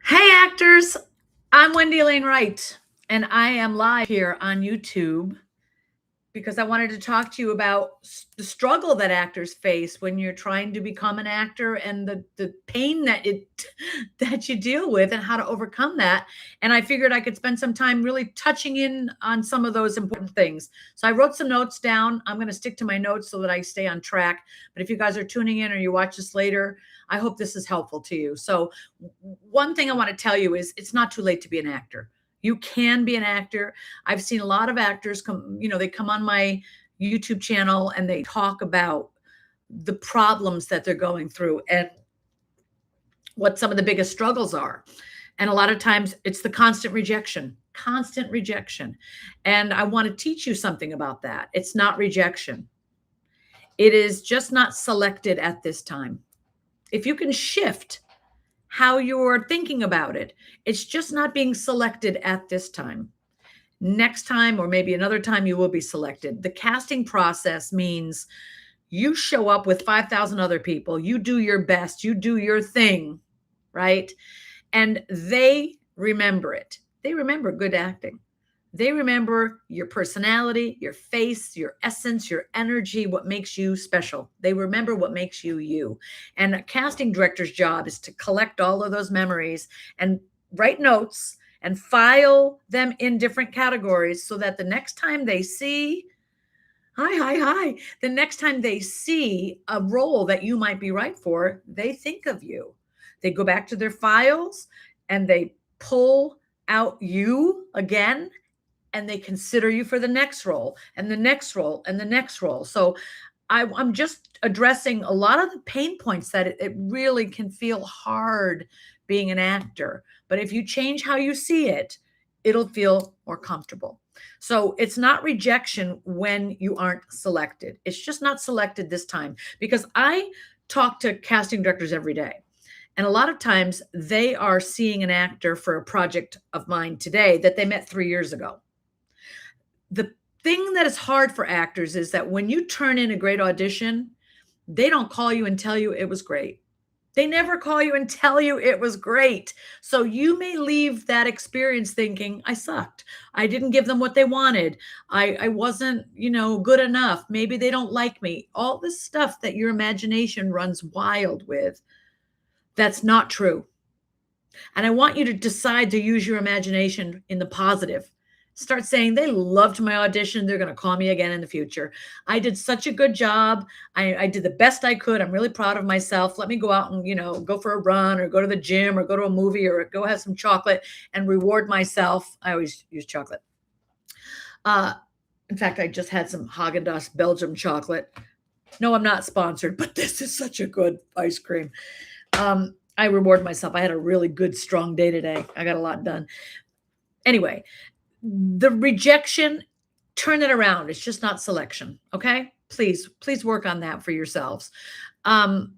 Hey, actors. I'm Wendy Alane Wright, and I am live here on YouTube because I wanted to talk to you about the struggle that actors face when you're trying to become an actor and the pain that it that you deal with and how to overcome that. And I figured I could spend some time really touching in on some of those important things. So I wrote some notes down. I'm going to stick to my notes so that I stay on track. But if you guys are tuning in or you watch this later, I hope this is helpful to you. So one thing I want to tell you is it's not too late to be an actor. You can be an actor. I've seen a lot of actors come, they come on my YouTube channel and they talk about the problems that they're going through and what some of the biggest struggles are. And a lot of times it's the constant rejection, constant rejection. And I want to teach you something about that. It's not rejection. It is just not selected at this time. If you can shift how you're thinking about it, it's just not being selected at this time. Next time, or maybe another time, you will be selected. The casting process means you show up with 5,000 other people. You do your best. You do your thing, right? And they remember it. They remember good acting. They remember your personality, your face, your essence, your energy, what makes you special. They remember what makes you you. And a casting director's job is to collect all of those memories and write notes and file them in different categories so that the next time they see, the next time they see a role that you might be right for, they think of you. They go back to their files and they pull out you again and they consider you for the next role and the next role and the next role. So I'm just addressing a lot of the pain points that it really can feel hard being an actor. But if you change how you see it, it'll feel more comfortable. So it's not rejection when you aren't selected. It's just not selected this time because I talk to casting directors every day. And a lot of times they are seeing an actor for a project of mine today that they met 3 years ago. The thing that is hard for actors is that when you turn in a great audition, they don't call you and tell you it was great. They never call you and tell you it was great. So you may leave that experience thinking, I sucked. I didn't give them what they wanted. I wasn't, good enough. Maybe they don't like me. All this stuff that your imagination runs wild with, that's not true. And I want you to decide to use your imagination in the positive. Start saying, they loved my audition. They're going to call me again in the future. I did such a good job. I did the best I could. I'm really proud of myself. Let me go out and, go for a run or go to the gym or go to a movie or go have some chocolate and reward myself. I always use chocolate. In fact, I just had some Haagen-Dazs Belgium chocolate. No, I'm not sponsored, but this is such a good ice cream. I reward myself. I had a really good, strong day today. I got a lot done. Anyway, the rejection, turn it around. It's just not selection. Okay. Please work on that for yourselves. The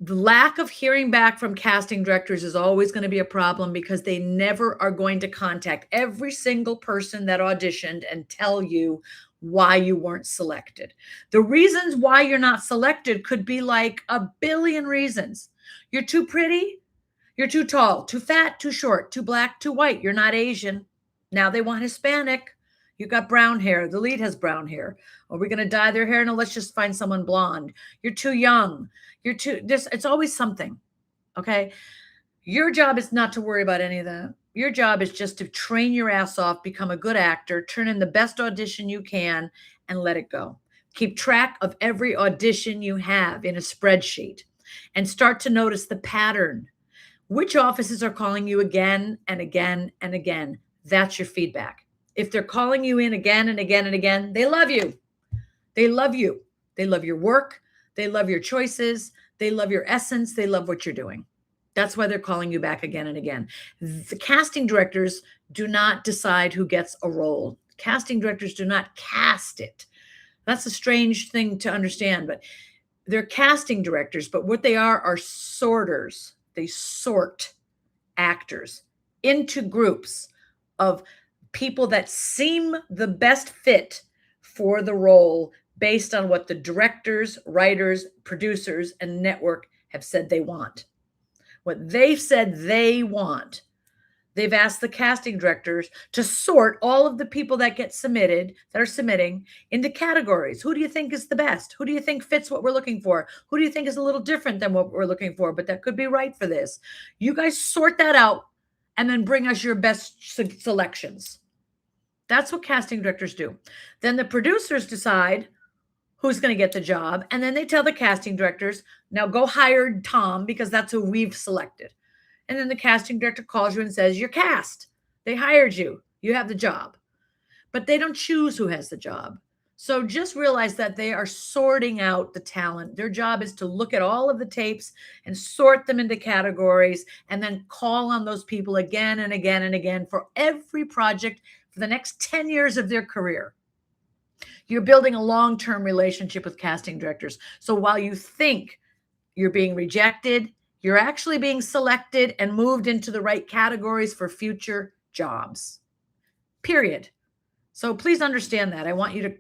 lack of hearing back from casting directors is always going to be a problem because they never are going to contact every single person that auditioned and tell you why you weren't selected. The reasons why you're not selected could be like a billion reasons. You're too pretty. You're too tall, too fat, too short, too black, too white. You're not Asian. Now they want Hispanic. You got brown hair. The lead has brown hair. Are we going to dye their hair? No, let's just find someone blonde. You're too young. It's always something. Okay. Your job is not to worry about any of that. Your job is just to train your ass off, become a good actor, turn in the best audition you can, and let it go. Keep track of every audition you have in a spreadsheet and start to notice the pattern. Which offices are calling you again and again and again? That's your feedback. If they're calling you in again and again and again, they love you. They love you. They love your work. They love your choices. They love your essence. They love what you're doing. That's why they're calling you back again and again. The casting directors do not decide who gets a role. Casting directors do not cast it. That's a strange thing to understand, but they're casting directors, but what they are sorters. They sort actors into groups of people that seem the best fit for the role based on what the directors, writers, producers, and network have said they want. what they've said they want. They've asked the casting directors to sort all of the people that get submitted, that are submitting, into categories. Who do you think is the best? Who do you think fits what we're looking for? Who do you think is a little different than what we're looking for, but that could be right for this? You guys sort that out and then bring us your best selections. That's what casting directors do. Then the producers decide who's going to get the job. And then they tell the casting directors, now go hire Tom because that's who we've selected. And then the casting director calls you and says, you're cast. They hired you. You have the job. But they don't choose who has the job. So just realize that they are sorting out the talent. Their job is to look at all of the tapes and sort them into categories and then call on those people again and again and again for every project for the next 10 years of their career. You're building a long-term relationship with casting directors. So while you think you're being rejected, you're actually being selected and moved into the right categories for future jobs, period. So please understand that. I want you to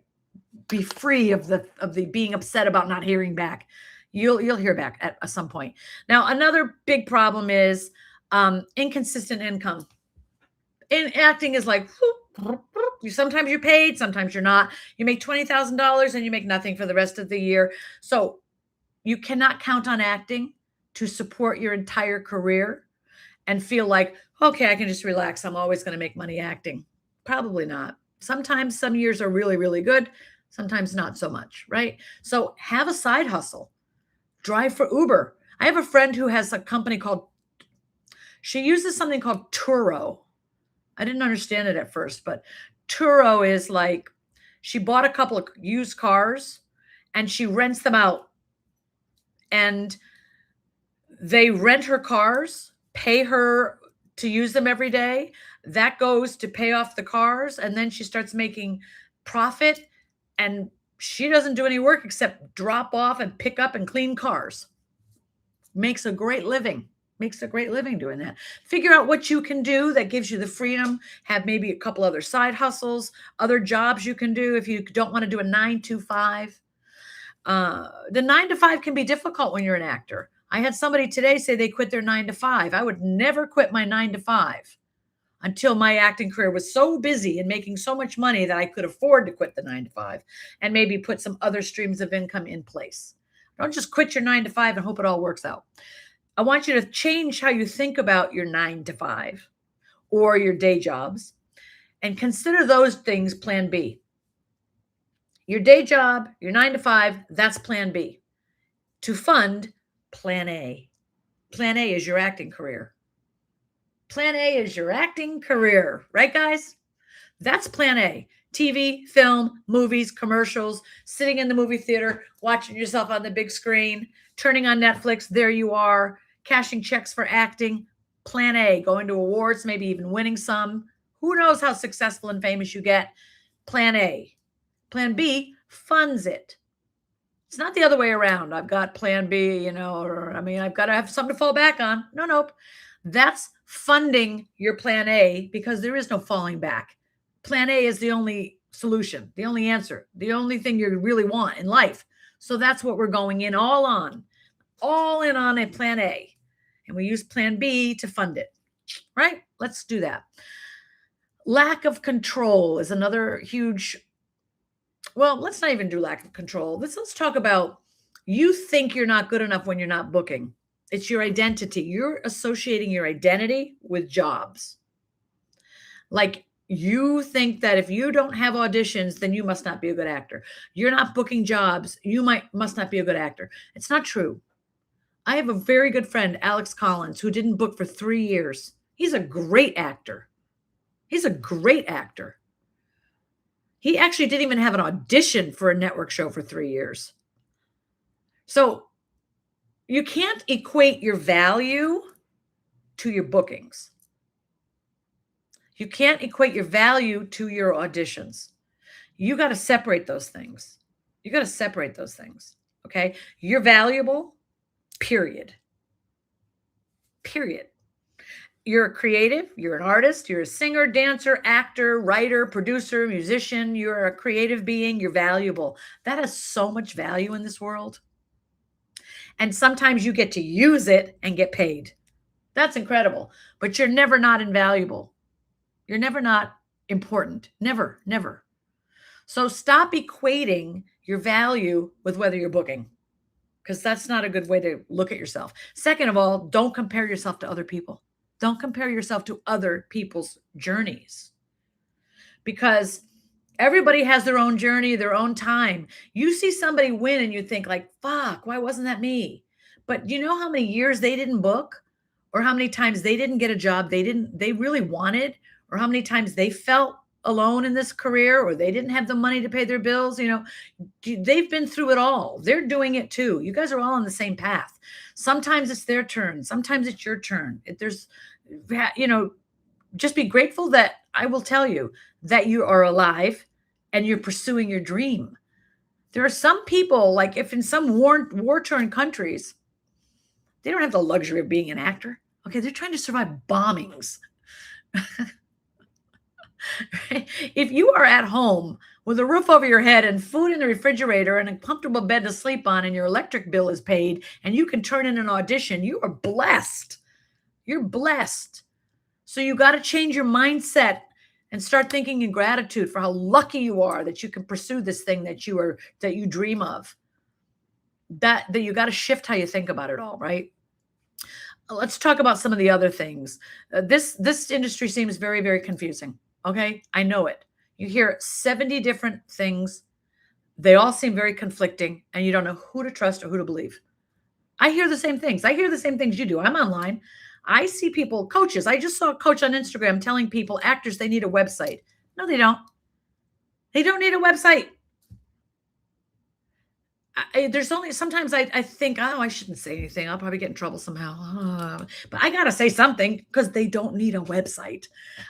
be free of the being upset about not hearing back. You'll hear back at some point. Now, another big problem is inconsistent income. In acting is like, sometimes you're paid, sometimes you're not. You make $20,000 and you make nothing for the rest of the year. So you cannot count on acting to support your entire career and feel like, okay, I can just relax. I'm always going to make money acting. Probably not. Sometimes some years are really, really good. Sometimes not so much, right? So have a side hustle. Drive for Uber. I have a friend who has a company she uses something called Turo. I didn't understand it at first, but Turo is like, she bought a couple of used cars and she rents them out. And they rent her cars, pay her to use them every day. That goes to pay off the cars. And then she starts making profit. And she doesn't do any work except drop off and pick up and clean cars. Makes a great living. Makes a great living doing that. Figure out what you can do that gives you the freedom. Have maybe a couple other side hustles, other jobs you can do if you don't want to do a 9-to-5. The 9-to-5 can be difficult when you're an actor. I had somebody today say they quit their 9-to-5. I would never quit my 9-to-5 until my acting career was so busy and making so much money that I could afford to quit the 9-to-5 and maybe put some other streams of income in place. Don't just quit your 9-to-5 and hope it all works out. I want you to change how you think about your 9-to-5 or your day jobs and consider those things plan B. Your day job, your 9-to-5, that's plan B. To fund plan A. Plan A is your acting career. Plan A is your acting career, right, guys? That's plan A. TV, film, movies, commercials, sitting in the movie theater, watching yourself on the big screen, turning on Netflix, there you are, cashing checks for acting. Plan A, going to awards, maybe even winning some. Who knows how successful and famous you get? Plan A. Plan B funds it. It's not the other way around. I've got plan B, I've got to have something to fall back on. Nope. That's funding your plan A because there is no falling back. Plan A is the only solution, the only answer, the only thing you really want in life. So that's what we're going in all in on a plan A. And we use plan B to fund it, right? Let's do that. Lack of control is another huge. Well, let's not even do lack of control. Let's talk about you think you're not good enough when you're not booking. It's your identity. You're associating your identity with jobs. Like you think that if you don't have auditions, then you must not be a good actor. You're not booking jobs. You must not be a good actor. It's not true. I have a very good friend, Alex Collins, who didn't book for 3 years. He's a great actor. He's a great actor. He actually didn't even have an audition for a network show for 3 years. So you can't equate your value to your bookings. You can't equate your value to your auditions. You got to separate those things. Okay? You're valuable, period. You're a creative, you're an artist, you're a singer, dancer, actor, writer, producer, musician, you're a creative being, you're valuable. That has so much value in this world. And sometimes you get to use it and get paid. That's incredible. But you're never not invaluable. You're never not important. Never, never. So stop equating your value with whether you're booking, because that's not a good way to look at yourself. Second of all, don't compare yourself to other people. Don't compare yourself to other people's journeys, because everybody has their own journey, their own time. You see somebody win and you think like, fuck, why wasn't that me? But do you know how many years they didn't book, or how many times they didn't get a job they really wanted, or how many times they felt alone in this career, or they didn't have the money to pay their bills? They've been through it all. They're doing it too. You guys are all on the same path. Sometimes it's their turn. Sometimes it's your turn. If there's, just be grateful that I will tell you that you are alive and you're pursuing your dream. There are some people, like if in some war-torn countries, they don't have the luxury of being an actor. Okay, they're trying to survive bombings. If you are at home with a roof over your head and food in the refrigerator and a comfortable bed to sleep on, and your electric bill is paid, and you can turn in an audition, you are blessed. You're blessed. So you got to change your mindset and start thinking in gratitude for how lucky you are that you can pursue this thing that you dream of. That you got to shift how you think about it all, right? Let's talk about some of the other things. This industry seems very, very confusing. Okay, I know it. You hear 70 different things. They all seem very conflicting, and you don't know who to trust or who to believe. I hear the same things. I hear the same things you do. I'm online. I see people, coaches. I just saw a coach on Instagram telling people, actors, they need a website. No, they don't. They don't need a website. There's only sometimes I think, oh, I shouldn't say anything. I'll probably get in trouble somehow. But I got to say something, because they don't need a website.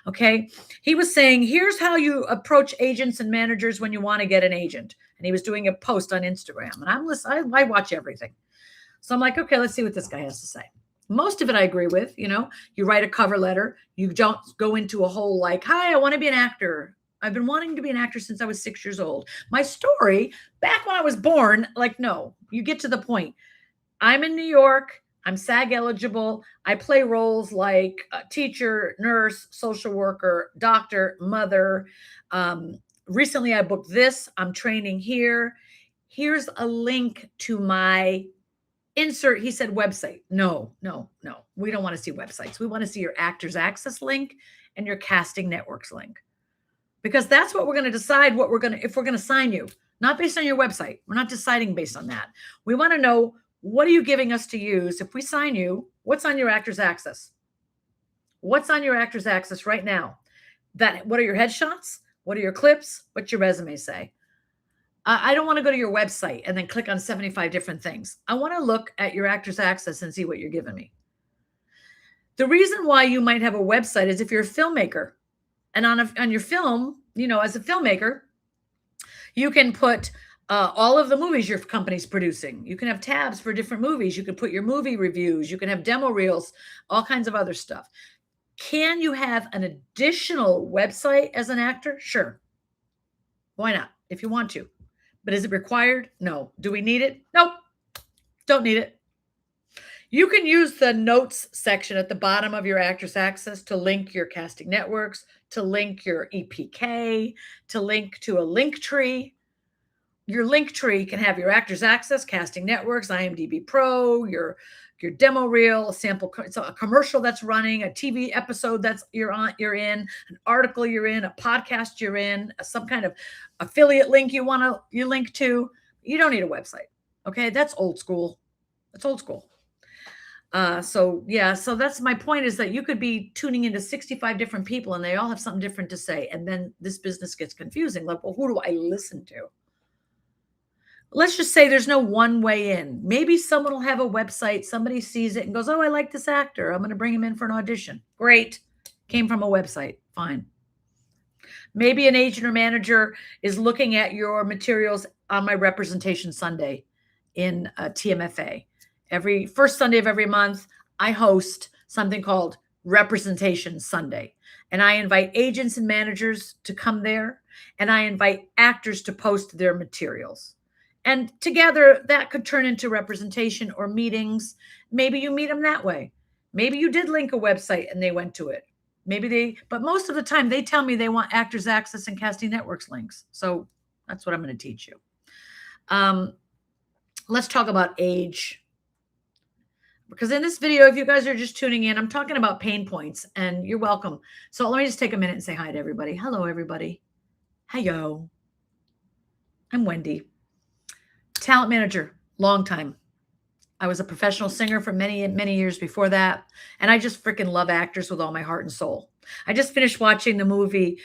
Okay. He was saying, here's how you approach agents and managers when you want to get an agent. And he was doing a post on Instagram, and I'm listening. I watch everything. So I'm like, okay, let's see what this guy has to say. Most of it I agree with. You write a cover letter. You don't go into a whole like, hi, I want to be an actor. I've been wanting to be an actor since I was 6 years old. My story, back when I was born, like, no, you get to the point. I'm in New York. I'm SAG eligible. I play roles like a teacher, nurse, social worker, doctor, mother. Recently, I booked this. I'm training here. Here's a link to my insert. He said website. No. We don't want to see websites. We want to see your Actors Access link and your Casting Networks link. Because that's what we're going to decide if we're going to sign you, not based on your website. We're not deciding based on that. We want to know, what are you giving us to use? If we sign you, what's on your Actors Access? What's on your Actors Access right now? What are your headshots? What are your clips? What's your resume say? I don't want to go to your website and then click on 75 different things. I want to look at your Actors Access and see what you're giving me. The reason why you might have a website is if you're a filmmaker. And on your film, as a filmmaker, you can put all of the movies your company's producing. You can have tabs for different movies. You can put your movie reviews. You can have demo reels, all kinds of other stuff. Can you have an additional website as an actor? Sure. Why not? If you want to. But is it required? No. Do we need it? Nope. Don't need it. You can use the notes section at the bottom of your Actors Access to link your Casting Networks, to link your EPK, to link to a link tree. Your link tree can have your Actors Access, Casting Networks, IMDb Pro, your demo reel, a sample, it's a commercial that's running, a TV episode you're in, an article you're in, a podcast you're in, some kind of affiliate link you link to. You don't need a website. Okay, that's old school. That's old school. So that's my point, is that you could be tuning into 65 different people and they all have something different to say. And then this business gets confusing. Like, well, who do I listen to? Let's just say there's no one way in. Maybe someone will have a website. Somebody sees it and goes, oh, I like this actor. I'm going to bring him in for an audition. Great. Came from a website. Fine. Maybe an agent or manager is looking at your materials on my Representation Sunday in TMFA. Every first Sunday of every month, I host something called Representation Sunday. And I invite agents and managers to come there. And I invite actors to post their materials. And together, that could turn into representation or meetings. Maybe you meet them that way. Maybe you did link a website and they went to it. But most of the time they tell me they want Actors Access and Casting Networks links. So that's what I'm going to teach you. Let's talk about age. Because in this video, if you guys are just tuning in, I'm talking about pain points, and you're welcome. So let me just take a minute and say hi to everybody. Hello, everybody. Hello. I'm Wendy, talent manager, long time. I was a professional singer for many, many years before that. And I just freaking love actors with all my heart and soul. I just finished watching the movie.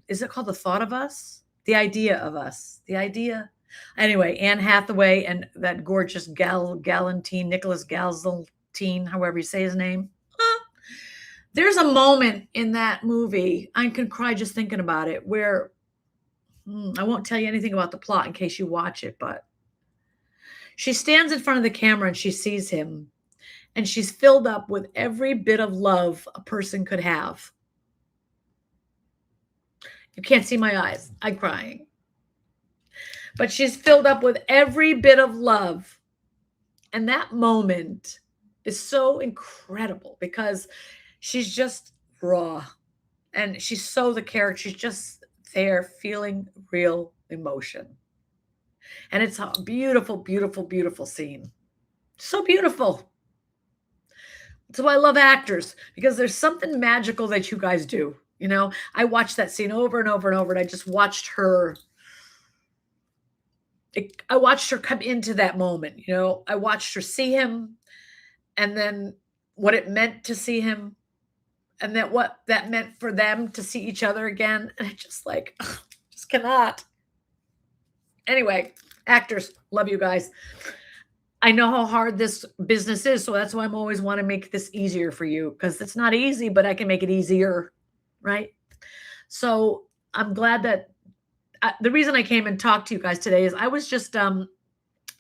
Is it called The Thought of Us? The Idea of Us. The Idea. Anyway, Anne Hathaway and that gorgeous Nicholas Galantine, however you say his name. There's a moment in that movie, I can cry just thinking about it, where I won't tell you anything about the plot in case you watch it, but she stands in front of the camera and she sees him, and she's filled up with every bit of love a person could have. You can't see my eyes. I'm crying. But she's filled up with every bit of love. And that moment is so incredible because she's just raw. And she's so the character. She's just there feeling real emotion. And it's a beautiful, beautiful, beautiful scene. So beautiful. So I love actors because there's something magical that you guys do. You know, I watched that scene over and over and over, and I just watched her. I watched her come into that moment. You know, I watched her see him, and then what it meant to see him, and then what that meant for them to see each other again. And I just just cannot. Anyway, actors, love you guys. I know how hard this business is, so that's why I'm always want to make this easier for you, because it's not easy, but I can make it easier, right? So I'm glad that the reason I came and talked to you guys today is I was just,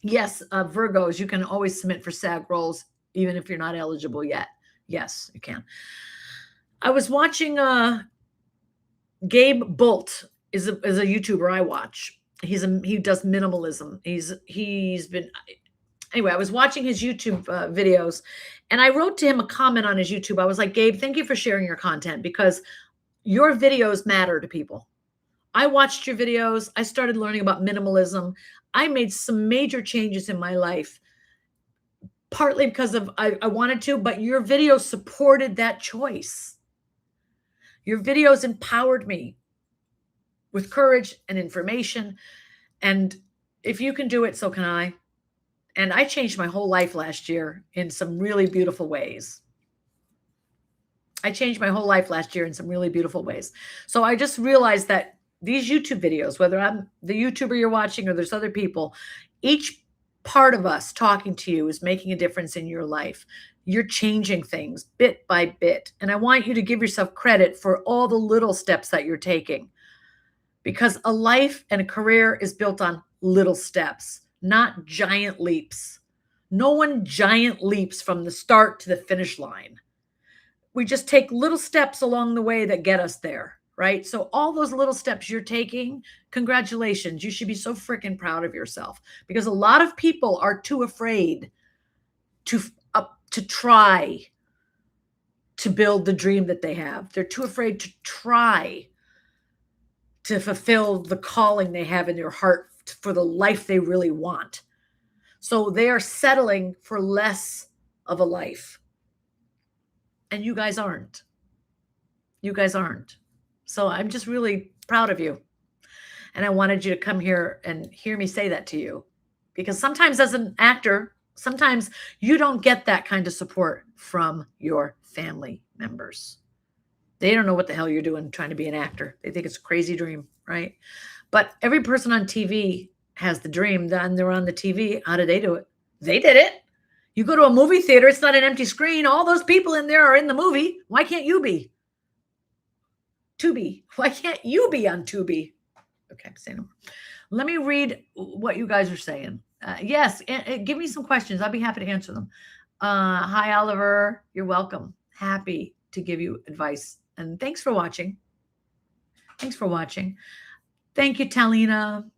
yes, Virgos, you can always submit for SAG roles, even if you're not eligible yet. Yes, you can. I was watching Gabe Bolt is a YouTuber I watch. He does minimalism. He's been anyway. I was watching his YouTube videos, and I wrote to him a comment on his YouTube. I was like, Gabe, thank you for sharing your content, because your videos matter to people. I watched your videos. I started learning about minimalism. I made some major changes in my life, partly because of I wanted to, but your videos supported that choice. Your videos empowered me with courage and information. And if you can do it, so can I. And I changed my whole life last year in some really beautiful ways. I changed my whole life last year in some really beautiful ways. So I just realized that these YouTube videos, whether I'm the YouTuber you're watching or there's other people, each part of us talking to you is making a difference in your life. You're changing things bit by bit. And I want you to give yourself credit for all the little steps that you're taking, because a life and a career is built on little steps, not giant leaps. No one giant leaps from the start to the finish line. We just take little steps along the way that get us there. Right? So all those little steps you're taking, congratulations. You should be so freaking proud of yourself, because a lot of people are too afraid to try to build the dream that they have. They're too afraid to try to fulfill the calling they have in their heart for the life they really want. So they are settling for less of a life. And you guys aren't. You guys aren't. So I'm just really proud of you. And I wanted you to come here and hear me say that to you, because sometimes as an actor, sometimes you don't get that kind of support from your family members. They don't know what the hell you're doing trying to be an actor. They think it's a crazy dream, right? But every person on TV has the dream. Then they're on the TV. How did they do it? They did it. You go to a movie theater, it's not an empty screen. All those people in there are in the movie. Why can't you be? Tubi. Why can't you be on Tubi? Okay, I'm saying no more. Let me read what you guys are saying. Yes, give me some questions. I'll be happy to answer them. Hi, Oliver. You're welcome. Happy to give you advice. And thanks for watching. Thanks for watching. Thank you, Talina.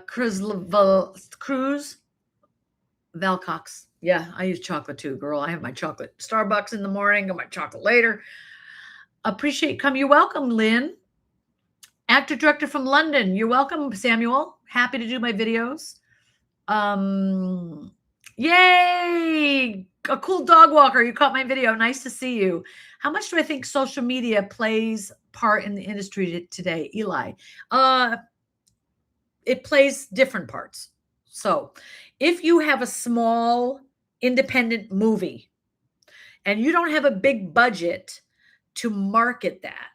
Cruz Valcox. Yeah, I use chocolate too, girl. I have my chocolate Starbucks in the morning and my chocolate later. Appreciate come. You're welcome, Lynn. Actor director from London. You're welcome, Samuel. Happy to do my videos. Um, yay! A cool dog walker. You caught my video. Nice to see you. How much do I think social media plays part in the industry today, Eli? It plays different parts. So, if you have a small independent movie and you don't have a big budget to market that,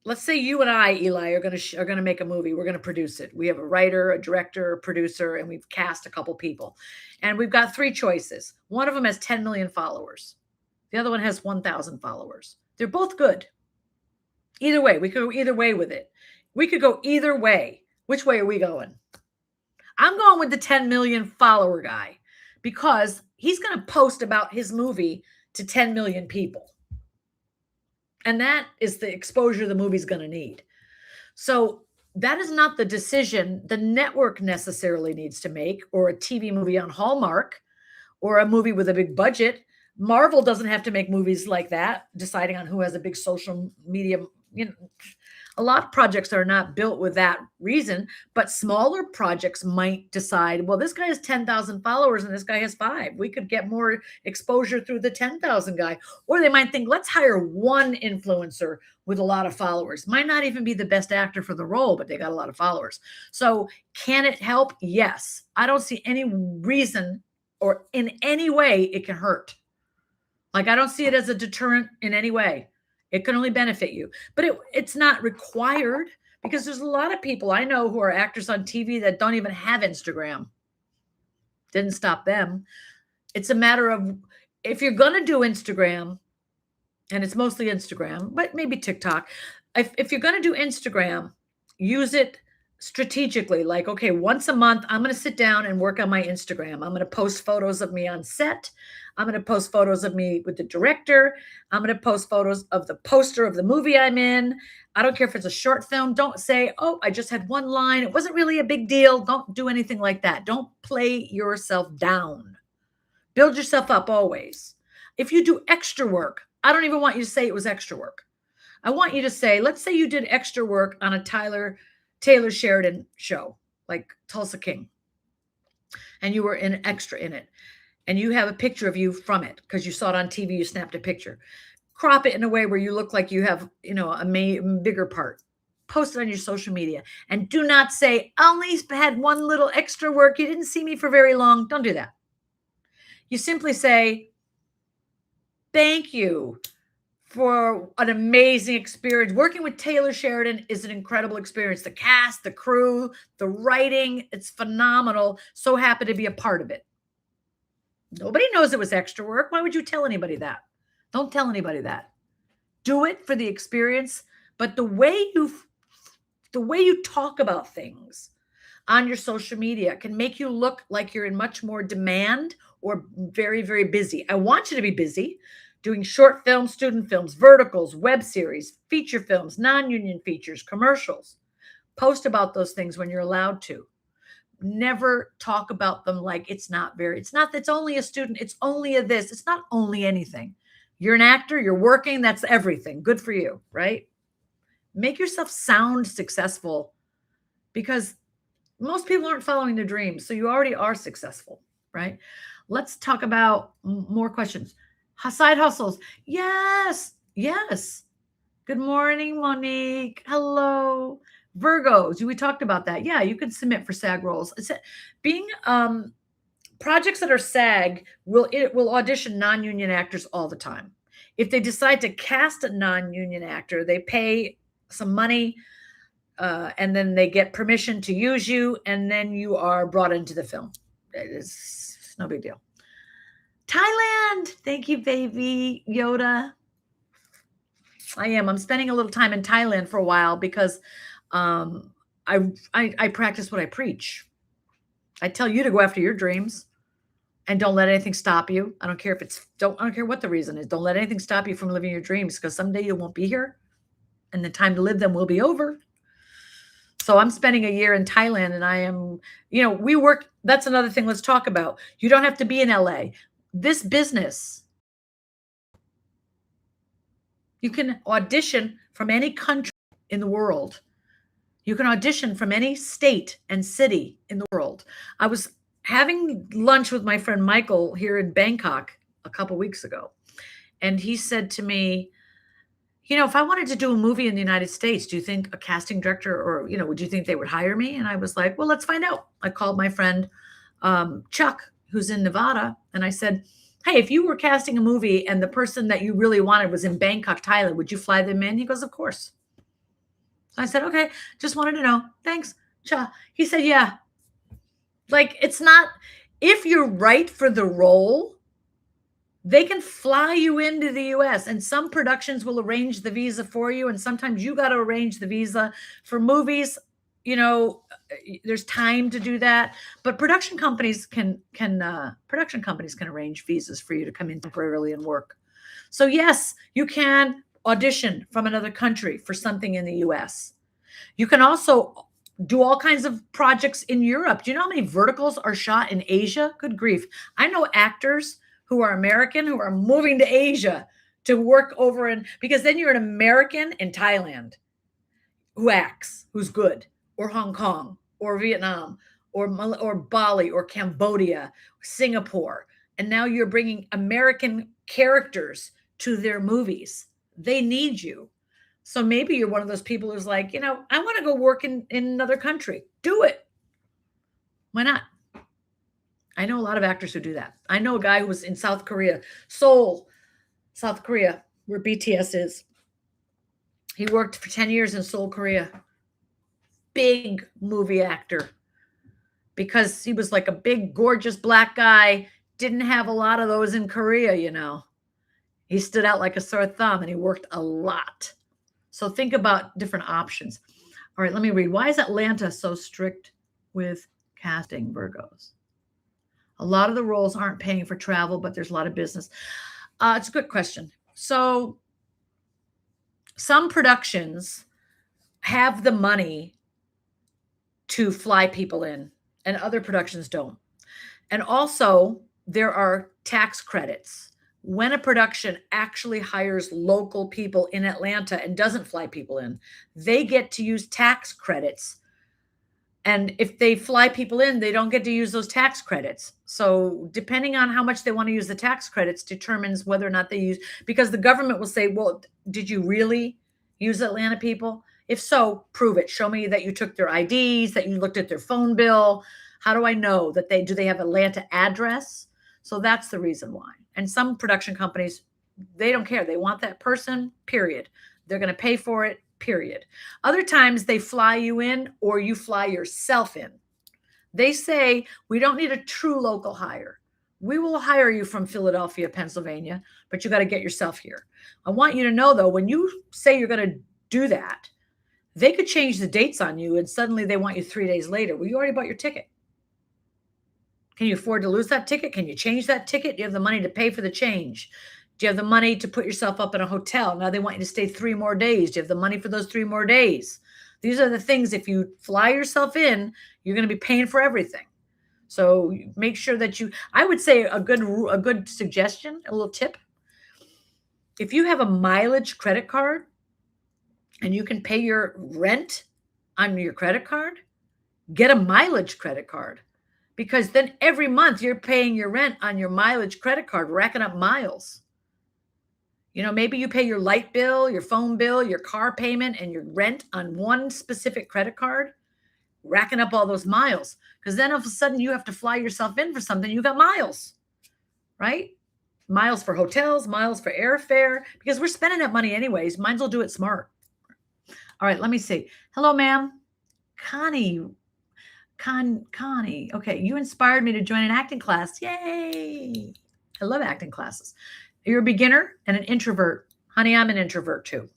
let's say you and I, Eli, are going to make a movie. We're going to produce it. We have a writer, a director, a producer, and we've cast a couple people. And we've got three choices. One of them has 10 million followers. The other one has 1,000 followers. They're both good. Either way, we could go either way with it. We could go either way. Which way are we going? I'm going with the 10 million follower guy because he's going to post about his movie to 10 million people. And that is the exposure the movie's going to need. So that is not the decision the network necessarily needs to make, or a TV movie on Hallmark, or a movie with a big budget. Marvel doesn't have to make movies like that, deciding on who has a big social media. A lot of projects are not built with that reason, but smaller projects might decide, well, this guy has 10,000 followers and this guy has 5. We could get more exposure through the 10,000 guy. Or they might think, let's hire one influencer with a lot of followers. Might not even be the best actor for the role, but they got a lot of followers. So can it help? Yes. I don't see any reason or in any way it can hurt. Like, I don't see it as a deterrent in any way. It can only benefit you, but it's not required, because there's a lot of people I know who are actors on TV that don't even have Instagram. Didn't stop them. It's a matter of, if you're going to do Instagram, and it's mostly Instagram, but maybe TikTok. If you're going to do Instagram, use it strategically. Like, okay, once a month, I'm going to sit down and work on my Instagram. I'm going to post photos of me on set. I'm going to post photos of me with the director. I'm going to post photos of the poster of the movie I'm in. I don't care if it's a short film. Don't say, oh, I just had one line. It wasn't really a big deal. Don't do anything like that. Don't play yourself down. Build yourself up always. If you do extra work, I don't even want you to say it was extra work. I want you to say, let's say you did extra work on a Taylor Sheridan show, like Tulsa King, and you were an extra in it, and you have a picture of you from it because you saw it on TV, you snapped a picture. Crop it in a way where you look like you have, a bigger part. Post it on your social media, and do not say, I only had one little extra work. You didn't see me for very long. Don't do that. You simply say, thank you for an amazing experience. Working with Taylor Sheridan is an incredible experience. The cast, the crew, the writing, it's phenomenal. So happy to be a part of it. Nobody knows it was extra work. Why would you tell anybody that? Don't tell anybody that. Do it for the experience, but the way you talk about things on your social media can make you look like you're in much more demand or very, very busy. I want you to be busy doing short films, student films, verticals, web series, feature films, non-union features, commercials. Post about those things when you're allowed to. Never talk about them like it's only a student, it's only a this. It's not only anything. You're an actor, you're working, that's everything. Good for you, right? Make yourself sound successful, because most people aren't following their dreams. So you already are successful, right? Let's talk about more questions. Side hustles. Yes. Yes. Good morning, Monique. Hello. Virgos. We talked about that. Yeah, you can submit for SAG roles. Being projects that are SAG will audition non-union actors all the time. If they decide to cast a non-union actor, they pay some money, and then they get permission to use you, and then you are brought into the film. It's no big deal. Thailand. Thank you, baby Yoda. I'm spending a little time in Thailand for a while because I practice what I preach. I tell you to go after your dreams and don't let anything stop you. I don't care what the reason is. Don't let anything stop you from living your dreams, because someday you won't be here and the time to live them will be over. So I'm spending a year in Thailand, and I am, we work. That's another thing let's talk about. You don't have to be in LA. This business, you can audition from any country in the world. You can audition from any state and city in the world. I was having lunch with my friend Michael here in Bangkok a couple weeks ago, and he said to me, if I wanted to do a movie in the United States, do you think a casting director or, would you think they would hire me? And I was like, well, let's find out. I called my friend Chuck, who's in Nevada, and I said, hey, if you were casting a movie and the person that you really wanted was in Bangkok, Thailand, would you fly them in? He goes, of course. I said, okay, just wanted to know. Thanks, Cha. He said, yeah. Like, it's not, if you're right for the role, they can fly you into the US, and some productions will arrange the visa for you. And sometimes you got to arrange the visa for movies. There's time to do that, but production companies can arrange visas for you to come in temporarily and work. So yes, you can audition from another country for something in the US. You can also do all kinds of projects in Europe. Do you know how many verticals are shot in Asia? Good grief. I know actors who are American who are moving to Asia to work over because then you're an American in Thailand who acts, who's good, or Hong Kong, or Vietnam, or Bali, or Cambodia, Singapore. And now you're bringing American characters to their movies. They need you. So maybe you're one of those people who's like, I want to go work in another country. Do it. Why not? I know a lot of actors who do that. I know a guy who was in South Korea, Seoul, South Korea, where BTS is. He worked for 10 years in Seoul, Korea. Big movie actor, because he was like a big, gorgeous black guy. Didn't have a lot of those in Korea, He stood out like a sore thumb, and he worked a lot. So think about different options. All right, let me read. Why is Atlanta so strict with casting Virgos? A lot of the roles aren't paying for travel, but there's a lot of business. It's a good question. So some productions have the money to fly people in, and other productions don't. And also, there are tax credits. When a production actually hires local people in Atlanta and doesn't fly people in, they get to use tax credits. And if they fly people in, they don't get to use those tax credits. So depending on how much they want to use the tax credits determines whether or not they use, because the government will say, well, did you really use Atlanta people? If so, prove it. Show me that you took their IDs, that you looked at their phone bill. How do I know that do they have Atlanta address? So that's the reason why. And some production companies, they don't care. They want that person, period. They're going to pay for it, period. Other times they fly you in, or you fly yourself in. They say, we don't need a true local hire. We will hire you from Philadelphia, Pennsylvania, but you got to get yourself here. I want you to know, though, when you say you're going to do that, they could change the dates on you, and suddenly they want you 3 days later. Well, you already bought your ticket. Can you afford to lose that ticket? Can you change that ticket? Do you have the money to pay for the change? Do you have the money to put yourself up in a hotel? Now they want you to stay 3 more days. Do you have the money for those 3 more days? These are the things, if you fly yourself in, you're going to be paying for everything. So make sure that I would say a good suggestion, a little tip. If you have a mileage credit card and you can pay your rent on your credit card, get a mileage credit card, because then every month you're paying your rent on your mileage credit card, racking up miles. Maybe you pay your light bill, your phone bill, your car payment, and your rent on one specific credit card, racking up all those miles. Because then all of a sudden you have to fly yourself in for something, you got miles, right? Miles for hotels, miles for airfare, because we're spending that money anyways. Might as well do it smart. All right, let me see. Hello, ma'am. Connie. Okay, you inspired me to join an acting class. Yay. I love acting classes. You're a beginner and an introvert. Honey, I'm an introvert too.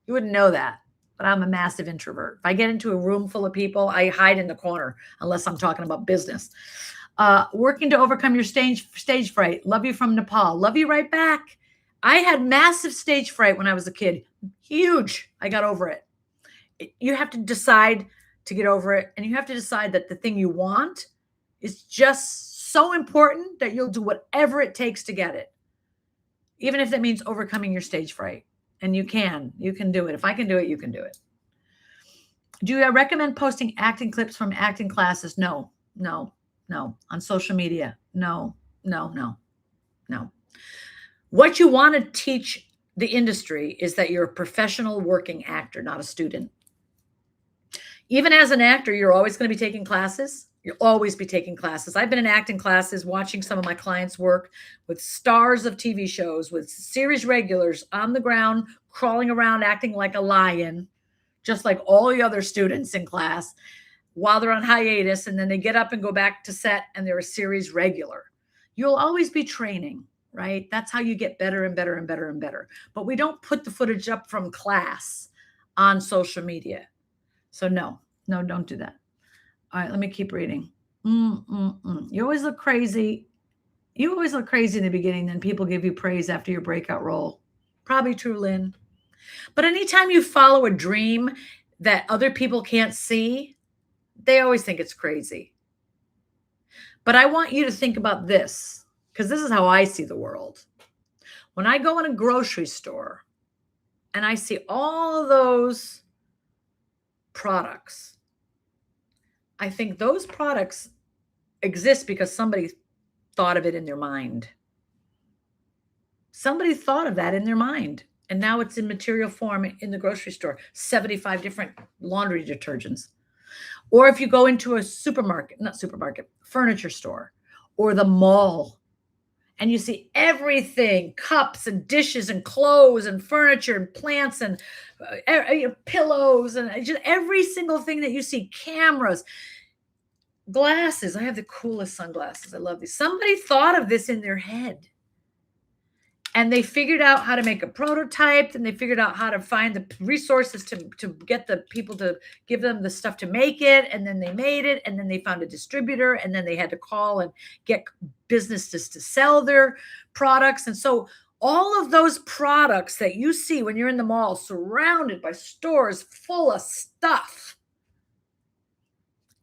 You wouldn't know that, but I'm a massive introvert. If I get into a room full of people, I hide in the corner unless I'm talking about business. Working to overcome your stage fright. Love you from Nepal. Love you right back. I had massive stage fright when I was a kid. Huge. I got over it. You have to decide to get over it, and you have to decide that the thing you want is just so important that you'll do whatever it takes to get it, even if that means overcoming your stage fright. And you can do it. If I can do it, you can do it. Do you recommend posting acting clips from acting classes? No. On social media? No. What you want to teach the industry is that you're a professional working actor, not a student. Even as an actor, you're always going to be taking classes. You'll always be taking classes. I've been in acting classes, watching some of my clients work with stars of TV shows, with series regulars on the ground, crawling around, acting like a lion, just like all the other students in class, while they're on hiatus. And then they get up and go back to set and they're a series regular. You'll always be training, right? That's how you get better and better and better and better. But we don't put the footage up from class on social media. So no, don't do that. All right, let me keep reading. You always look crazy. You always look crazy in the beginning, then people give you praise after your breakout role. Probably true, Lynn. But anytime you follow a dream that other people can't see, they always think it's crazy. But I want you to think about this, because this is how I see the world. When I go in a grocery store and I see all of those products, I think those products exist because somebody thought of it in their mind. Somebody thought of that in their mind. And now it's in material form in the grocery store, 75 different laundry detergents. Or if you go into a furniture store or the mall, and you see everything, cups and dishes and clothes and furniture and plants and pillows and just every single thing that you see, cameras, glasses. I have the coolest sunglasses. I love these. Somebody thought of this in their head. And they figured out how to make a prototype, and they figured out how to find the resources to get the people to give them the stuff to make it. And then they made it, and then they found a distributor, and then they had to call and get businesses to sell their products. And so all of those products that you see when you're in the mall, surrounded by stores full of stuff,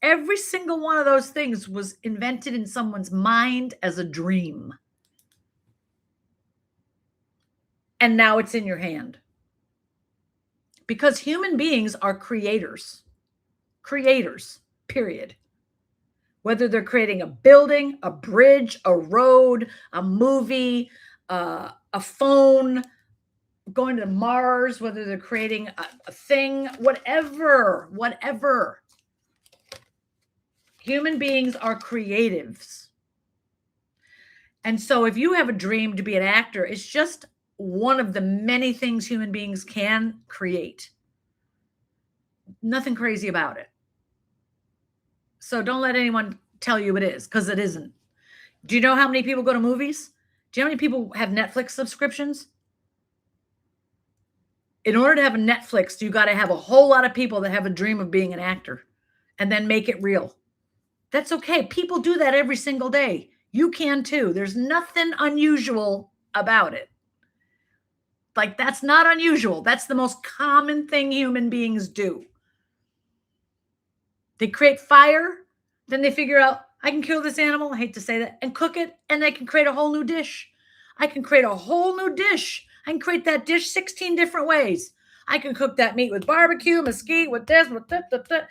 every single one of those things was invented in someone's mind as a dream. And now it's in your hand. Because human beings are creators. Creators, period. Whether they're creating a building, a bridge, a road, a movie, a phone, going to Mars, whether they're creating a thing, whatever. Human beings are creatives. And so if you have a dream to be an actor, it's just one of the many things human beings can create. Nothing crazy about it. So don't let anyone tell you it is, because it isn't. Do you know how many people go to movies? Do you know how many people have Netflix subscriptions? In order to have a Netflix, you got to have a whole lot of people that have a dream of being an actor and then make it real. That's okay. People do that every single day. You can too. There's nothing unusual about it. Like, that's not unusual. That's the most common thing human beings do. They create fire, then they figure out, I can kill this animal, I hate to say that, and cook it, and they can create a whole new dish. I can create a whole new dish. I can create that dish 16 different ways. I can cook that meat with barbecue, mesquite, with this, with that.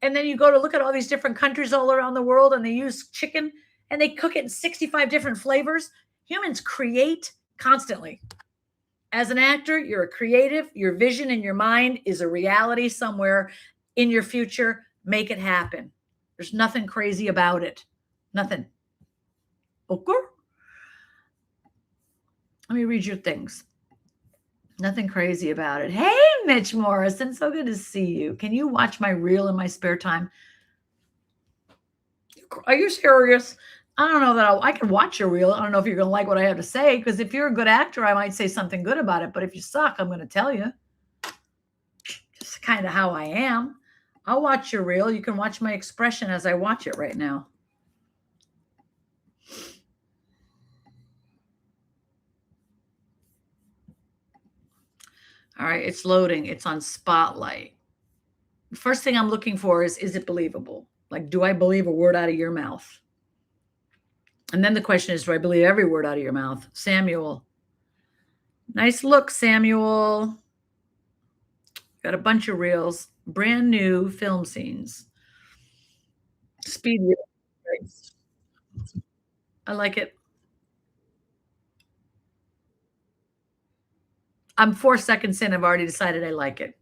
And then you go to look at all these different countries all around the world, and they use chicken, and they cook it in 65 different flavors. Humans create constantly. As an actor, you're a creative. Your vision in your mind is a reality somewhere in your future. Make it happen. There's nothing crazy about it. Nothing. Okay? Let me read your things. Nothing crazy about it. Hey, Mitch Morrison. So good to see you. Can you watch my reel in my spare time? Are you serious? I don't know that I can watch your reel. I don't know if you're going to like what I have to say, because if you're a good actor, I might say something good about it. But if you suck, I'm going to tell you. Just kind of how I am. I'll watch your reel. You can watch my expression as I watch it right now. All right, it's loading. It's on Spotlight. The first thing I'm looking for is it believable? Like, do I believe a word out of your mouth? And then the question is, do I believe every word out of your mouth? Samuel. Nice look, Samuel. Got a bunch of reels. Brand new film scenes. Speed reel. Nice. I like it. I'm 4 seconds in. I've already decided I like it.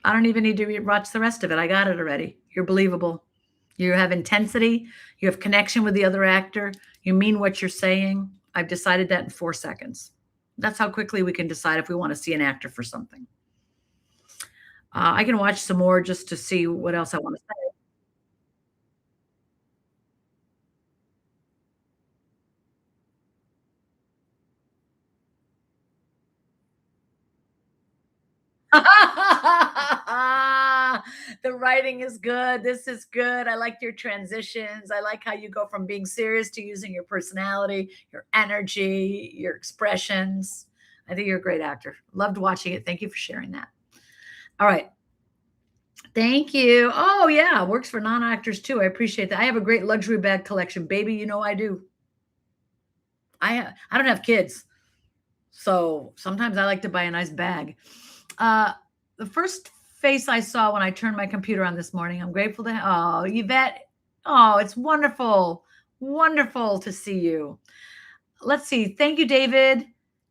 I don't even need to watch the rest of it. I got it already. You're believable. You have intensity. You have connection with the other actor. You mean what you're saying. I've decided that in 4 seconds. That's how quickly we can decide if we want to see an actor for something. I can watch some more just to see what else I want to The writing is good. This is good. I like your transitions. I like how you go from being serious to using your personality, your energy, your expressions. I think you're a great actor. Loved watching it. Thank you for sharing that. All right. Thank you. Oh, yeah. Works for non actors too. I appreciate that. I have a great luxury bag collection. Baby, you know I do. I don't have kids. So sometimes I like to buy a nice bag. Uh, the first face I saw when I turned my computer on this morning, I'm grateful to. Oh, Yvette. Oh, it's wonderful. Wonderful to see you. Let's see. Thank you, David.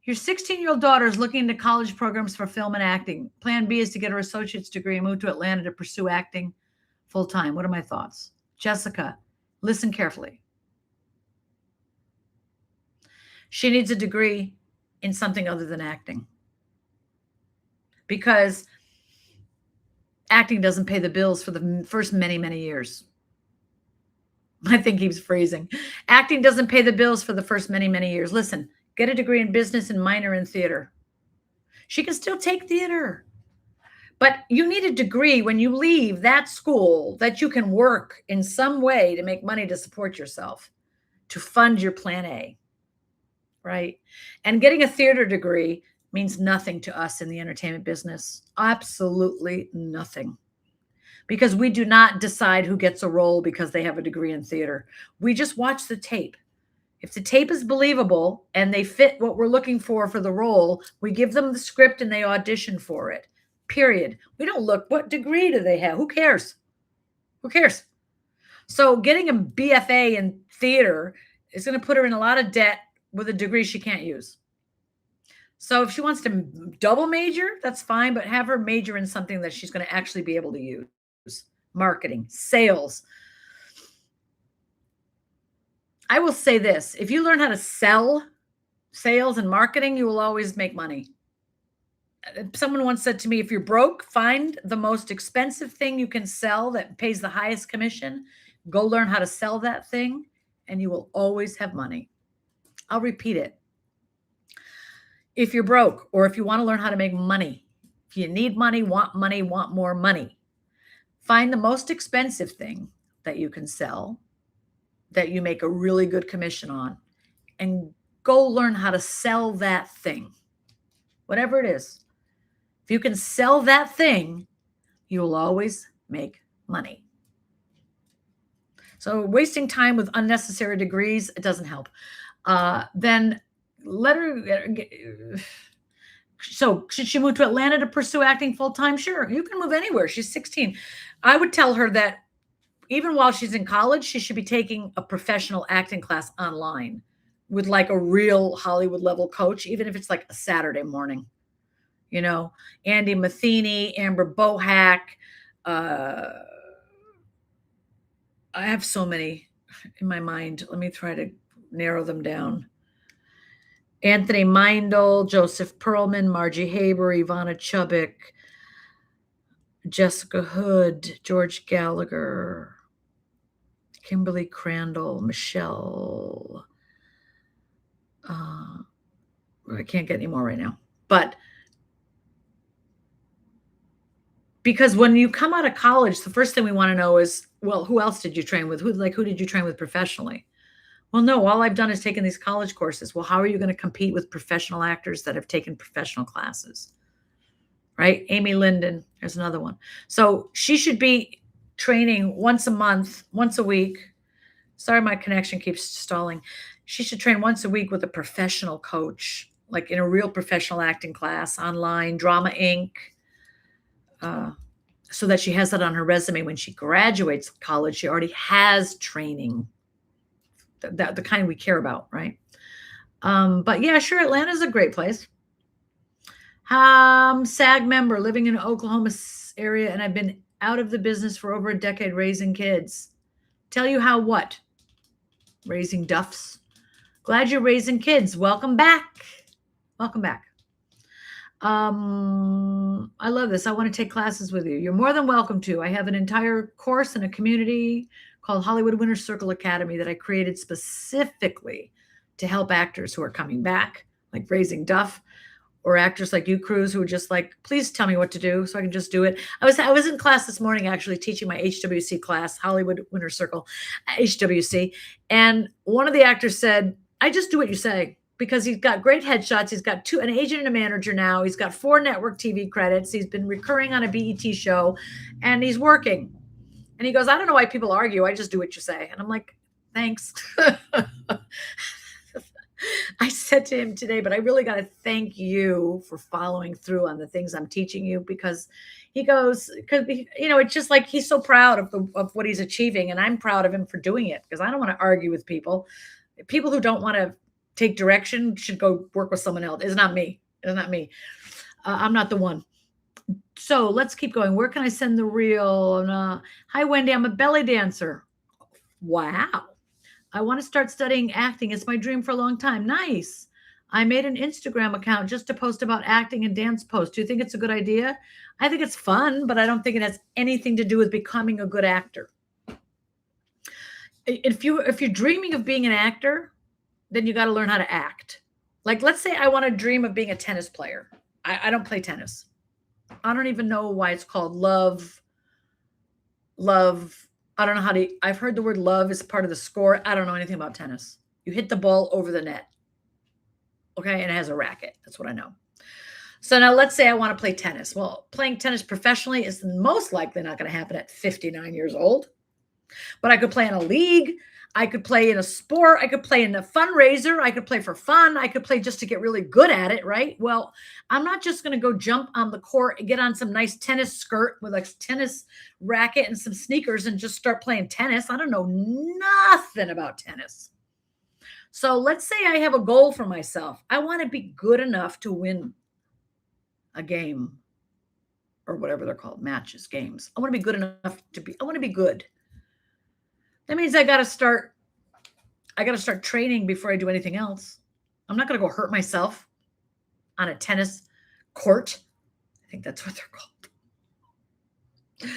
Your 16-year-old daughter is looking into college programs for film and acting. Plan B is to get her associate's degree and move to Atlanta to pursue acting full time. What are my thoughts? Jessica, listen carefully. She needs a degree in something other than acting because acting doesn't pay the bills for the first many, many years. I think he's freezing. Acting doesn't pay the bills for the first many, many years. Listen, get a degree in business and minor in theater. She can still take theater, but you need a degree when you leave that school that you can work in some way to make money to support yourself, to fund your plan A, right? And getting a theater degree means nothing to us in the entertainment business. Absolutely nothing. Because we do not decide who gets a role because they have a degree in theater. We just watch the tape. If the tape is believable and they fit what we're looking for the role, we give them the script and they audition for it. Period. We don't look, what degree do they have? Who cares? Who cares? So getting a BFA in theater is going to put her in a lot of debt with a degree she can't use. So if she wants to double major, that's fine, but have her major in something that she's going to actually be able to use. Marketing, sales. I will say this, if you learn how to sell sales and marketing, you will always make money. Someone once said to me, if you're broke, find the most expensive thing you can sell that pays the highest commission. Go learn how to sell that thing, and you will always have money. I'll repeat it. If you're broke, or if you want to learn how to make money, if you need money, want more money, find the most expensive thing that you can sell that you make a really good commission on, and go learn how to sell that thing, whatever it is. If you can sell that thing, you will always make money. So wasting time with unnecessary degrees, it doesn't help. Then let her. So should she move to Atlanta to pursue acting full time? Sure, you can move anywhere. She's 16. I would tell her that even while she's in college, she should be taking a professional acting class online with like a real Hollywood level coach, even if it's like a Saturday morning. You know, Andy Matheny, Amber Bohack. I have so many in my mind. Let me try to narrow them down. Anthony Meindl, Joseph Perlman, Margie Haber, Ivana Chubbuck, Jessica Hood, George Gallagher, Kimberly Crandall, Michelle. I can't get any more right now. But because when you come out of college, the first thing we want to know is, well, who else did you train with? Who did you train with professionally? Well, no, all I've done is taken these college courses. Well, how are you going to compete with professional actors that have taken professional classes? Right? Amy Linden, there's another one. So she should be training once a month, once a week, Sorry, my connection keeps stalling. She should train once a week with a professional coach, like in a real professional acting class online, Drama Inc., so that she has that on her resume when she graduates college. She already has training, the kind we care about, right? But yeah, sure, Atlanta's a great place. SAG member living in Oklahoma area, and I've been out of the business for over a decade raising kids. Tell you how what? Raising duffs. Glad you're raising kids. Welcome back. Welcome back. I love this. I want to take classes with you. You're more than welcome to. I have an entire course in a community called Hollywood Winner's Circle Academy that I created specifically to help actors who are coming back, like raising duff, or actors like you, Cruz, who are just like, please tell me what to do so I can just do it. I was in class this morning actually teaching my HWC class, Hollywood Winner's Circle, HWC, and one of the actors said, I just do what you say, because he's got great headshots. He's got an agent and a manager now. He's got 4 network TV credits. He's been recurring on a BET show, and he's working. And he goes, I don't know why people argue. I just do what you say. And I'm like, thanks. I said to him today, but I really got to thank you for following through on the things I'm teaching you, because he goes, because, it's just like he's so proud of what he's achieving. And I'm proud of him for doing it, because I don't want to argue with people. People who don't want to take direction should go work with someone else. It's not me. It's not me. I'm not the one. So let's keep going. Where can I send the reel? Hi, Wendy. I'm a belly dancer. Wow. I want to start studying acting. It's my dream for a long time. Nice. I made an Instagram account just to post about acting and dance posts. Do you think it's a good idea? I think it's fun, but I don't think it has anything to do with becoming a good actor. If you're dreaming of being an actor, then you got to learn how to act. Like, let's say I want to dream of being a tennis player. I don't play tennis. I don't even know why it's called love. I don't know how to, I've heard the word love is part of the score. I don't know anything about tennis. You hit the ball over the net. Okay. And it has a racket. That's what I know. So now let's say I want to play tennis. Well, playing tennis professionally is most likely not going to happen at 59 years old, but I could play in a league. I could play in a sport. I could play in a fundraiser. I could play for fun. I could play just to get really good at it, right? Well, I'm not just going to go jump on the court and get on some nice tennis skirt with a tennis racket and some sneakers and just start playing tennis. I don't know nothing about tennis. So let's say I have a goal for myself. I want to be good enough to win a game, or whatever they're called, matches, games. I want to be good enough I want to be good. That means I got to start training before I do anything else. I'm not going to go hurt myself on a tennis court. I think that's what they're called.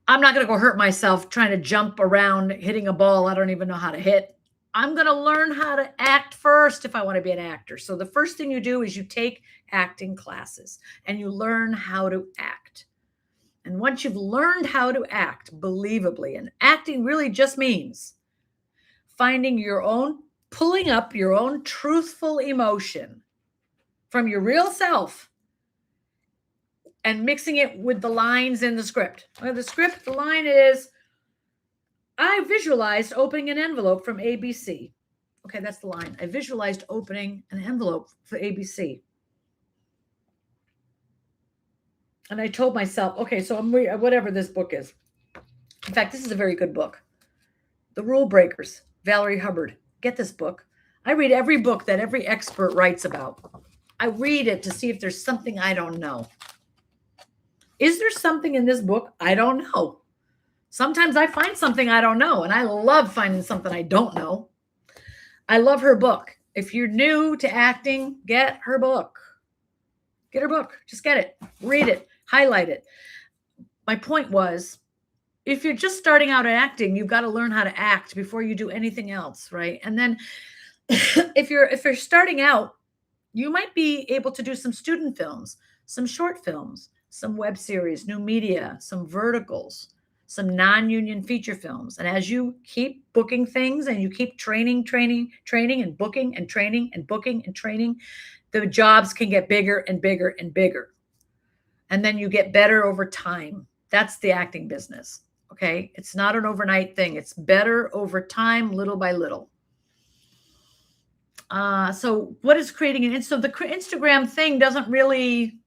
I'm not going to go hurt myself trying to jump around hitting a ball I don't even know how to hit. I'm going to learn how to act first if I want to be an actor. So the first thing you do is you take acting classes and you learn how to act. And once you've learned how to act believably, and acting really just means finding pulling up your own truthful emotion from your real self and mixing it with the lines in the script. Well, the line is, I visualized opening an envelope from ABC. Okay, that's the line. I visualized opening an envelope for ABC. And I told myself, okay, so I'm whatever this book is. In fact, this is a very good book. The Rule Breakers, Valerie Hubbard. Get this book. I read every book that every expert writes about. I read it to see if there's something I don't know. Is there something in this book I don't know? Sometimes I find something I don't know, and I love finding something I don't know. I love her book. If you're new to acting, get her book. Get her book. Just get it. Read it. Highlight it. My point was, if you're just starting out acting, you've got to learn how to act before you do anything else, right? And then if you're starting out, you might be able to do some student films, some short films, some web series, new media, some verticals, some non-union feature films. And as you keep booking things and you keep training and booking and training and booking and training, the jobs can get bigger and bigger and bigger. And then you get better over time. That's the acting business. Okay. It's not an overnight thing. It's better over time, little by little. So what is creating an so the Instagram thing doesn't really,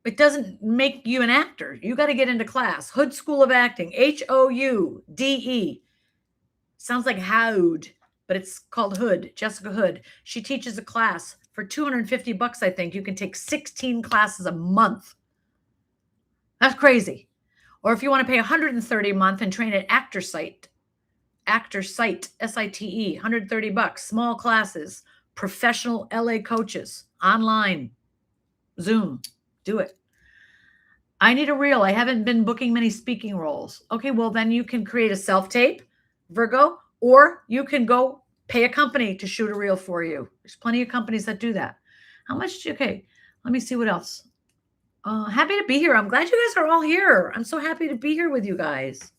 it doesn't make you an actor. You got to get into class. Hood School of Acting, Houde. Sounds like Howd, but it's called Hood, Jessica Hood. She teaches a class for $250, I think. You can take 16 classes a month. That's crazy. Or if you want to pay $130 a month and train at Actor Site, SITE, $130, small classes, professional LA coaches, online, Zoom, do it. I need a reel. I haven't been booking many speaking roles. Okay, well, then you can create a self-tape, Virgo, or you can go pay a company to shoot a reel for you. There's plenty of companies that do that. How much? Okay, let me see what else. Happy to be here. I'm glad you guys are all here. I'm so happy to be here with you guys.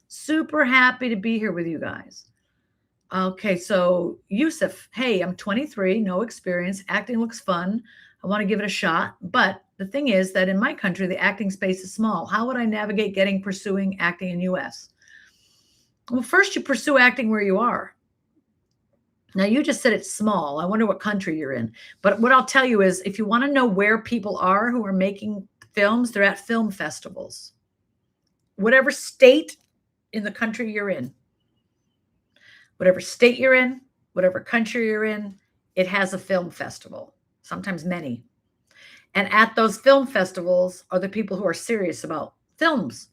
Super happy to be here with you guys. Okay, so Yusuf, hey, I'm 23, no experience. Acting looks fun. I want to give it a shot. But the thing is that in my country, the acting space is small. How would I navigate pursuing acting in US? Well, first you pursue acting where you are. Now, you just said it's small. I wonder what country you're in. But what I'll tell you is if you want to know where people are who are making films, they're at film festivals. Whatever state in the country you're in, whatever state you're in, whatever country you're in, it has a film festival, sometimes many. And at those film festivals are the people who are serious about films.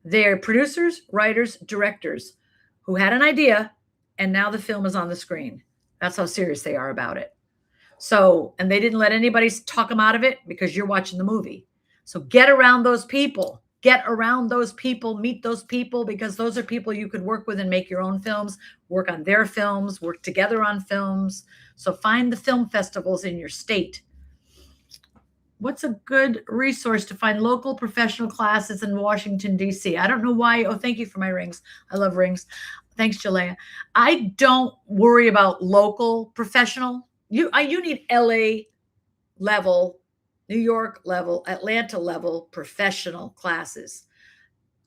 They're producers, writers, directors who had an idea, and now the film is on the screen. That's how serious they are about it. So, and they didn't let anybody talk them out of it because you're watching the movie. So get around those people. Get around those people, meet those people, because those are people you could work with and make your own films, work on their films, work together on films. So find the film festivals in your state. What's a good resource to find local professional classes in Washington, D.C.? I don't know why. Oh, thank you for my rings. I love rings. Thanks, Jalea. I don't worry about local professional. You need LA level, New York level, Atlanta level professional classes.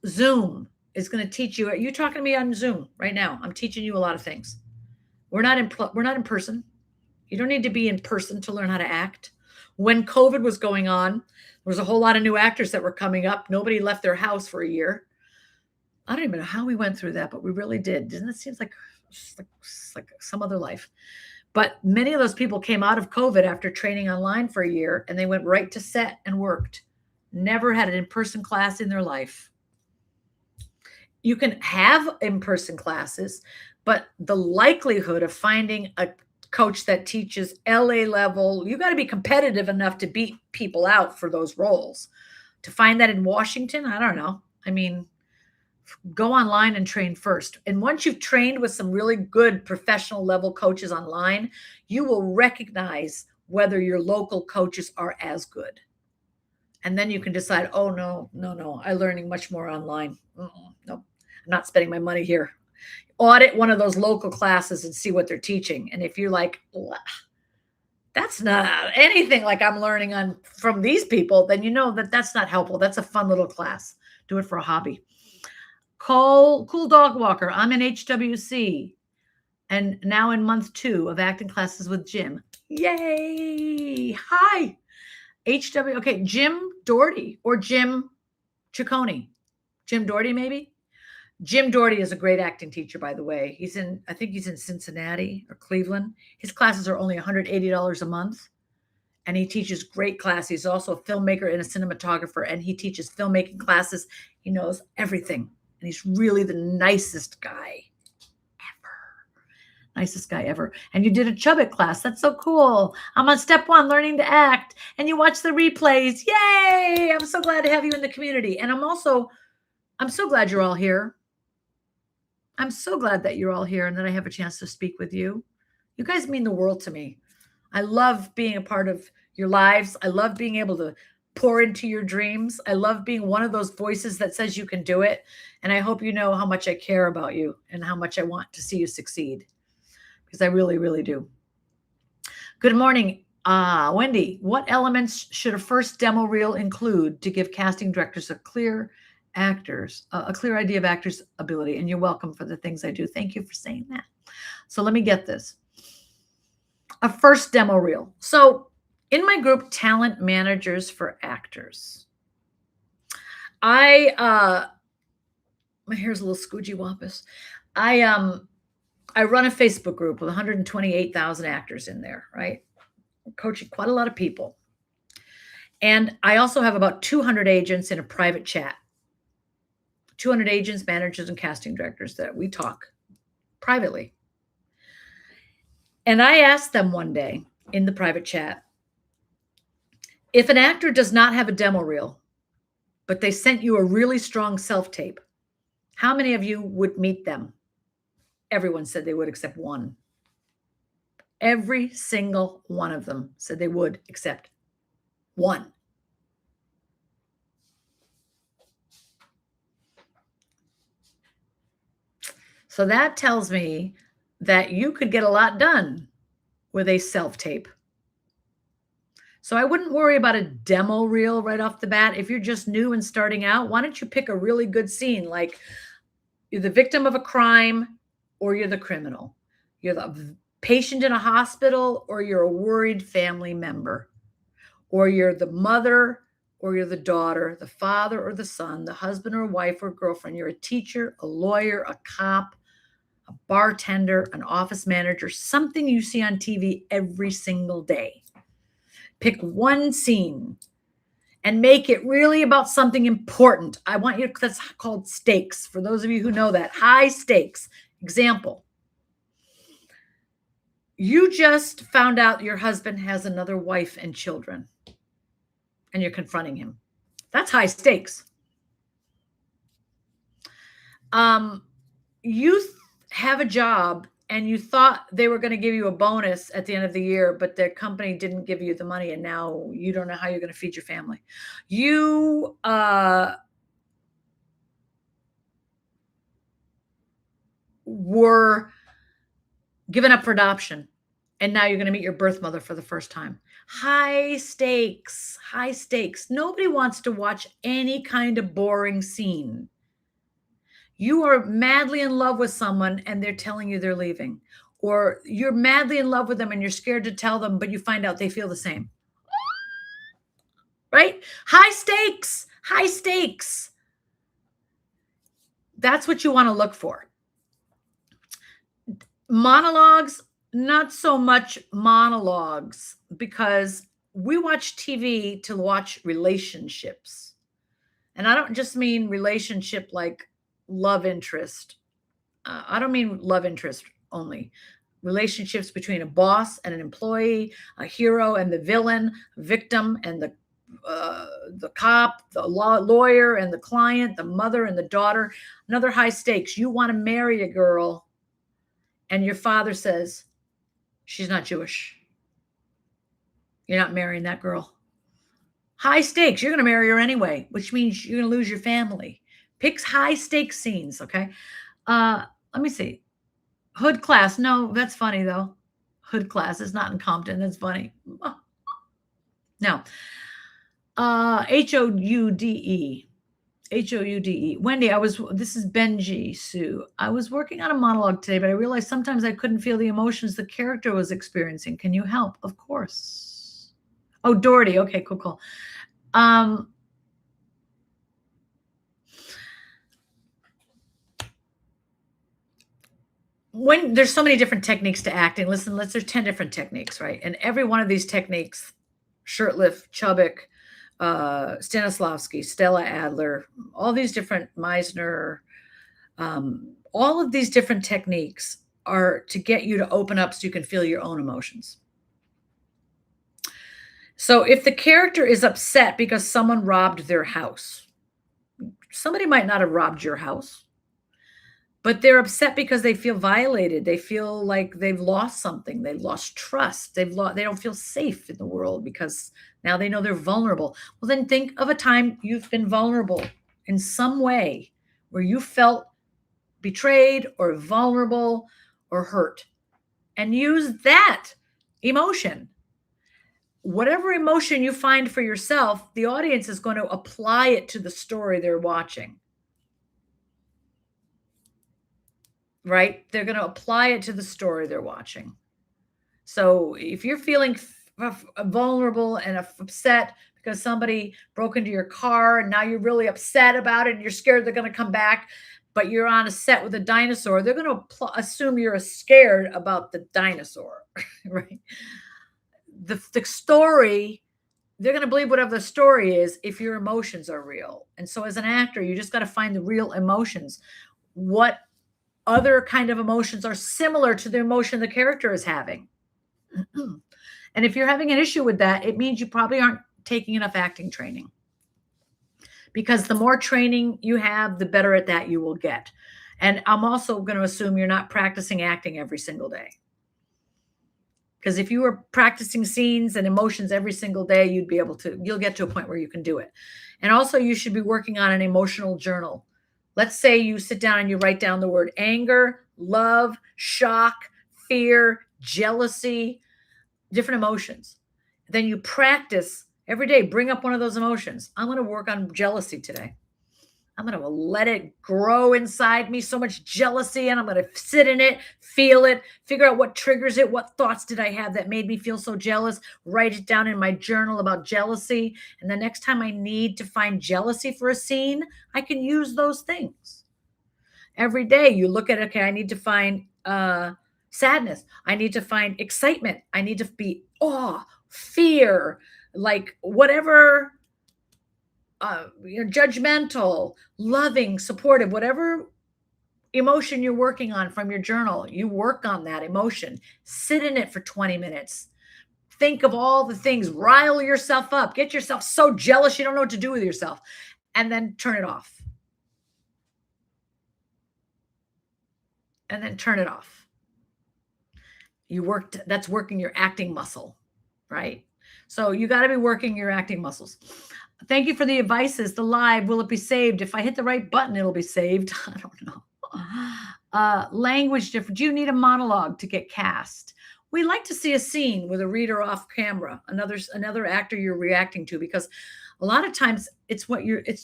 Zoom is going to teach you. You're talking to me on Zoom right now. I'm teaching you a lot of things. We're not in person. You don't need to be in person to learn how to act. When COVID was going on, there was a whole lot of new actors that were coming up. Nobody left their house for a year. I don't even know how we went through that, but we really did. Doesn't it seem like some other life? But many of those people came out of COVID after training online for a year, and they went right to set and worked. Never had an in-person class in their life. You can have in-person classes, but the likelihood of finding a coach that teaches LA level, you got to be competitive enough to beat people out for those roles. To find that in Washington, I don't know. I mean, go online and train first. And once you've trained with some really good professional level coaches online, you will recognize whether your local coaches are as good. And then you can decide, oh, no, I'm learning much more online. No, I'm not spending my money here. Audit one of those local classes and see what they're teaching. And if you're like, that's not anything like I'm learning from these people, then you know that that's not helpful. That's a fun little class. Do it for a hobby. Cool Dog Walker. I'm in HWC and now in month 2 of acting classes with Jim. Yay. Hi. HW. Okay. Jim Doherty or Jim Ciccone. Jim Doherty, maybe. Jim Doherty is a great acting teacher, by the way. I think he's in Cincinnati or Cleveland. His classes are only $180 a month. And he teaches great classes. He's also a filmmaker and a cinematographer, and he teaches filmmaking classes. He knows everything. And he's really the nicest guy ever. Nicest guy ever. And you did a Chubbuck class. That's so cool. I'm on step 1, learning to act. And you watch the replays. Yay! I'm so glad to have you in the community. And I'm so glad you're all here. I'm so glad that you're all here and that I have a chance to speak with you. You guys mean the world to me. I love being a part of your lives. I love being able to pour into your dreams. I love being one of those voices that says you can do it. And I hope you know how much I care about you and how much I want to see you succeed, because I really, really do. Good morning. Wendy, what elements should a first demo reel include to give casting directors a clear idea of actors' ability? And you're welcome for the things I do. Thank you for saying that. So let me get this. A first demo reel. So in my group, Talent Managers for Actors, my hair's a little scoogey wampus. I run a Facebook group with 128,000 actors in there, right? I'm coaching quite a lot of people. And I also have about 200 agents in a private chat. 200 agents, managers, and casting directors that we talk privately. And I asked them one day in the private chat, if an actor does not have a demo reel, but they sent you a really strong self-tape, how many of you would meet them? Everyone said they would except one. Every single one of them said they would except one. So that tells me that you could get a lot done with a self-tape. So I wouldn't worry about a demo reel right off the bat. If you're just new and starting out, why don't you pick a really good scene? Like you're the victim of a crime or you're the criminal. You're the patient in a hospital or you're a worried family member. Or you're the mother or you're the daughter, the father or the son, the husband or wife or girlfriend. You're a teacher, a lawyer, a cop, a bartender, an office manager, something you see on TV every single day. Pick one scene and make it really about something important. I want you to, that's called stakes. For those of you who know that, high stakes. Example, you just found out your husband has another wife and children, and you're confronting him. That's high stakes. You have a job and you thought they were going to give you a bonus at the end of the year, but their company didn't give you the money, and now you don't know how you're going to feed your family. You were given up for adoption, and now you're going to meet your birth mother for the first time. High stakes, high stakes. Nobody wants to watch any kind of boring scene. You are madly in love with someone and they're telling you they're leaving. Or you're madly in love with them and you're scared to tell them, but you find out they feel the same. Right? High stakes, high stakes. That's what you want to look for. Monologues, not so much monologues, because we watch TV to watch relationships. And I don't just mean relationship like love interest. I don't mean love interest only. Relationships between a boss and an employee, a hero and the villain, victim and the cop, the lawyer and the client, the mother and the daughter. Another high stakes. You want to marry a girl and your father says, she's not Jewish. You're not marrying that girl. High stakes. You're going to marry her anyway, which means you're going to lose your family. Pick high stakes scenes. Okay. Let me see. Hood class. No, that's funny though. Hood class is not in Compton. That's funny. No. H-O-U-D-E. H-O-U-D-E. Wendy, this is Benji Sue. I was working on a monologue today, but I realized sometimes I couldn't feel the emotions the character was experiencing. Can you help? Of course. Oh, Doherty. Okay, cool. When there's so many different techniques to acting, listen, there's 10 different techniques, right? And every one of these techniques, Shurtleff, Chubbuck, Stanislavski, Stella Adler, all these different Meisner, all of these different techniques are to get you to open up so you can feel your own emotions. So if the character is upset because someone robbed their house, somebody might not have robbed your house, but they're upset because they feel violated. They feel like they've lost something. They've lost trust. They don't feel safe in the world because now they know they're vulnerable. Well, then think of a time you've been vulnerable in some way where you felt betrayed or vulnerable or hurt, and use that emotion. whatever emotion you find for yourself, the audience is going to apply it to the story they're watching. Right? They're going to apply it to the story they're watching. So if you're feeling vulnerable and upset because somebody broke into your car and now you're really upset about it and you're scared they're going to come back, but you're on a set with a dinosaur, they're going to assume you're scared about the dinosaur, right? The story, they're going to believe whatever the story is if your emotions are real. And so as an actor, you just got to find the real emotions. What other kind of emotions are similar to the emotion the character is having? And if you're having an issue with that, it means you probably aren't taking enough acting training. Because the more training you have, the better at that you will get. And I'm also going to assume you're not practicing acting every single day. Because if you were practicing scenes and emotions every single day, you'll get to a point where you can do it. And also you should be working on an emotional journal. Let's say you sit down and you write down the word anger, love, shock, fear, jealousy, different emotions. Then you practice every day. Bring up one of those emotions. I'm going to work on jealousy today. I'm going to let it grow inside me, so much jealousy, and I'm going to sit in it, feel it, figure out what triggers it. What thoughts did I have that made me feel so jealous? Write it down in my journal about jealousy. And the next time I need to find jealousy for a scene, I can use those things. Every day you look at, okay, I need to find sadness. I need to find excitement. I need to be awe, fear, like whatever, judgmental, loving, supportive, whatever emotion you're working on from your journal, you work on that emotion. Sit in it for 20 minutes. Think of all the things, rile yourself up, get yourself so jealous you don't know what to do with yourself, and then turn it off. And then turn it off. That's working your acting muscle, right? So you got to be working your acting muscles. Thank you for the advices. The live, will it be saved? If I hit the right button, it'll be saved. I don't know. Language difference. Do you need a monologue to get cast? We like to see a scene with a reader off camera, another actor you're reacting to, because a lot of times it's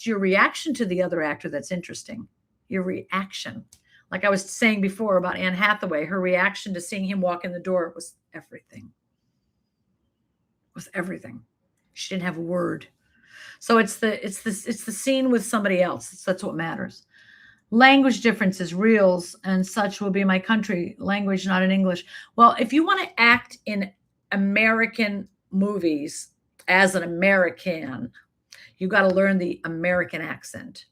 your reaction to the other actor that's interesting. Your reaction. Like I was saying before about Anne Hathaway, her reaction to seeing him walk in the door was everything. Was everything. She didn't have a word. So it's the scene with somebody else. That's what matters. Language differences, reels and such will be my country language, not in English. Well, if you want to act in American movies as an American, you got to learn the American accent.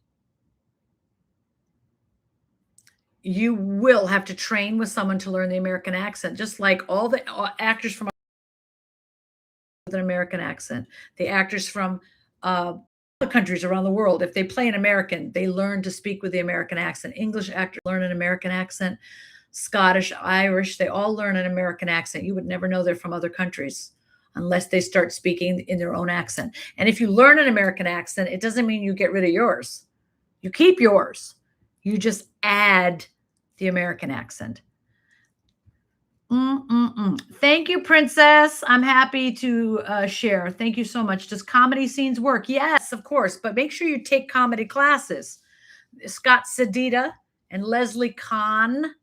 You will have to train with someone to learn the American accent, just like all the actors from with an American accent. The actors from other countries around the world, if they play an American, they learn to speak with the American accent. English actors learn an American accent. Scottish, Irish, they all learn an American accent. You would never know they're from other countries unless they start speaking in their own accent. And if you learn an American accent, it doesn't mean you get rid of yours. You keep yours. You just add the American accent. Thank you, Princess. I'm happy to share. Thank you so much. Does comedy scenes work? Yes, of course. But make sure you take comedy classes. Scott Sedita and Leslie Kahn,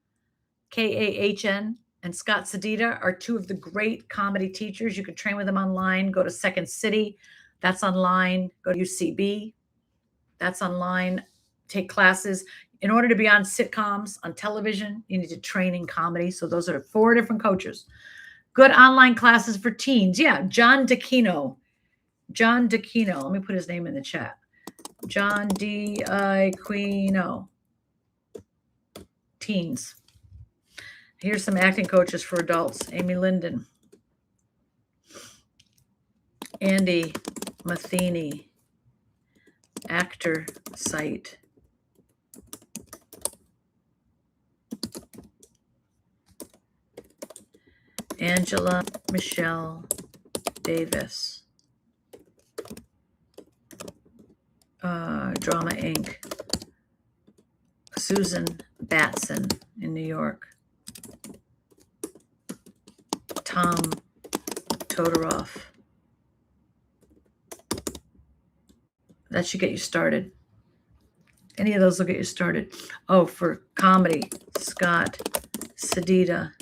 Kahn, and Scott Sedita are two of the great comedy teachers. You can train with them online. Go to Second City. That's online. Go to UCB. That's online. Take classes. In order to be on sitcoms, on television, you need to train in comedy. So those are 4 different coaches. Good online classes for teens. Yeah, John DeCino. John DeCino. Let me put his name in the chat. John DeCino. Teens. Here's some acting coaches for adults. Amy Linden. Andy Matheny. Actor Site. Angela Michelle Davis. Drama Inc. Susan Batson in New York. Tom Todoroff. That should get you started. Any of those will get you started. Oh, for comedy, Scott, Sedita,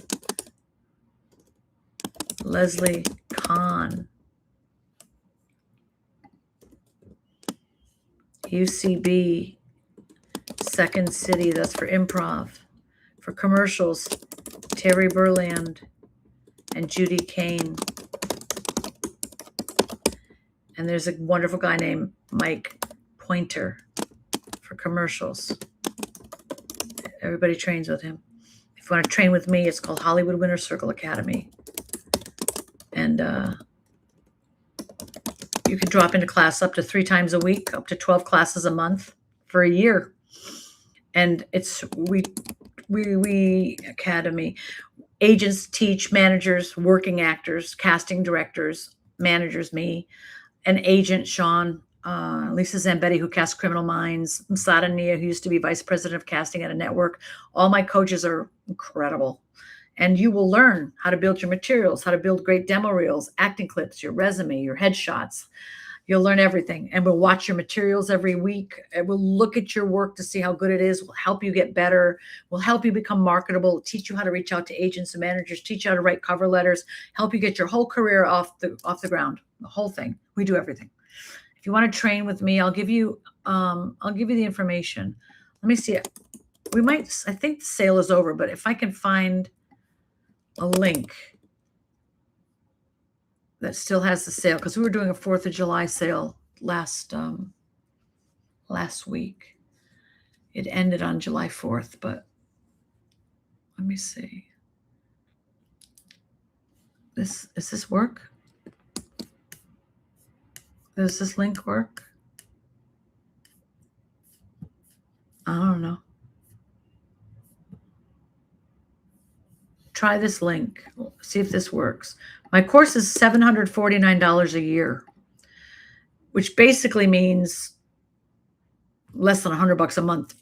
Leslie Kahn, UCB, Second City, that's for improv. For commercials, Terry Burland and Judy Kane. And there's a wonderful guy named Mike Pointer for commercials. Everybody trains with him. If you want to train with me, it's called Hollywood Winner Circle Academy. And you can drop into class up to 3 times a week, up to 12 classes a month for a year. And it's we Academy. Agents teach managers, working actors, casting directors, managers, me, an agent, Sean, Lisa Zambetti, who casts Criminal Minds, Masada Nia, who used to be vice president of casting at a network. All my coaches are incredible. And you will learn how to build your materials, how to build great demo reels, acting clips, your resume, your headshots. You'll learn everything. And we'll watch your materials every week. And we'll look at your work to see how good it is. We'll help you get better. We'll help you become marketable, teach you how to reach out to agents and managers, teach you how to write cover letters, help you get your whole career off the ground, the whole thing. We do everything. If you want to train with me, I'll give you the information. Let me see. I think the sale is over, but if I can find a link that still has the sale, because we were doing a 4th of July sale last week. It ended on July 4th, but let me see. Does this work? Does this link work? I don't know. Try this link. See if this works. My course is $749 a year, which basically means less than $100 a month.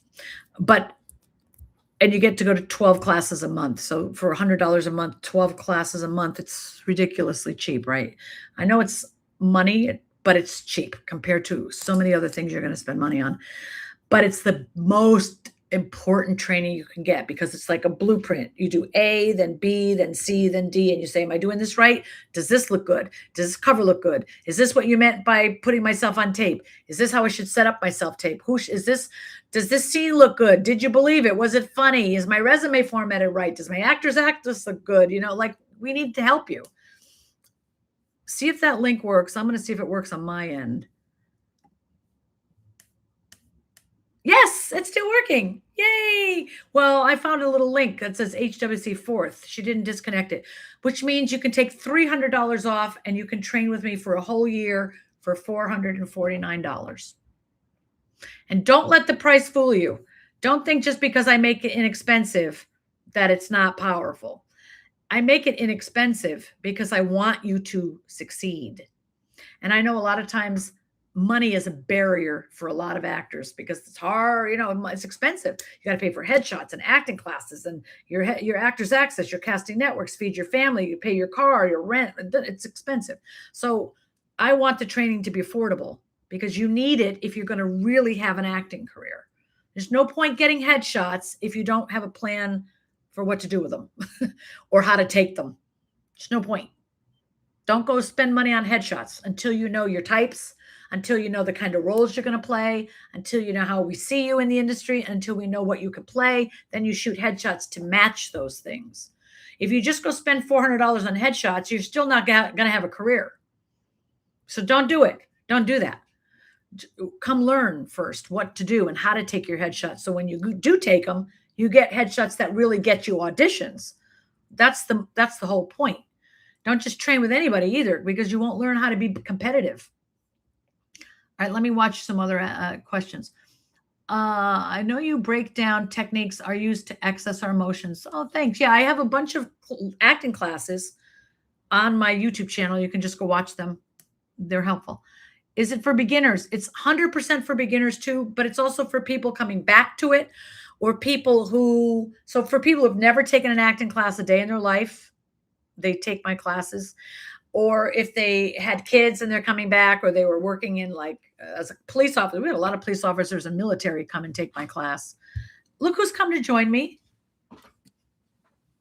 And you get to go to 12 classes a month. So for $100 a month, 12 classes a month, it's ridiculously cheap, right? I know it's money, but it's cheap compared to so many other things you're going to spend money on. But it's the most important training you can get, because it's like a blueprint. You do A, then B, then C, then D, and you say, am I doing this right? Does this look good? Does this cover look good? Is this what you meant by putting myself on tape? Is this how I should set up my self-tape? Does this scene look good? Did you believe it? Was it funny? Is my resume formatted right? Does my actor's actress look good? Like, we need to help you. See if that link works. I'm going to see if it works on my end. Yes, it's still working. Yay. Well, I found a little link that says HWC 4th. She didn't disconnect it, which means you can take $300 off and you can train with me for a whole year for $449. And don't let the price fool you. Don't think just because I make it inexpensive that it's not powerful. I make it inexpensive because I want you to succeed. And I know a lot of times money is a barrier for a lot of actors because it's hard, it's expensive. You got to pay for headshots and acting classes and your actor's access, your casting networks, feed your family, you pay your car, your rent. It's expensive. So I want the training to be affordable because you need it if you're going to really have an acting career. There's no point getting headshots if you don't have a plan for what to do with them or how to take them. There's no point. Don't go spend money on headshots until you know your types, until you know the kind of roles you're going to play, until you know how we see you in the industry, until we know what you could play. Then you shoot headshots to match those things. If you just go spend $400 on headshots, you're still not going to have a career. So don't do it. Don't do that. Come learn first what to do and how to take your headshots. So when you do take them, you get headshots that really get you auditions. That's the whole point. Don't just train with anybody either, because you won't learn how to be competitive. All right, let me watch some other questions. I know you break down techniques are used to access our emotions. Oh, thanks. Yeah, I have a bunch of acting classes on my YouTube channel. You can just go watch them. They're helpful. Is it for beginners? It's 100% for beginners too, but it's also for people coming back to it, or for people who've never taken an acting class a day in their life, they take my classes. or if they had kids and they're coming back, or they were working in like as a police officer. We had a lot of police officers and military come and take my class. Look who's come to join me.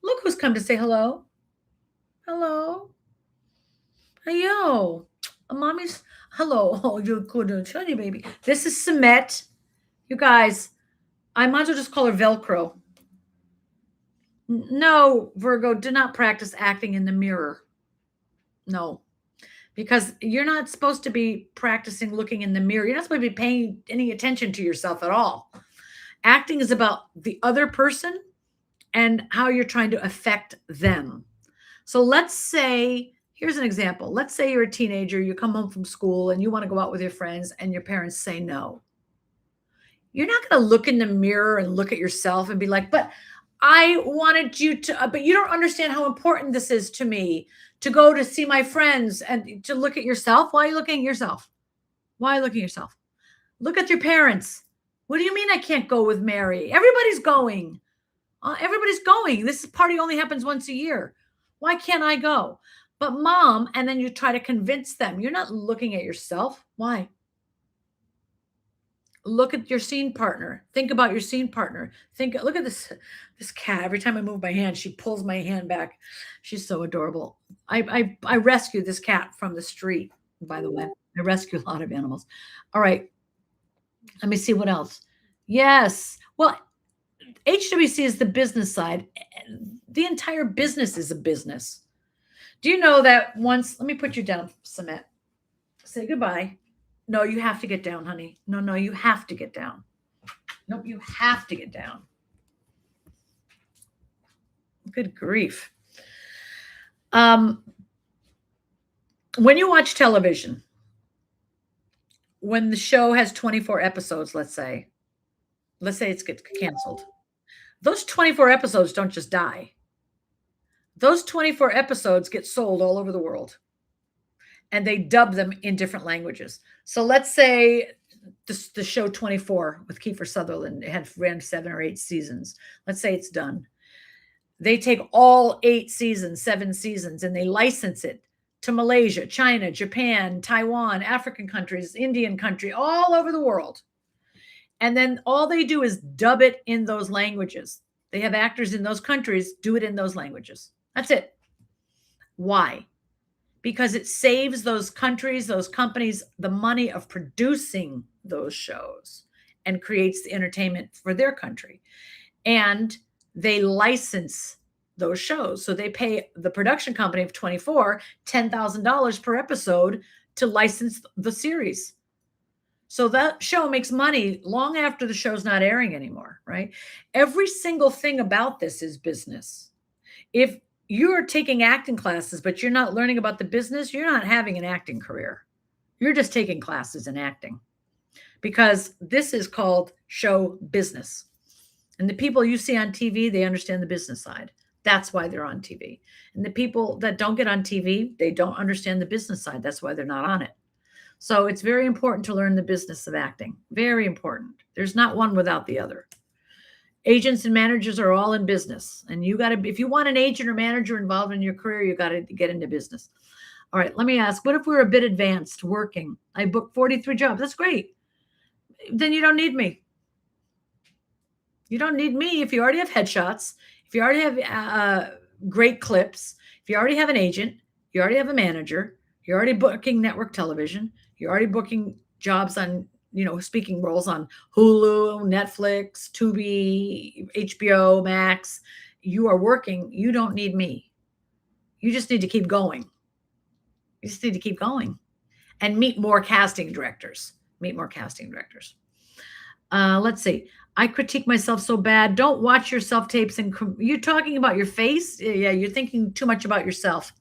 Look who's come to say hello. Hello. Hey, yo. Mommy's hello. Oh, you're good, shiny baby. This is Sumet. You guys, I might as well just call her Velcro. No, Virgo, do not practice acting in the mirror. No, because you're not supposed to be practicing looking in the mirror. You're not supposed to be paying any attention to yourself at all. Acting is about the other person and how you're trying to affect them. So let's say, here's an example. Let's say you're a teenager, you come home from school and you want to go out with your friends and your parents say no. You're not going to look in the mirror and look at yourself and be like, but I wanted you to, but you don't understand how important this is to me to go to see my friends and to look at yourself. Why are you looking at yourself? Why are you looking at yourself? Look at your parents. What do you mean I can't go with Mary? Everybody's going. Everybody's going. This party only happens once a year. Why can't I go? But mom, and then you try to convince them. You're not looking at yourself. Why? Look at your scene partner. Think about your scene partner. Look at this cat. Every time I move my hand, she pulls my hand back. She's so adorable. I rescued this cat from the street, by the way. I rescue a lot of animals. All right. Let me see what else. Yes. Well, HWC is the business side. The entire business is a business. Do you know that once, let me put you down, Sumet. Say goodbye. No, you have to get down, honey. No, you have to get down. Nope, you have to get down. Good grief. When you watch television, when the show has 24 episodes, let's say it gets canceled. Those 24 episodes don't just die. Those 24 episodes get sold all over the world. And they dub them in different languages. So let's say the show 24 with Kiefer Sutherland, it ran 7 or 8 seasons. Let's say it's done. They take all 8 seasons, 7 seasons, and they license it to Malaysia, China, Japan, Taiwan, African countries, Indian country, all over the world. And then all they do is dub it in those languages. They have actors in those countries do it in those languages. That's it. Why? Because it saves those countries, those companies, the money of producing those shows and creates the entertainment for their country. And they license those shows. So they pay the production company of 24 $10,000 per episode to license the series. So that show makes money long after the show's not airing anymore, right? Every single thing about this is business. If you're taking acting classes, but you're not learning about the business, you're not having an acting career. You're just taking classes in acting, because this is called show business. And the people you see on TV, they understand the business side. That's why they're on TV. And the people that don't get on TV, they don't understand the business side. That's why they're not on it. So it's very important to learn the business of acting. Very important. There's not one without the other. Agents and managers are all in business. And you got to, if you want an agent or manager involved in your career, you got to get into business. All right, let me ask, what if we're a bit advanced working? I booked 43 jobs. That's great. Then you don't need me. You don't need me if you already have headshots, if you already have great clips, if you already have an agent, you already have a manager, you're already booking network television, you're already booking jobs on, speaking roles on Hulu, Netflix, Tubi, HBO Max. You are working. You don't need me. You just need to keep going. You just need to keep going and meet more casting directors. Let's see. I critique myself so bad. Don't watch your self-tapes. And you're talking about your face? Yeah, you're thinking too much about yourself.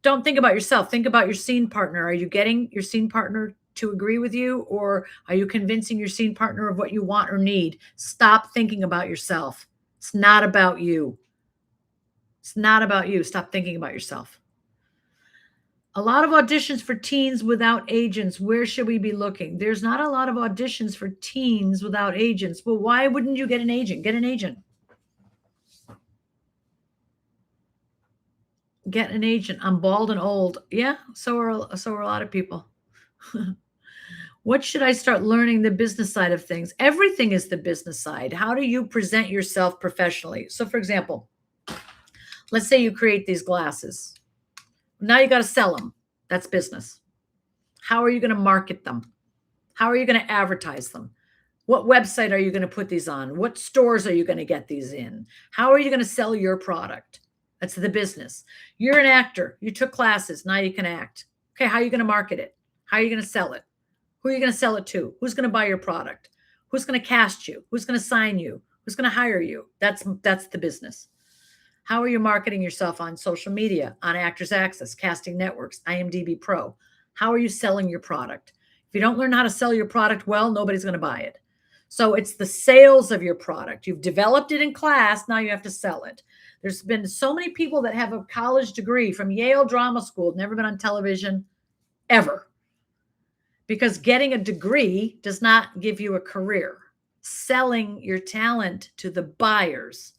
Don't think about yourself. Think about your scene partner. Are you getting your scene partner to agree with you, or are you convincing your scene partner of what you want or need? Stop thinking about yourself. It's not about you. It's not about you. Stop thinking about yourself. A lot of auditions for teens without agents. Where should we be looking? There's not a lot of auditions for teens without agents. Well, why wouldn't you get an agent? Get an agent. Get an agent. I'm bald and old. Yeah, so are a lot of people. What should I start learning the business side of things? Everything is the business side. How do you present yourself professionally? So for example, let's say you create these glasses. Now you got to sell them. That's business. How are you going to market them? How are you going to advertise them? What website are you going to put these on? What stores are you going to get these in? How are you going to sell your product? That's the business. You're an actor. You took classes. Now you can act. Okay, how are you going to market it? How are you going to sell it? Who are you going to sell it to? Who's going to buy your product? Who's going to cast you? Who's going to sign you? Who's going to hire you? That's the business. How are you marketing yourself on social media, on Actors Access, Casting Networks, IMDb Pro? How are you selling your product? If you don't learn how to sell your product well, nobody's going to buy it. So it's the sales of your product. You've developed it in class. Now you have to sell it. There's been so many people that have a college degree from Yale Drama School, never been on television ever. Because getting a degree does not give you a career. Selling your talent to the buyers,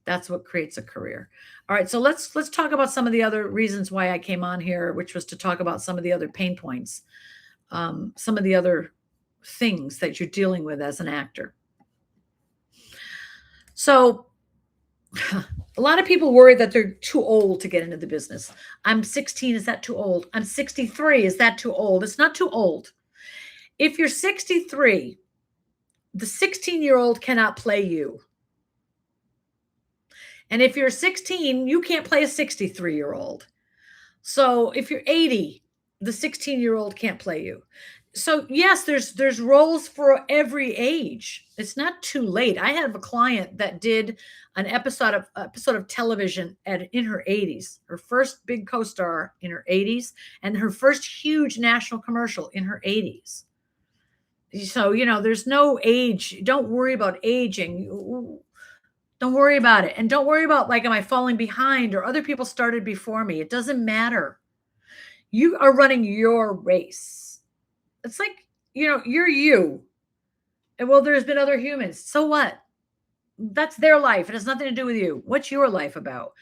that's what creates a career. All right, so let's talk about some of the other reasons why I came on here, which was to talk about some of the other pain points, some of the other things that you're dealing with as an actor. So a lot of people worry that they're too old to get into the business. I'm 16. Is that too old? I'm 63. Is that too old? It's not too old. If you're 63, the 16-year-old cannot play you. And if you're 16, you can't play a 63-year-old. So if you're 80, the 16-year-old can't play you. So yes, there's roles for every age. It's not too late. I have a client that did an episode of television in her 80s, her first big co-star in her 80s, and her first huge national commercial in her 80s. So, there's no age. Don't worry about aging. Don't worry about it. And don't worry about, like, am I falling behind or other people started before me? It doesn't matter. You are running your race. It's like, you're you. And well, there's been other humans. So what? That's their life. It has nothing to do with you. What's your life about?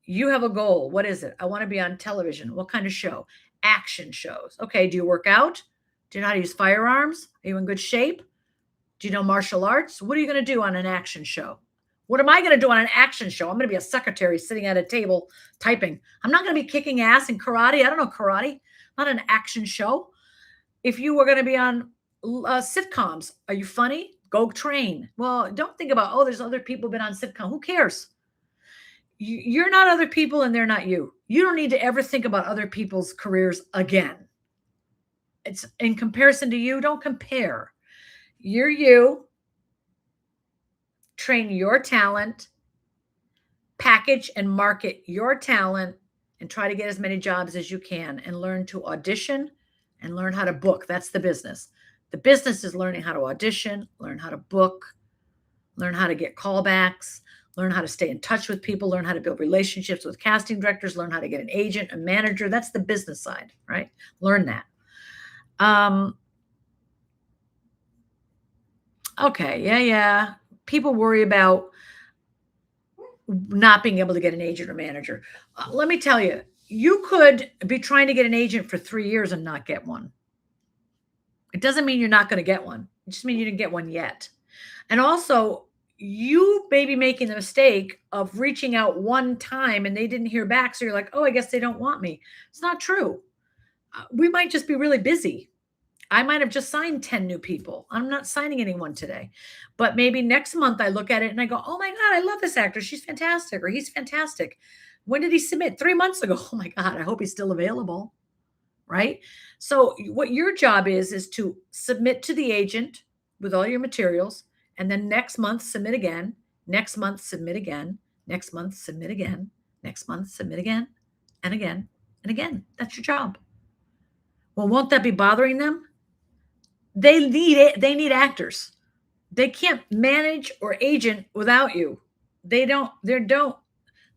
You have a goal. What is it? I want to be on television. What kind of show? Action shows. Okay. Do you work out? Do you know how to use firearms? Are you in good shape? Do you know martial arts? What are you going to do on an action show? What am I going to do on an action show? I'm going to be a secretary sitting at a table typing. I'm not going to be kicking ass in karate. I don't know karate. Not an action show. If you were going to be on sitcoms, are you funny? Go train. Well, don't think about, there's other people been on sitcom. Who cares? You're not other people and they're not you. You don't need to ever think about other people's careers again. It's in comparison to you. Don't compare. You're you. Train your talent, package and market your talent, and try to get as many jobs as you can and learn to audition and learn how to book. That's the business. The business is learning how to audition, learn how to book, learn how to get callbacks, learn how to stay in touch with people, learn how to build relationships with casting directors, learn how to get an agent, a manager. That's the business side, right? Learn that. Okay. Yeah. People worry about not being able to get an agent or manager. Let me tell you, you could be trying to get an agent for 3 years and not get one. It doesn't mean you're not going to get one. It just means you didn't get one yet. And also, you may be making the mistake of reaching out one time and they didn't hear back. So you're like, I guess they don't want me. It's not true. We might just be really busy. I might have just signed 10 new people. I'm not signing anyone today. But maybe next month I look at it and I go, oh my God, I love this actor. She's fantastic, or he's fantastic. When did he submit? 3 months ago. Oh my God, I hope he's still available. Right? So what your job is to submit to the agent with all your materials, and then next month submit again, next month submit again, next month submit again, next month submit again, and again, and again. That's your job. Well, won't that be bothering them? They need actors. They can't manage or agent without you. They don't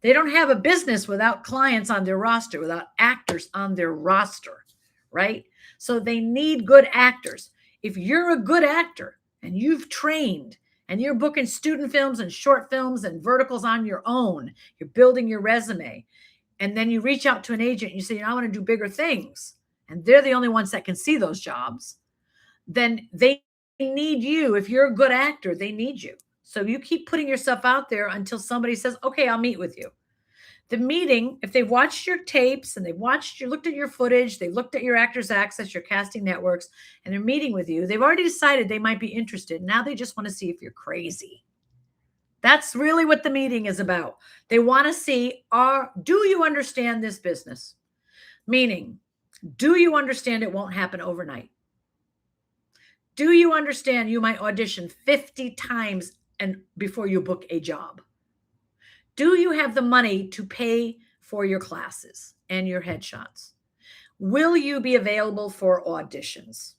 have a business without clients on their roster, without actors on their roster, right? So they need good actors. If you're a good actor and you've trained and you're booking student films and short films and verticals on your own, you're building your resume, and then you reach out to an agent and you say, I want to do bigger things, and they're the only ones that can see those jobs, then they need you. If you're a good actor, they need you. So you keep putting yourself out there until somebody says, okay, I'll meet with you. The meeting, if they've watched your tapes and looked at your footage, they looked at your Actors Access, your casting networks, and they're meeting with you, they've already decided they might be interested. Now they just want to see if you're crazy. That's really what the meeting is about. They want to see, do you understand this business? Meaning, do you understand it won't happen overnight? Do you understand you might audition 50 times and before you book a job? Do you have the money to pay for your classes and your headshots? Will you be available for auditions?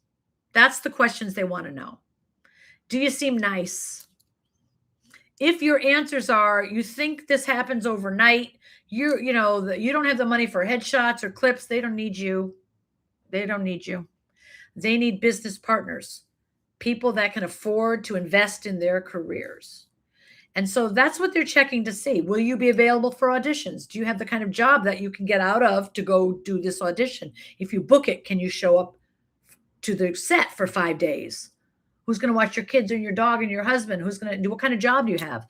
That's the questions they want to know. Do you seem nice? If your answers are, you think this happens overnight, you don't have the money for headshots or clips, they don't need you. They don't need you. They need business partners, people that can afford to invest in their careers. And so that's what they're checking to see. Will you be available for auditions? Do you have the kind of job that you can get out of to go do this audition? If you book it, can you show up to the set for 5 days? Who's going to watch your kids and your dog and your husband? Who's going to do, what kind of job do you have?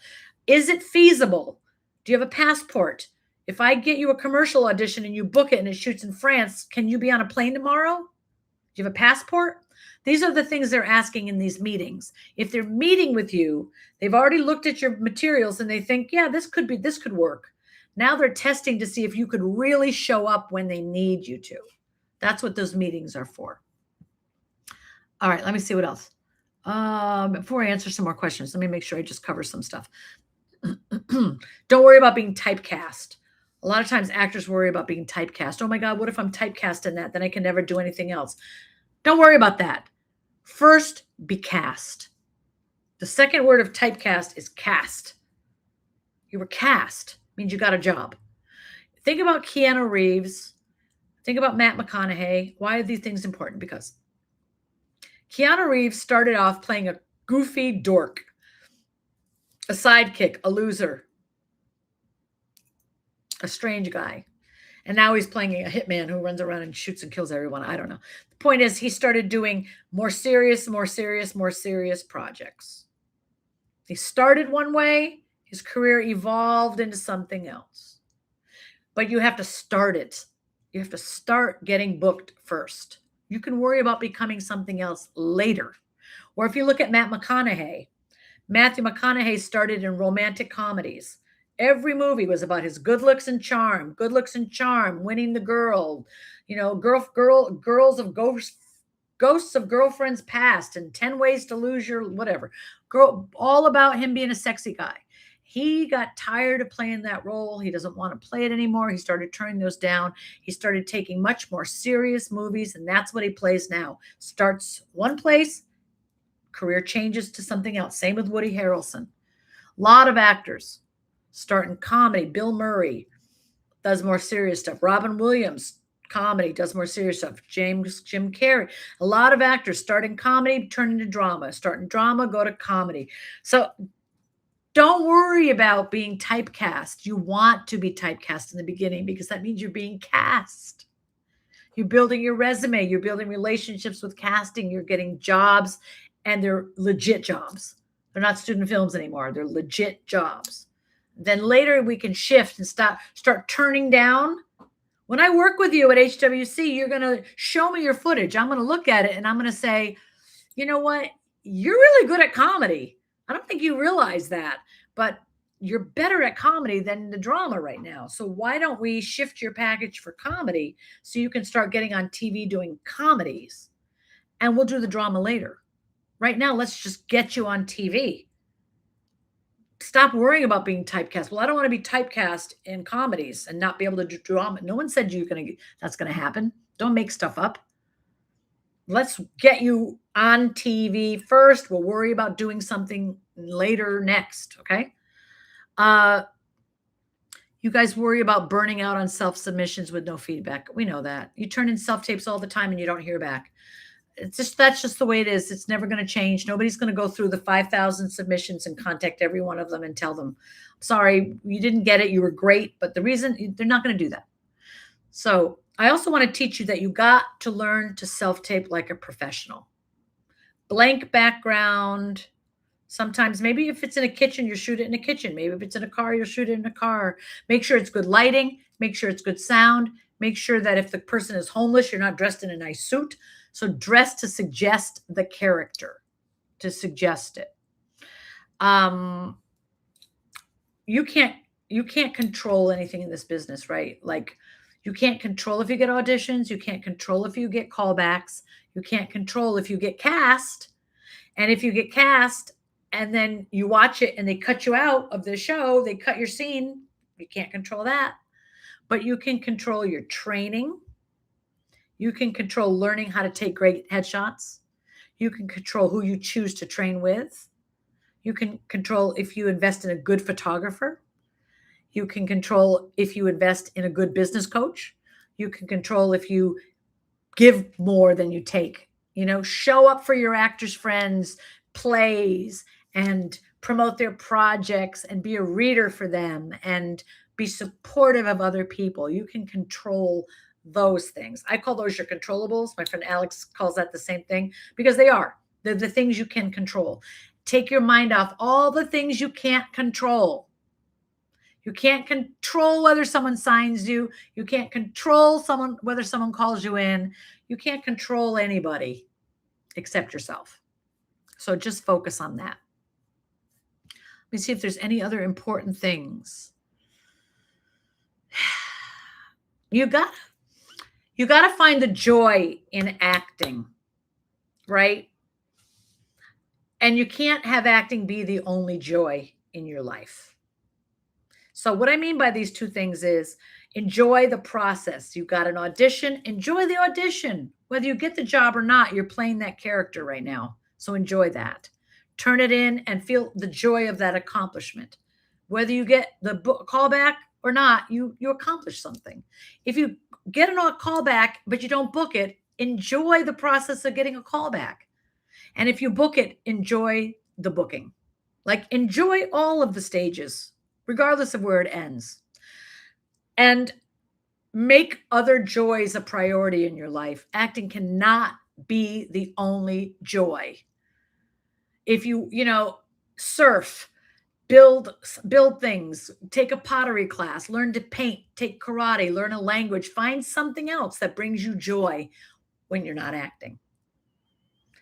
Is it feasible? Do you have a passport? If I get you a commercial audition and you book it and it shoots in France, can you be on a plane tomorrow? Do you have a passport? These are the things they're asking in these meetings. If they're meeting with you, they've already looked at your materials and they think, yeah, this could work. Now they're testing to see if you could really show up when they need you to. That's what those meetings are for. All right, let me see what else. Before I answer some more questions, let me make sure I just cover some stuff. Don't worry about being typecast. A lot of times actors worry about being typecast. Oh my God, what if I'm typecast in that? Then I can never do anything else. Don't worry about that. First, be cast. The second word of typecast is cast. You were cast, means you got a job. Think about Keanu Reeves. Think about Matt McConaughey. Why are these things important? Because Keanu Reeves started off playing a goofy dork, a sidekick, a loser, a strange guy. And now he's playing a hitman who runs around and shoots and kills everyone. I don't know. The point is, he started doing more serious projects. He started one way, his career evolved into something else. But you have to start it. You have to start getting booked first. You can worry about becoming something else later. Or if you look at Matthew McConaughey started in romantic comedies. Every movie was about his good looks and charm, winning the girl, girls of ghosts of girlfriends past and 10 ways to lose your whatever. Girl, all about him being a sexy guy. He got tired of playing that role. He doesn't want to play it anymore. He started turning those down. He started taking much more serious movies, and that's what he plays now. Starts one place, career changes to something else. Same with Woody Harrelson. A lot of actors start in comedy. Bill Murray does more serious stuff. Robin Williams, comedy, does more serious stuff. Jim Carrey. A lot of actors start in comedy, turn into drama. Start in drama, go to comedy. So don't worry about being typecast. You want to be typecast in the beginning because that means you're being cast. You're building your resume. You're building relationships with casting. You're getting jobs, and they're legit jobs. They're not student films anymore. They're legit jobs. Then later we can shift and start turning down. When I work with you at HWC, you're going to show me your footage. I'm going to look at it and I'm going to say, you know what? You're really good at comedy. I don't think you realize that, but you're better at comedy than the drama right now. So why don't we shift your package for comedy so you can start getting on TV doing comedies, and we'll do the drama later. Right now, let's just get you on TV. Stop worrying about being typecast. Well, I don't want to be typecast in comedies and not be able to do drama. No one said that's going to happen. Don't make stuff up. Let's get you on TV first. We'll worry about doing something later next, okay? You guys worry about burning out on self-submissions with no feedback. We know that. You turn in self-tapes all the time and you don't hear back. that's just the way it is. It's never going to change. Nobody's going to go through the 5,000 submissions and contact every one of them and tell them, sorry, you didn't get it. You were great. But the reason they're not going to do that. So I also want to teach you that you got to learn to self-tape like a professional. Blank background. Sometimes maybe if it's in a kitchen, you shoot it in a kitchen. Maybe if it's in a car, you'll shoot it in a car. Make sure it's good lighting. Make sure it's good sound. Make sure that if the person is homeless, you're not dressed in a nice suit. So dress to suggest the character, to suggest it. You can't control anything in this business, right? Like you can't control if you get auditions. You can't control if you get callbacks. You can't control if you get cast. And if you get cast and then you watch it and they cut you out of the show, they cut your scene, you can't control that. But you can control your training. You can control learning how to take great headshots. You can control who you choose to train with. You can control if you invest in a good photographer. You can control if you invest in a good business coach. You can control if you give more than you take. Show up for your actors' friends' plays and promote their projects and be a reader for them and be supportive of other people. You can control those things. I call those your controllables. My friend Alex calls that the same thing because they are. They're the things you can control. Take your mind off all the things you can't control. You can't control whether someone signs you. You can't control whether someone calls you in. You can't control anybody except yourself. So just focus on that. Let me see if there's any other important things. You got to find the joy in acting, right? And you can't have acting be the only joy in your life. So what I mean by these two things is enjoy the process. You got an audition, enjoy the audition. Whether you get the job or not, you're playing that character right now. So enjoy that. Turn it in and feel the joy of that accomplishment. Whether you get the callback or not, you accomplish something. If you get a callback, but you don't book it, enjoy the process of getting a callback. And if you book it, enjoy the booking. Like enjoy all of the stages, regardless of where it ends. And make other joys a priority in your life. Acting cannot be the only joy. If you surf, build things, take a pottery class, learn to paint, take karate, learn a language, find something else that brings you joy when you're not acting.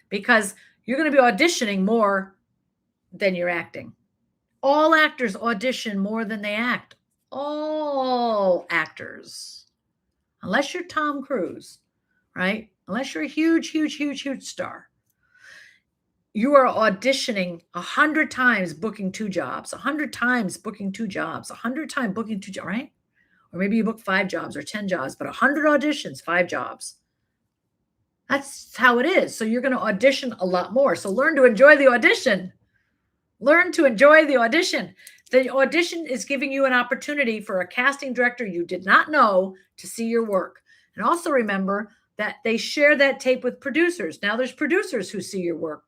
Because you're going to be auditioning more than you're acting. All actors audition more than they act. All actors. Unless you're Tom Cruise, right? Unless you're a huge, huge, huge, huge star. You are auditioning 100 times, booking 2 jobs, 100 times booking 2 jobs, 100 times booking 2 jobs, right? Or maybe you book 5 jobs or 10 jobs, but 100 auditions, 5 jobs. That's how it is. So you're going to audition a lot more. So learn to enjoy the audition. Learn to enjoy the audition. The audition is giving you an opportunity for a casting director you did not know to see your work. And also remember that they share that tape with producers. Now there's producers who see your work.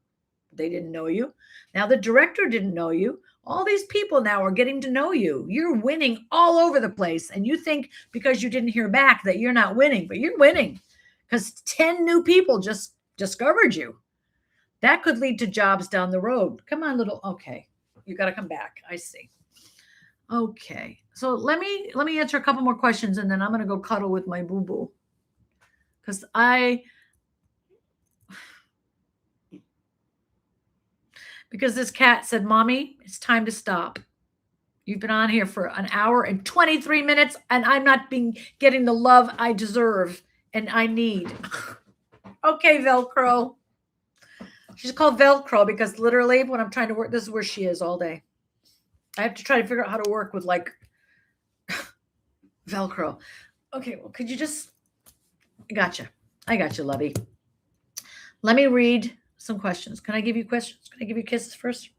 They didn't know you. Now the director didn't know you. All these people now are getting to know you. You're winning all over the place. And you think because you didn't hear back that you're not winning, but you're winning because 10 new people just discovered you. That could lead to jobs down the road. Come on, okay. You got to come back. I see. Okay. So let me answer a couple more questions and then I'm going to go cuddle with my boo-boo. Because this cat said, Mommy, it's time to stop. You've been on here for an hour and 23 minutes and I'm not getting the love I deserve and I need. Okay, Velcro. She's called Velcro because literally when I'm trying to work, this is where she is all day. I have to try to figure out how to work with like Velcro. Okay, well, could you just, I got you, lovey. Let me read some questions. Can I give you questions? Can I give you kisses first?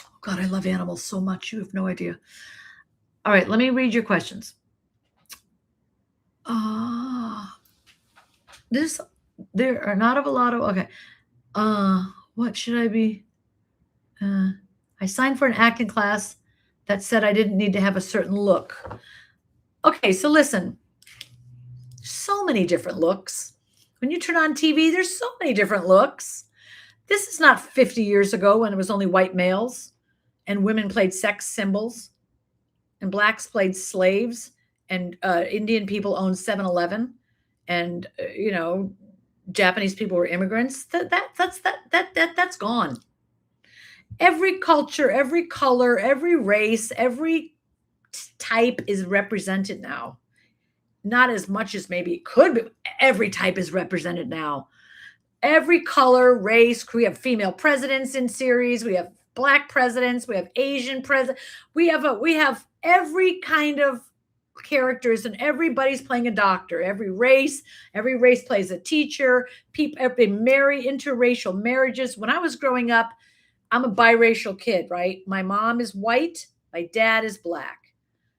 Oh God, I love animals so much. You have no idea. All right, let me read your questions. there are not a lot of, okay. What should I be? I signed for an acting class that said I didn't need to have a certain look. Okay, so listen, so many different looks. When you turn on TV, there's so many different looks. This is not 50 years ago when it was only white males and women played sex symbols and blacks played slaves and Indian people owned 7-Eleven and Japanese people were immigrants. That's gone. Every culture, every color, every race, every type is represented now. Not as much as maybe it could be. Every type is represented now. Every color, race. We have female presidents in series. We have black presidents. We have Asian presidents. We have every kind of characters, and everybody's playing a doctor. Every race plays a teacher. People have been married, interracial marriages. When I was growing up, I'm a biracial kid, right? My mom is white. My dad is black.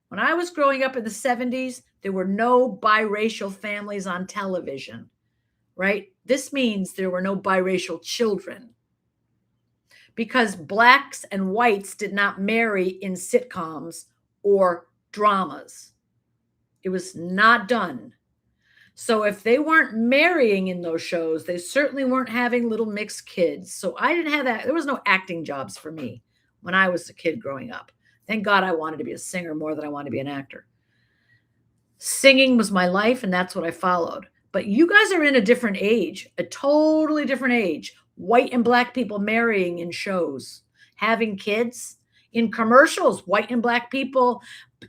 When I was growing up in the 70s, there were no biracial families on television, right? This means there were no biracial children because blacks and whites did not marry in sitcoms or dramas. It was not done. So if they weren't marrying in those shows, they certainly weren't having little mixed kids. So I didn't have that. There was no acting jobs for me when I was a kid growing up. Thank God I wanted to be a singer more than I wanted to be an actor. Singing was my life, and that's what I followed. But you guys are in a different age, a totally different age. White and black people marrying in shows, having kids in commercials, white and black people,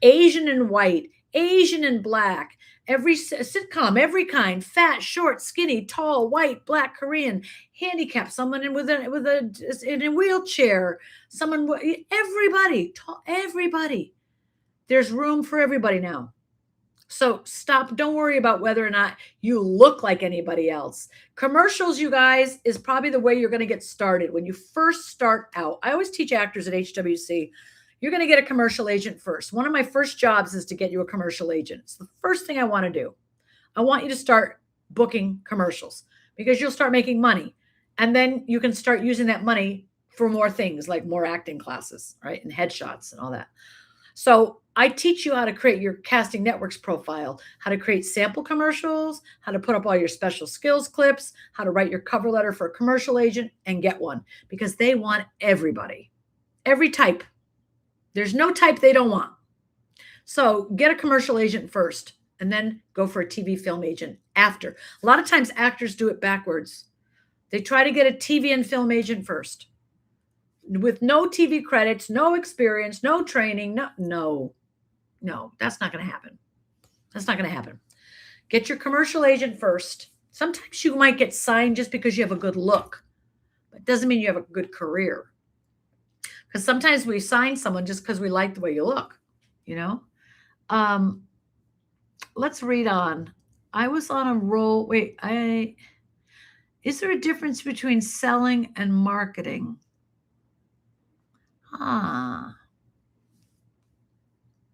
Asian and white, Asian and black, every sitcom, every kind, fat, short, skinny, tall, white, black, Korean, handicapped, someone in a wheelchair, everybody, everybody. There's room for everybody now. So stop. Don't worry about whether or not you look like anybody else. Commercials, you guys, is probably the way you're going to get started. When you first start out, I always teach actors at HWC, you're going to get a commercial agent first. One of my first jobs is to get you a commercial agent. It's the first thing I want to do. I want you to start booking commercials because you'll start making money. And then you can start using that money for more things like more acting classes, right? And headshots and all that. So I teach you how to create your casting networks profile, how to create sample commercials, how to put up all your special skills clips, how to write your cover letter for a commercial agent and get one because they want everybody, every type. There's no type they don't want. So get a commercial agent first and then go for a TV film agent after. A lot of times actors do it backwards. They try to get a TV and film agent first with no TV credits, no experience, no training. No, that's not going to happen. That's not going to happen. Get your commercial agent first. Sometimes you might get signed just because you have a good look, but it doesn't mean you have a good career. Because sometimes we sign someone just because we like the way you look, Let's read on. I was on a roll. Wait, is there a difference between selling and marketing?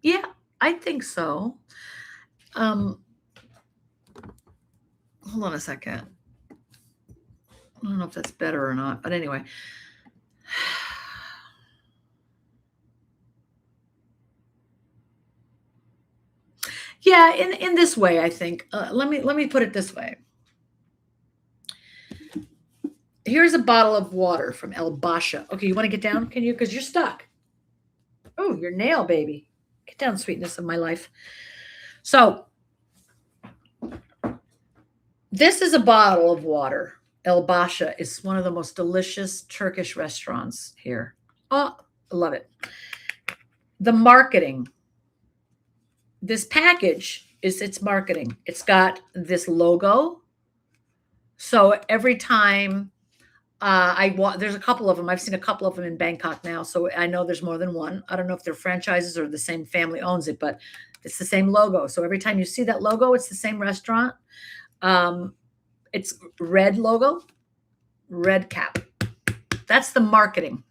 Yeah, I think so. Hold on a second. I don't know if that's better or not, but anyway. Yeah, in this way, I think. Let me put it this way. Here's a bottle of water from El Basha. Okay, you want to get down? Can you? Because you're stuck. Oh, your nail, baby. Get down, sweetness of my life. So this is a bottle of water. El Basha is one of the most delicious Turkish restaurants here. Oh, I love it. The marketing. This package is its marketing. It's got this logo. So every time there's a couple of them. I've seen a couple of them in Bangkok now. So I know there's more than one. I don't know if they're franchises or the same family owns it, but it's the same logo. So every time you see that logo, it's the same restaurant. It's red logo, red cap. That's the marketing.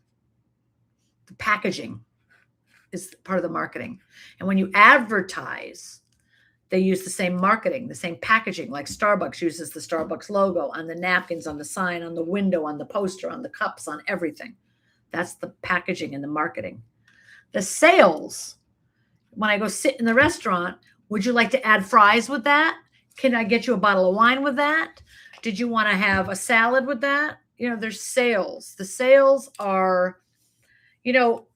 The packaging is part of the marketing. And when you advertise, They use the same marketing, the same packaging, like Starbucks uses the Starbucks logo on the napkins, on the sign, on the window, on the poster, on the cups, on everything. That's the packaging and the marketing. The sales, when I go sit in the restaurant, would you like to add fries with that? Can I get you a bottle of wine with that? Did you want to have a salad with that? There's sales. The sales are,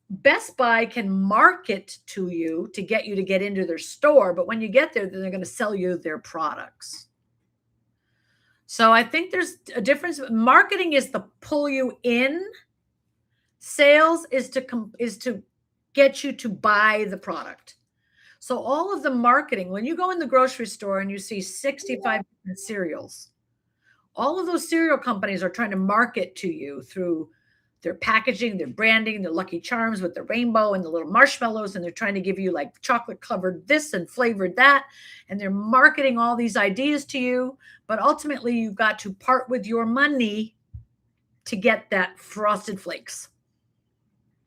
Best Buy can market to you to get you to get into their store, but when you get there, then they're going to sell you their products. So I think there's a difference. Marketing is to pull you in. Sales is to get you to buy the product. So all of the marketing, when you go in the grocery store and you see 65 different cereals, all of those cereal companies are trying to market to you through their packaging, their branding, their Lucky Charms with the rainbow and the little marshmallows, and they're trying to give you like chocolate covered this and flavored that, and they're marketing all these ideas to you, but ultimately you've got to part with your money to get that Frosted Flakes,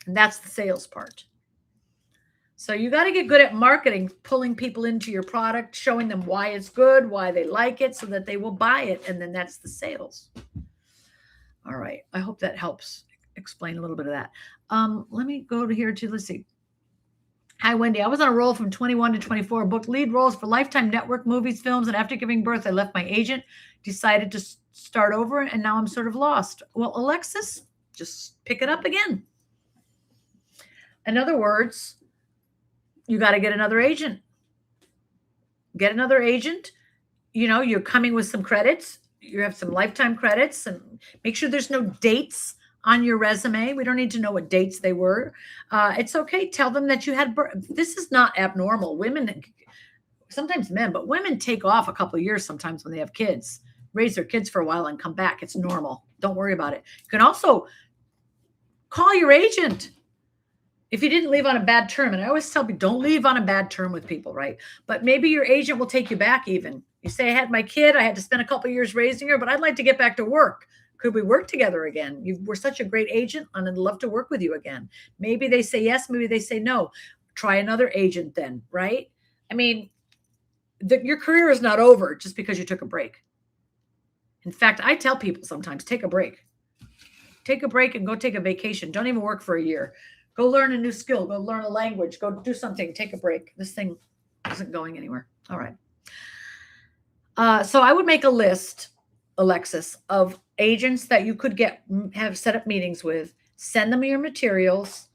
and that's the sales part. So you got to get good at marketing, pulling people into your product, showing them why it's good, why they like it, so that they will buy it, and then that's the sales. All right, I hope that helps explain a little bit of that. Let me go to here let's see. Hi, Wendy. I was on a roll from 21 to 24, booked lead roles for Lifetime Network movies, films, and after giving birth, I left my agent, decided to start over, and now I'm sort of lost. Well, Alexis, just pick it up again. In other words, you got to get another agent. Get another agent. You're coming with some credits. You have some lifetime credits, and make sure there's no dates on your resume. We don't need to know what dates they were. It's okay. Tell them that you had birth. This is not abnormal. Women, sometimes men, but women take off a couple of years sometimes when they have kids, raise their kids for a while and come back. It's normal. Don't worry about it. You can also call your agent if you didn't leave on a bad term. And I always tell people, don't leave on a bad term with people, right? But maybe your agent will take you back even. You say, I had my kid. I had to spend a couple of years raising her, but I'd like to get back to work. Could we work together again? You were such a great agent, and I'd love to work with you again. Maybe they say yes. Maybe they say no. Try another agent then, right? I mean, your career is not over just because you took a break. In fact, I tell people sometimes, take a break. Take a break and go take a vacation. Don't even work for a year. Go learn a new skill. Go learn a language. Go do something. Take a break. This thing isn't going anywhere. All right. So I would make a list, Alexis, of agents that you could have set up meetings with. Send them your materials.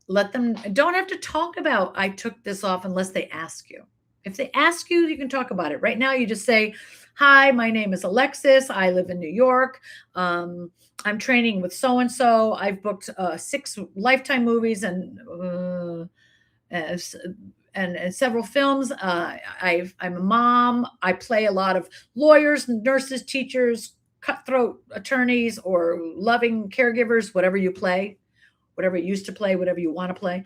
Let them, don't have to talk about, I took this off unless they ask you. If they ask you, you can talk about it. Right now, you just say, hi, my name is Alexis. I live in New York. I'm training with so-and-so. I've booked 6 Lifetime movies and several films. I'm a mom. I play a lot of lawyers, nurses, teachers, cutthroat attorneys, or loving caregivers, whatever you play, whatever you used to play, whatever you want to play.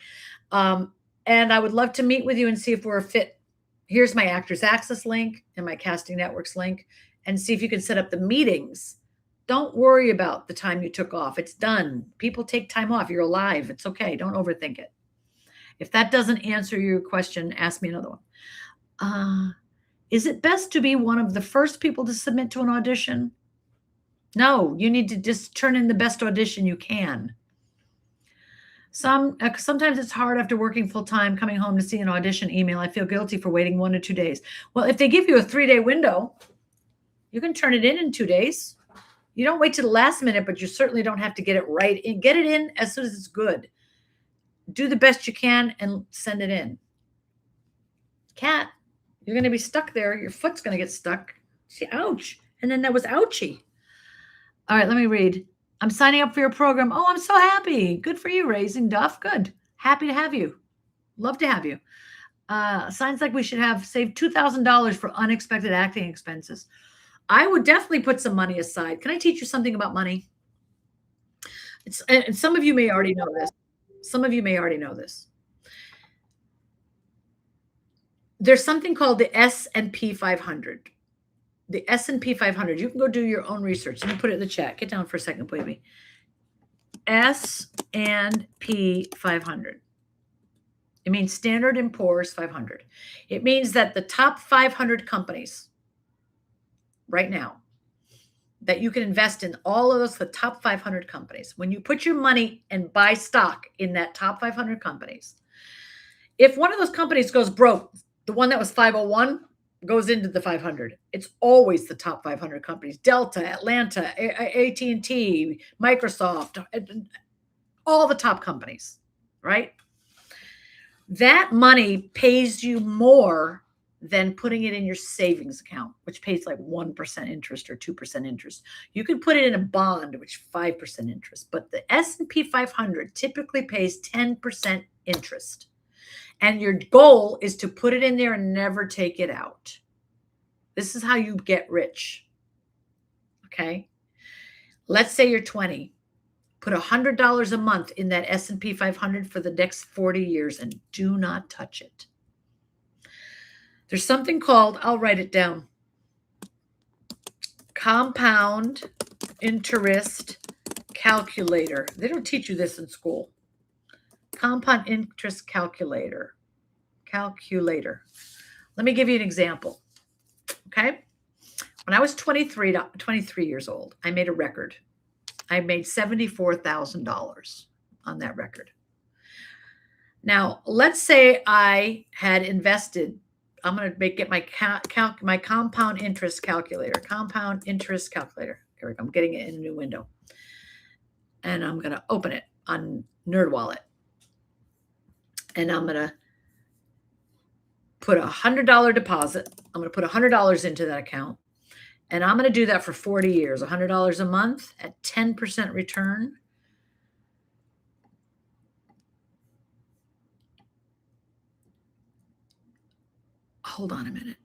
And I would love to meet with you and see if we're a fit. Here's my Actors Access link and my Casting Networks link, and see if you can set up the meetings. Don't worry about the time you took off. It's done. People take time off. You're alive. It's okay. Don't overthink it. If that doesn't answer your question, ask me another one. Is it best to be one of the first people to submit to an audition? No, you need to just turn in the best audition you can. Sometimes it's hard after working full time, coming home to see an audition email. I feel guilty for waiting 1 to 2 days. Well, if they give you a 3-day window, you can turn it in 2 days. You don't wait to the last minute, but you certainly don't have to get it right. And get it in as soon as it's good. Do the best you can and send it in. Cat, you're going to be stuck there. Your foot's going to get stuck. See, ouch. And then that was ouchie. All right, let me read. I'm signing up for your program. Oh, I'm so happy. Good for you, Raising Duff. Good. Happy to have you. Love to have you. Sounds like we should have saved $2,000 for unexpected acting expenses. I would definitely put some money aside. Can I teach you something about money? And some of you may already know this. Some of you may already know this. There's something called the S&P 500. The S&P 500. You can go do your own research. Let me put it in the chat. Get down for a second, baby. S&P 500. It means Standard & Poor's 500. It means that the top 500 companies right now that you can invest in, all of those, the top 500 companies, when you put your money and buy stock in that top 500 companies, if one of those companies goes broke, the one that was 501 goes into the 500. It's always the top 500 companies. Delta, Atlanta, AT&T, Microsoft, all the top companies, right? That money pays you more than putting it in your savings account, which pays like 1% interest or 2% interest. You could put it in a bond, which 5% interest, but the S&P 500 typically pays 10% interest. And your goal is to put it in there and never take it out. This is how you get rich. Okay. Let's say you're 20. Put $100 a month in that S&P 500 for the next 40 years and do not touch it. There's something called, I'll write it down, compound interest calculator. They don't teach you this in school. Compound interest calculator. Let me give you an example. Okay. When I was 23 years old, I made a record. I made $74,000 on that record. Now, let's say I had invested. I'm going to get my compound interest calculator. Compound interest calculator. Here we go. I'm getting it in a new window. And I'm going to open it on NerdWallet. And I'm going to put a $100 deposit. I'm going to put $100 into that account. And I'm going to do that for 40 years, $100 a month at 10% return. Hold on a minute.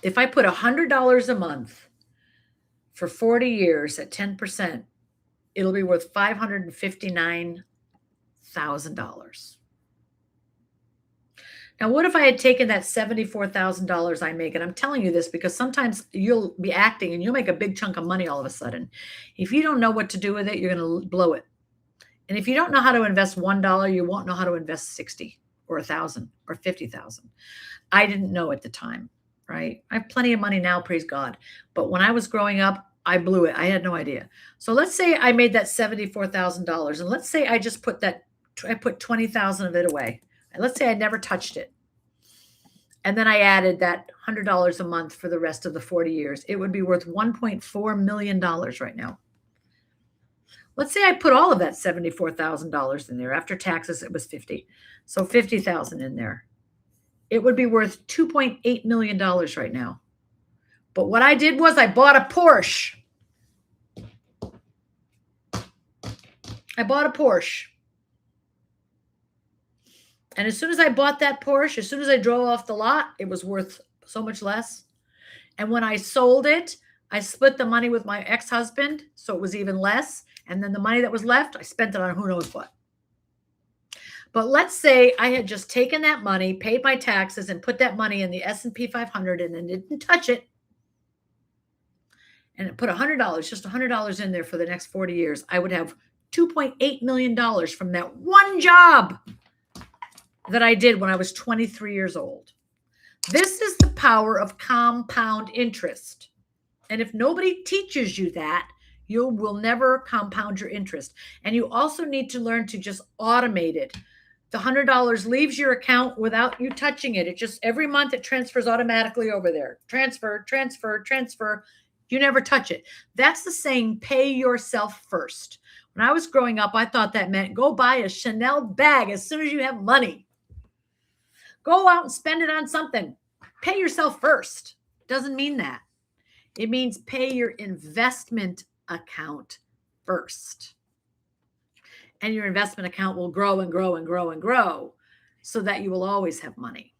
If I put $100 a month for 40 years at 10%, it'll be worth $559,000. Now, what if I had taken that $74,000 I make? And I'm telling you this because sometimes you'll be acting and you'll make a big chunk of money all of a sudden. If you don't know what to do with it, you're going to blow it. And if you don't know how to invest $1, you won't know how to invest 60 or 1,000 or 50,000. I didn't know at the time, right? I have plenty of money now, praise God. But when I was growing up, I blew it. I had no idea. So let's say I made that $74,000, and let's say I just put 20,000 of it away. And let's say I never touched it. And then I added that $100 a month for the rest of the 40 years. It would be worth $1.4 million right now. Let's say I put all of that $74,000 in there. After taxes, it was 50. So 50,000 in there. It would be worth $2.8 million right now. But what I did was I bought a Porsche. And as soon as I bought that Porsche, as soon as I drove off the lot, it was worth so much less. And when I sold it, I split the money with my ex-husband, so it was even less. And then the money that was left, I spent it on who knows what. But let's say I had just taken that money, paid my taxes, and put that money in the S&P 500 and then didn't touch it. And it put $100, just $100 in there for the next 40 years. I would have $2.8 million from that one job that I did when I was 23 years old. This is the power of compound interest. And if nobody teaches you that, you will never compound your interest. And you also need to learn to just automate it. The $100 leaves your account without you touching it. It just every month it transfers automatically over there. Transfer. You never touch it. That's the saying, pay yourself first. When I was growing up, I thought that meant go buy a Chanel bag as soon as you have money. Go out and spend it on something. Pay yourself first. Doesn't mean that. It means pay your investment account first. And your investment account will grow and grow and grow and grow so that you will always have money.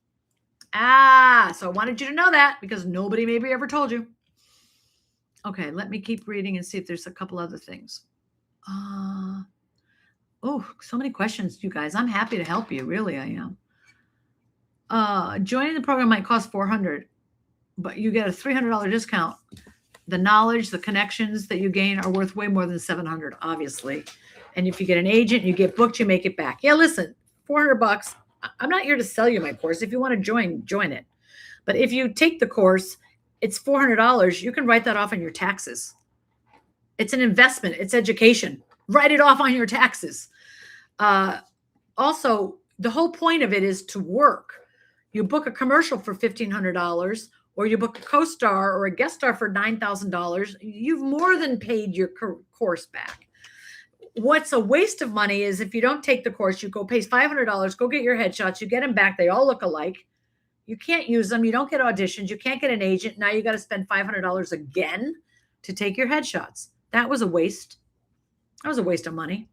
So I wanted you to know that because nobody maybe ever told you. Okay, let me keep reading and see if there's a couple other things. So many questions, you guys. I'm happy to help you. Really, I am. Joining the program might cost $400, but you get a $300 discount. The knowledge, the connections that you gain are worth way more than $700, obviously. And if you get an agent, you get booked, you make it back. Yeah, listen, $400. I'm not here to sell you my course. If you want to join it. But if you take the course, it's $400. You can write that off on your taxes. It's an investment. It's education. Write it off on your taxes. Also, the whole point of it is to work. You book a commercial for $1,500, or you book a co-star or a guest star for $9,000. You've more than paid your course back. What's a waste of money is if you don't take the course, you go pay $500, go get your headshots, you get them back. They all look alike. You can't use them. You don't get auditions. You can't get an agent. Now you got to spend $500 again to take your headshots. That was a waste. That was a waste of money.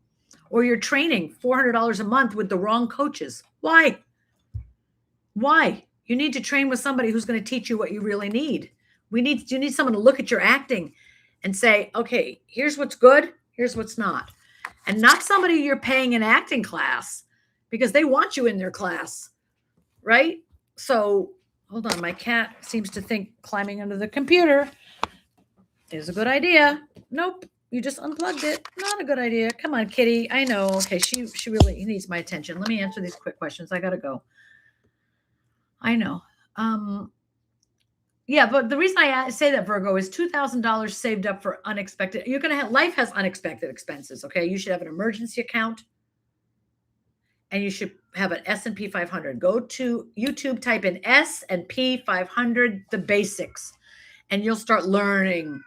Or you're training $400 a month with the wrong coaches. Why? Why? You need to train with somebody who's going to teach you what you really need. You need someone to look at your acting and say, okay, here's what's good. Here's what's not. And not somebody you're paying an acting class because they want you in their class, right? So hold on. My cat seems to think climbing under the computer is a good idea. Nope. You just unplugged it. Not a good idea. Come on, kitty. I know. Okay. She really needs my attention. Let me answer these quick questions. I got to go. I know. Yeah, but the reason I say that, Virgo, is $2,000 saved up for unexpected. You're going to have, life has unexpected expenses. Okay. You should have an emergency account, and you should have an S&P 500. Go to YouTube, type in S&P 500, the basics, and you'll start learning.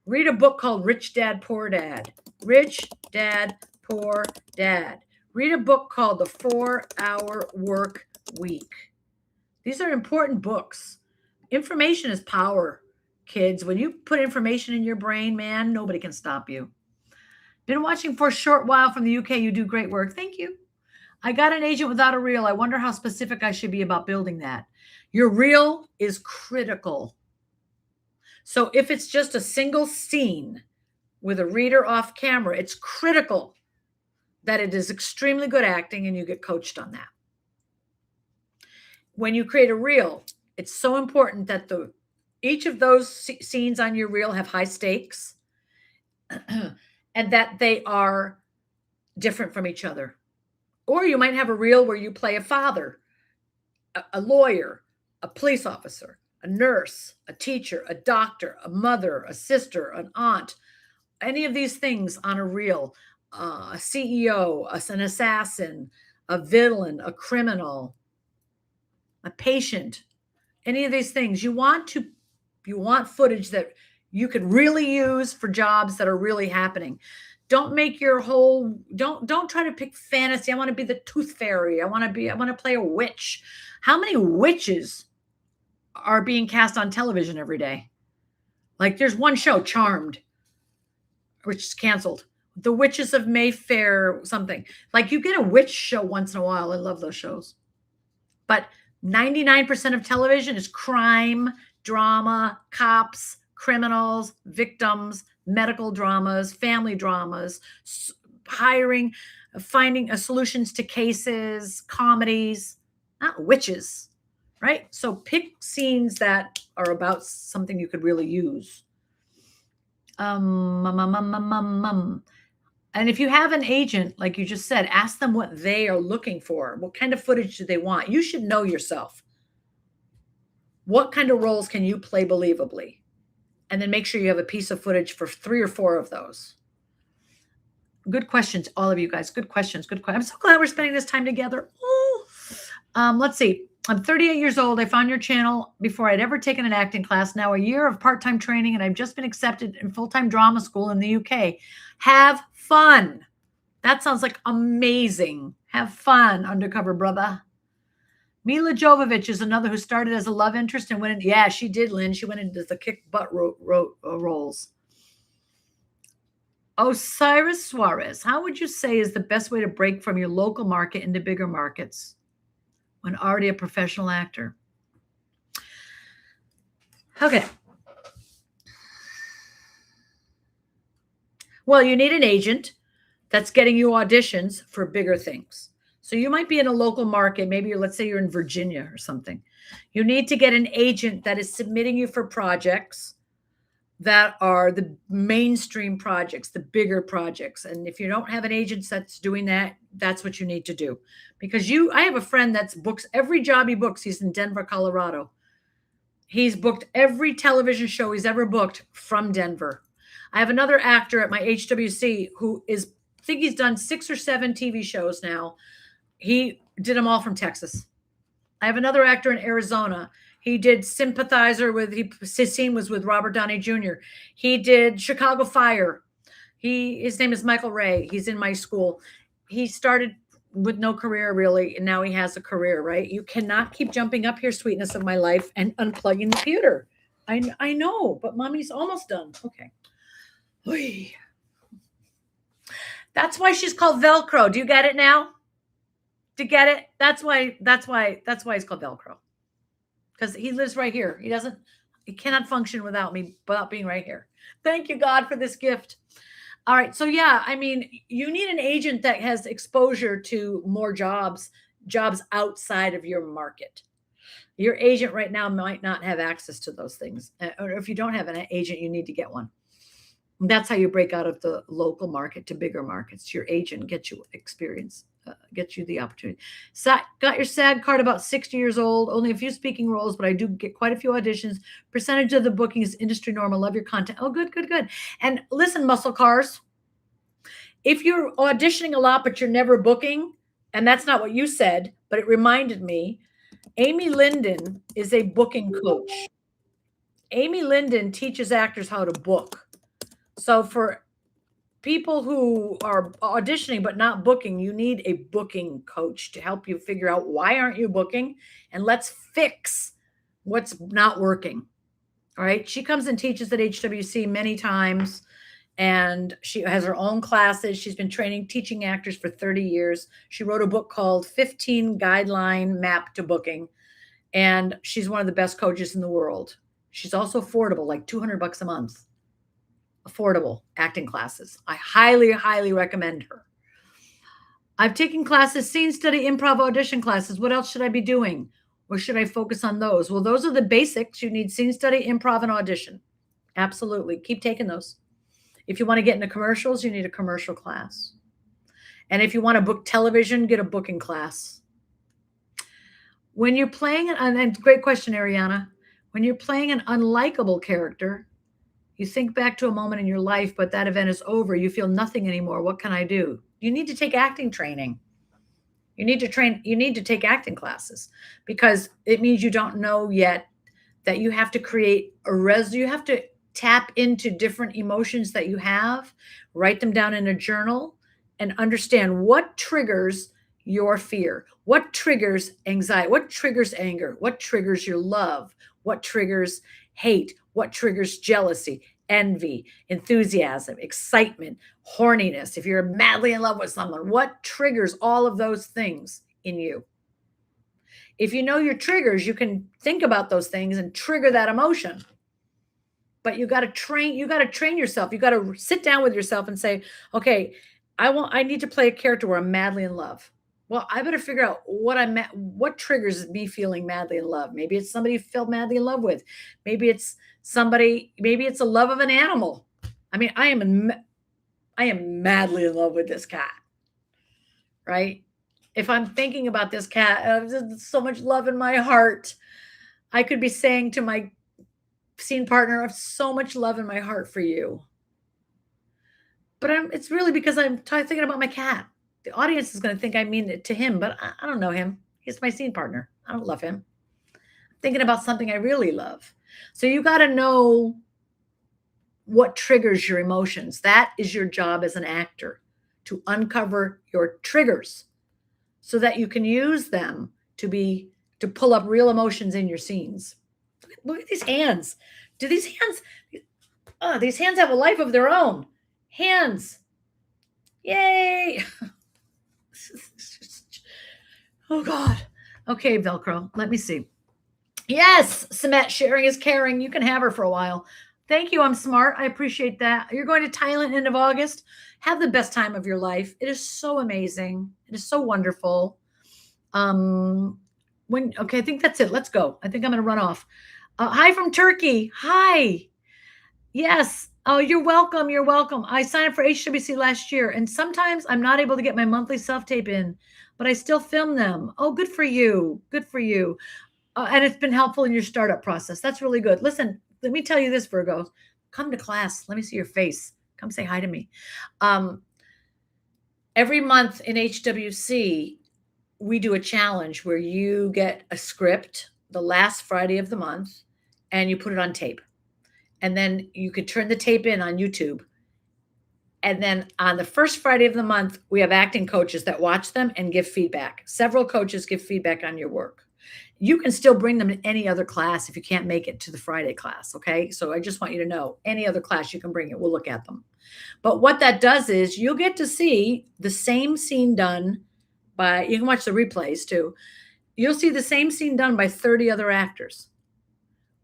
Read a book called Rich Dad, Poor Dad. Rich Dad, Poor Dad. Read a book called The 4-Hour Work Week. These are important books. Information is power, kids. When you put information in your brain, man, nobody can stop you. Been watching for a short while from the UK. You do great work. Thank you. I got an agent without a reel. I wonder how specific I should be about building that. Your reel is critical. So if it's just a single scene with a reader off camera, it's critical that it is extremely good acting and you get coached on that. When you create a reel, it's so important that each of those scenes on your reel have high stakes and that they are different from each other. Or you might have a reel where you play a father, a lawyer, a police officer, a nurse, a teacher, a doctor, a mother, a sister, an aunt, any of these things on a reel, a CEO, an assassin, a villain, a criminal, a patient, any of these things. You want footage that you could really use for jobs that are really happening. Don't make your whole, don't try to pick fantasy. I want to be the tooth fairy. I want to play a witch. How many witches are being cast on television every day? Like there's one show, Charmed, which is canceled. The Witches of Mayfair, something. Like you get a witch show once in a while. I love those shows. But 99% of television is crime, drama, cops, criminals, victims, medical dramas, family dramas, hiring, finding solutions to cases, comedies, not witches, right? So pick scenes that are about something you could really use. And if you have an agent, like you just said, ask them what they are looking for. What kind of footage do they want? You should know yourself. What kind of roles can you play believably? And then make sure you have a piece of footage for 3 or 4 of those. Good questions, all of you guys. Good questions. Good questions. I'm so glad we're spending this time together. Let's see. I'm 38 years old. I found your channel before I'd ever taken an acting class. Now a year of part-time training, and I've just been accepted in full-time drama school in the UK. Have fun. That sounds like amazing. Have fun, undercover brother. Mila Jovovich is another who started as a love interest and went in. Yeah, she did, Lynn. She went into the kick butt roles. Osiris Suarez, how would you say is the best way to break from your local market into bigger markets when already a professional actor? Okay. Well, you need an agent that's getting you auditions for bigger things. So you might be in a local market. Maybe let's say you're in Virginia or something. You need to get an agent that is submitting you for projects that are the mainstream projects, the bigger projects. And if you don't have an agent that's doing that, that's what you need to do. Because I have a friend that's books every job he books. He's in Denver, Colorado. He's booked every television show he's ever booked from Denver. I have another actor at my HWC who I think he's done 6 or 7 TV shows now. He did them all from Texas. I have another actor in Arizona. He did Sympathizer his scene was with Robert Downey Jr. He did Chicago Fire. His name is Michael Ray. He's in my school. He started with no career really, and now he has a career, right? You cannot keep jumping up here, sweetness of my life, and unplugging the computer. I know, but mommy's almost done. Okay. Oy. That's why she's called Velcro. Do you get it now? Do you get it? That's why he's called Velcro. Because he lives right here. He cannot function without being right here. Thank you, God, for this gift. All right. So yeah, I mean, you need an agent that has exposure to more jobs outside of your market. Your agent right now might not have access to those things. Or if you don't have an agent, you need to get one. And that's how you break out of the local market to bigger markets. Your agent gets you experience, gets you the opportunity. Got your SAG card about 60 years old, only a few speaking roles, but I do get quite a few auditions. Percentage of the booking is industry normal. Love your content. Oh, good. And listen, muscle cars, if you're auditioning a lot, but you're never booking, and that's not what you said, but it reminded me, Amy Linden is a booking coach. Amy Linden teaches actors how to book. So for people who are auditioning but not booking, you need a booking coach to help you figure out why aren't you booking, and let's fix what's not working. All right. She comes and teaches at HWC many times, and she has her own classes. She's been teaching actors for 30 years. She wrote a book called 15 Guideline Map to Booking, and she's one of the best coaches in the world. She's also affordable, like $200 a month. Affordable acting classes. I highly, highly recommend her. I've taken classes, scene study, improv, audition classes. What else should I be doing? Or should I focus on those? Well, those are the basics. You need scene study, improv, and audition. Absolutely. Keep taking those. If you want to get into commercials, you need a commercial class. And if you want to book television, get a booking class. When you're playing, and great question, Ariana. When you're playing an unlikable character, you think back to a moment in your life, but that event is over. You feel nothing anymore. What can I do? You need to take acting training. You need to take acting classes, because it means you don't know yet that you have to create you have to tap into different emotions that you have, write them down in a journal, and understand what triggers your fear, what triggers anxiety, what triggers anger, what triggers your love, what triggers hate, what triggers jealousy, envy, enthusiasm, excitement, horniness. If you're madly in love with someone, what triggers all of those things in you? If you know your triggers, you can think about those things and trigger that emotion. But you got to train yourself. You got to sit down with yourself and say, okay, I need to play a character where I'm madly in love. Well, I better figure out what triggers me feeling madly in love. Maybe it's somebody you felt madly in love with. Maybe it's a love of an animal. I mean, I am madly in love with this cat, right? If I'm thinking about this cat, there's so much love in my heart. I could be saying to my scene partner, I have so much love in my heart for you. But it's really because I'm thinking about my cat. The audience is going to think I mean it to him, but I don't know him. He's my scene partner. I don't love him. I'm thinking about something I really love. So you got to know what triggers your emotions. That is your job as an actor, to uncover your triggers so that you can use them to pull up real emotions in your scenes. Look at these hands. Do these hands have a life of their own? Hands. Yay. Oh God. Okay, Velcro. Let me see. Yes, Samet, sharing is caring. You can have her for a while. Thank you. I'm smart. I appreciate that. You're going to Thailand end of August. Have the best time of your life. It is so amazing. It is so wonderful. I think that's it. Let's go. I think I'm going to run off. Hi from Turkey. Hi. Yes. Oh, you're welcome. You're welcome. I signed up for HWC last year, and sometimes I'm not able to get my monthly self tape in, but I still film them. Oh, good for you. Good for you. And it's been helpful in your startup process. That's really good. Listen, let me tell you this, Virgo. Come to class. Let me see your face. Come say hi to me. Um, every month in HWC, we do a challenge where you get a script the last Friday of the month and you put it on tape. And then you could turn the tape in on YouTube. And then on the first Friday of the month, we have acting coaches that watch them and give feedback. Several coaches give feedback on your work. You can still bring them to any other class if you can't make it to the Friday class. Okay. So I just want you to know any other class you can bring it. We'll look at them. But what that does is you'll get to see the same scene done by, you can watch the replays too. You'll see the same scene done by 30 other actors.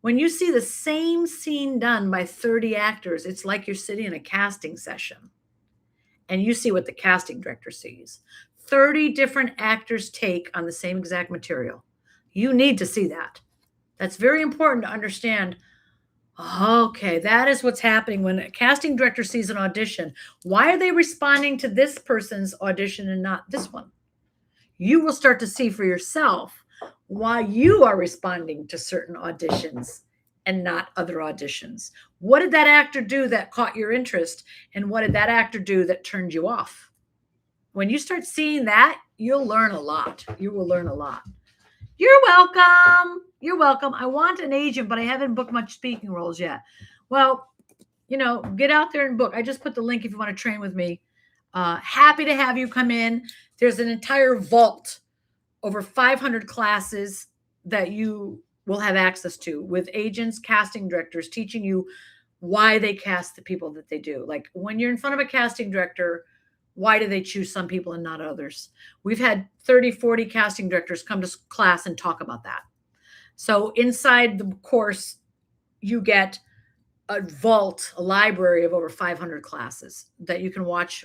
When you see the same scene done by 30 actors, it's like you're sitting in a casting session and you see what the casting director sees. 30 different actors take on the same exact material. You need to see that. That's very important to understand. Okay, that is what's happening when a casting director sees an audition. Why are they responding to this person's audition and not this one? You will start to see for yourself why you are responding to certain auditions and not other auditions. What did that actor do that caught your interest? And what did that actor do that turned you off? When you start seeing that, you'll learn a lot. You will learn a lot. You're welcome. You're welcome. I want an agent, but I haven't booked much speaking roles yet. Well, get out there and book. I just put the link if you want to train with me. Happy to have you come in. There's an entire vault, over 500 classes that you will have access to with agents, casting directors, teaching you why they cast the people that they do. Like when you're in front of a casting director, why do they choose some people and not others? We've had 30, 40 casting directors come to class and talk about that. So inside the course, you get a vault, a library of over 500 classes that you can watch.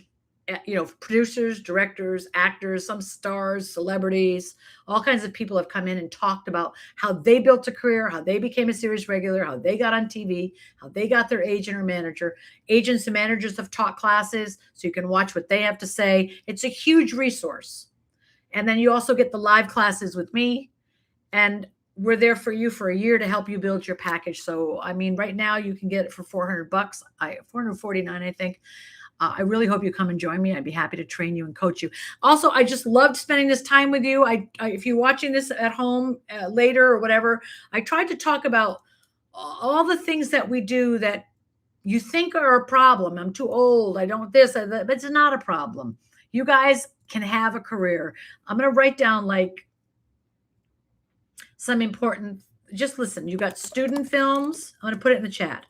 Producers, directors, actors, some stars, celebrities, all kinds of people have come in and talked about how they built a career, how they became a series regular, how they got on TV, how they got their agent or manager. Agents and managers have taught classes, so you can watch what they have to say. It's a huge resource. And then you also get the live classes with me, and we're there for you for a year to help you build your package. So, right now you can get it for $400, $449, I think. I really hope you come and join me. I'd be happy to train you and coach you. Also, I just loved spending this time with you. If you're watching this at home later or whatever, I tried to talk about all the things that we do that you think are a problem. I'm too old. I don't this, but it's not a problem. You guys can have a career. I'm going to write down some important, just listen. You got student films. I'm going to put it in the chat.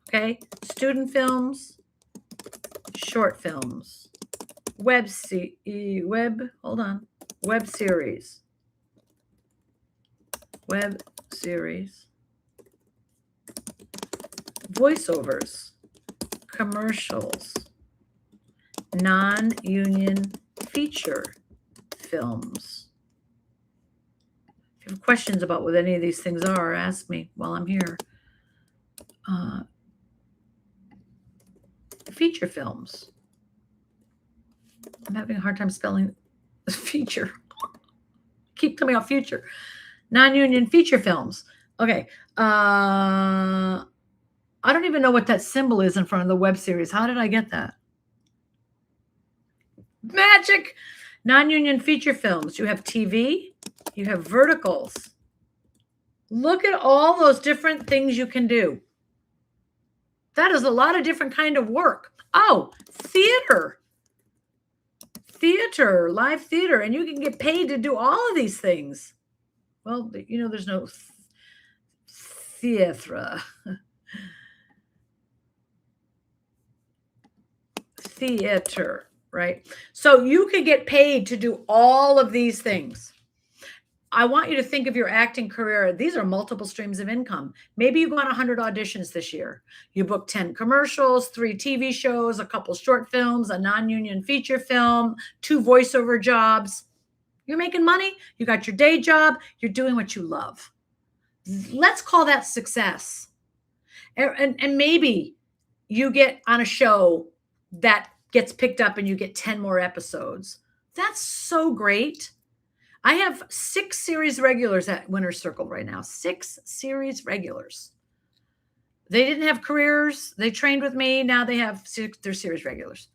Okay. Student films. Short films, web series, voiceovers, commercials, non-union feature films. If you have questions about what any of these things are, ask me while I'm here. Feature films. I'm having a hard time spelling feature. Keep coming out future. Non-union feature films. Okay. I don't even know what that symbol is in front of the web series. How did I get that? Magic. Non-union feature films. You have TV. You have verticals. Look at all those different things you can do. That is a lot of different kind of work. Oh, theater, live theater, and you can get paid to do all of these things. Well, there's no theater. Theater, right? So you could get paid to do all of these things. I want you to think of your acting career. These are multiple streams of income. Maybe you got 100 auditions this year. You booked 10 commercials, 3 TV shows, a couple short films, a non-union feature film, 2 voiceover jobs. You're making money. You got your day job. You're doing what you love. Let's call that success. And maybe you get on a show that gets picked up and you get 10 more episodes. That's so great. I have 6 series regulars at Winner's Circle right now. 6 series regulars. They didn't have careers. They trained with me. Now they have they're series regulars.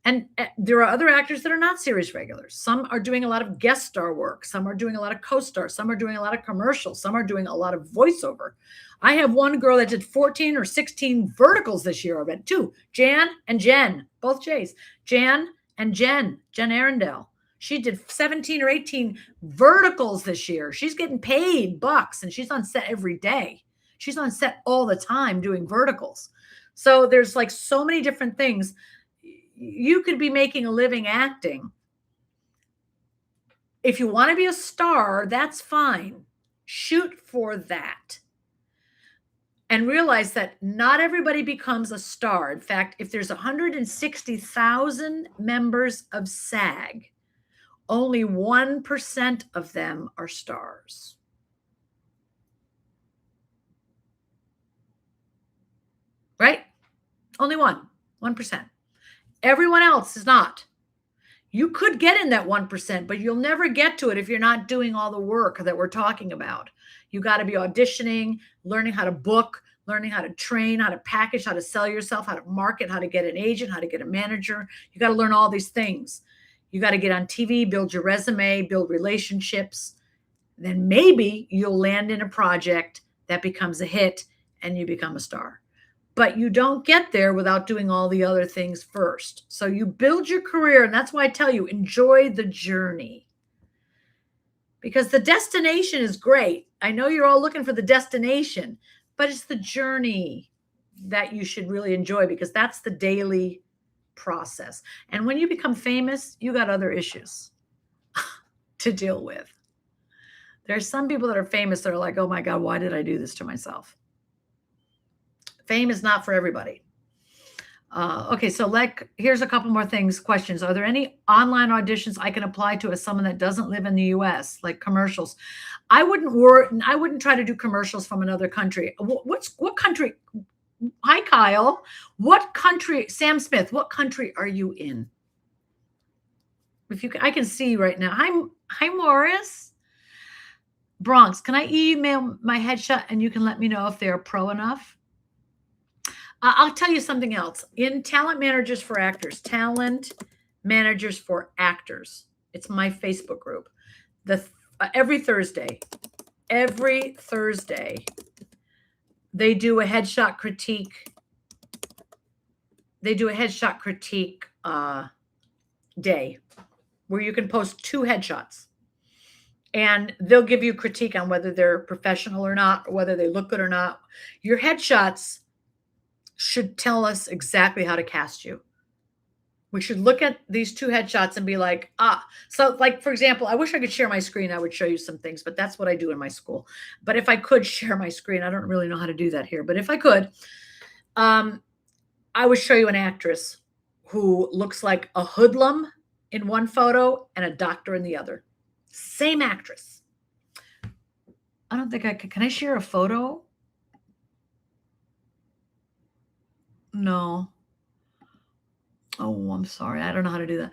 And there are other actors that are not series regulars. Some are doing a lot of guest star work. Some are doing a lot of co-star. Some are doing a lot of commercials. Some are doing a lot of voiceover. I have one girl that did 14 or 16 verticals this year. I read 2, Jan and Jen, both J's. Jan and Jen Arundel. She did 17 or 18 verticals this year. She's getting paid bucks and she's on set every day. She's on set all the time doing verticals. So there's like so many different things. You could be making a living acting. If you want to be a star, that's fine. Shoot for that. And realize that not everybody becomes a star. In fact, if there's 160,000 members of SAG, only 1% of them are stars. Right? Only 1%. Everyone else is not. You could get in that 1%, but you'll never get to it if you're not doing all the work that we're talking about. You got to be auditioning, learning how to book, learning how to train, how to package, how to sell yourself, how to market, how to get an agent, how to get a manager. You got to learn all these things. You got to get on TV, build your resume, build relationships. Then maybe you'll land in a project that becomes a hit and you become a star. But you don't get there without doing all the other things first. So you build your career, and that's why I tell you, enjoy the journey. Because the destination is great. I know you're all looking for the destination, but it's the journey that you should really enjoy because that's the daily process. And when you become famous, you got other issues to deal with. There's some people that are famous that are like, oh my God, why did I do this to myself? Fame is not for everybody. Okay, so here's a couple more things, questions. Are there any online auditions I can apply to as someone that doesn't live in the US, like commercials? I wouldn't try to do commercials from another country. What country? Hi, Kyle. What country? Sam Smith, what country are you in? I can see you right now. Hi, Morris. Bronx, can I email my headshot and you can let me know if they're pro enough? I'll tell you something else. In Talent Managers for Actors, it's my Facebook group. Every Thursday, they do a headshot critique. They do a headshot critique day where you can post 2 headshots. And they'll give you critique on whether they're professional or not, or whether they look good or not. Your headshots should tell us exactly how to cast you. We should look at these 2 headshots and be like, so like, for example, I wish I could share my screen. I would show you some things, but that's what I do in my school. But if I could share my screen, I don't really know how to do that here, but if I could, I would show you an actress who looks like a hoodlum in one photo and a doctor in the other. Same actress. I don't think I can I share a photo? No. Oh, I'm sorry. I don't know how to do that.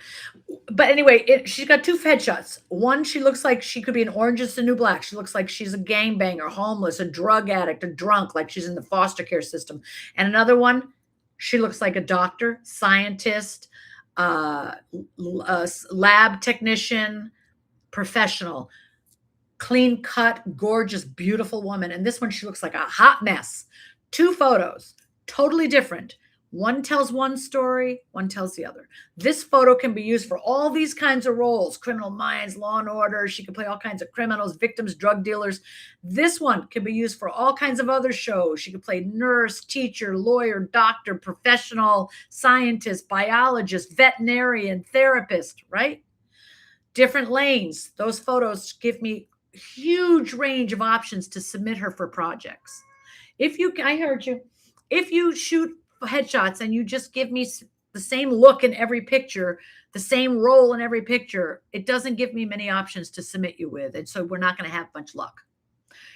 But anyway, she's got 2 headshots. One, she looks like she could be an Orange is the New Black. She looks like she's a gangbanger, homeless, a drug addict, a drunk, like she's in the foster care system. And another one, she looks like a doctor, scientist, lab technician, professional, clean cut, gorgeous, beautiful woman. And this one, she looks like a hot mess. 2 photos. Totally different. One tells one story, one tells the other. This photo can be used for all these kinds of roles: Criminal Minds, Law and Order. She can play all kinds of criminals, victims, drug dealers. This one can be used for all kinds of other shows. She could play nurse, teacher, lawyer, doctor, professional, scientist, biologist, veterinarian, therapist, right? Different lanes. Those photos give me huge range of options to submit her for projects. I heard you. If you shoot headshots and you just give me the same look in every picture, the same role in every picture, it doesn't give me many options to submit you with. And so we're not going to have much luck.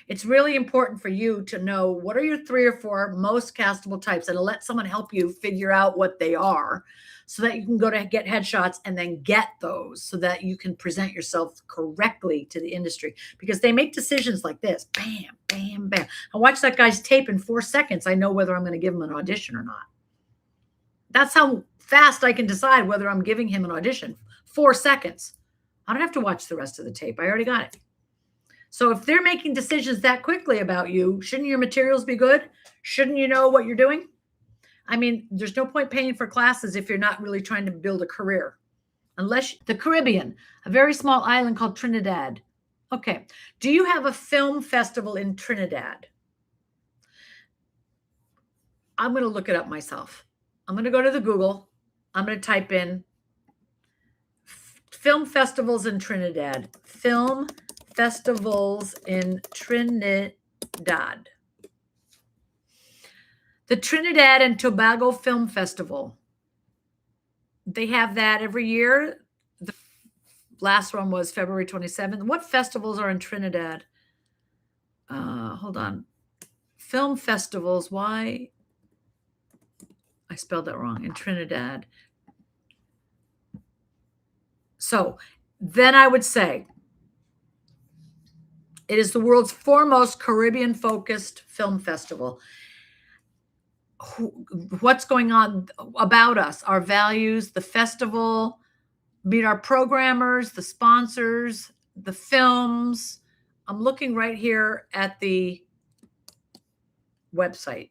It's really important for you to know what are your 3 or 4 most castable types, and let someone help you figure out what they are so that you can go to get headshots and then get those so that you can present yourself correctly to the industry, because they make decisions like this. Bam, bam, bam. I watch that guy's tape in 4 seconds. I know whether I'm going to give him an audition or not. That's how fast I can decide whether I'm giving him an audition. 4 seconds. I don't have to watch the rest of the tape. I already got it. So if they're making decisions that quickly about you, shouldn't your materials be good? Shouldn't you know what you're doing? I mean, there's no point paying for classes if you're not really trying to build a career. Unless the Caribbean, a very small island called Trinidad. Okay. Do you have a film festival in Trinidad? I'm going to look it up myself. I'm going to go to the Google. I'm going to type in film festivals in Trinidad. Film festivals in Trinidad. The Trinidad and Tobago Film Festival. They have that every year. The last one was February 27th. What festivals are in Trinidad? Hold on. Film festivals. Why? I spelled that wrong. In Trinidad. So then I would say it is the world's foremost Caribbean-focused film festival. What's going on about us, our values, the festival, meet our programmers, the sponsors, the films. I'm looking right here at the website.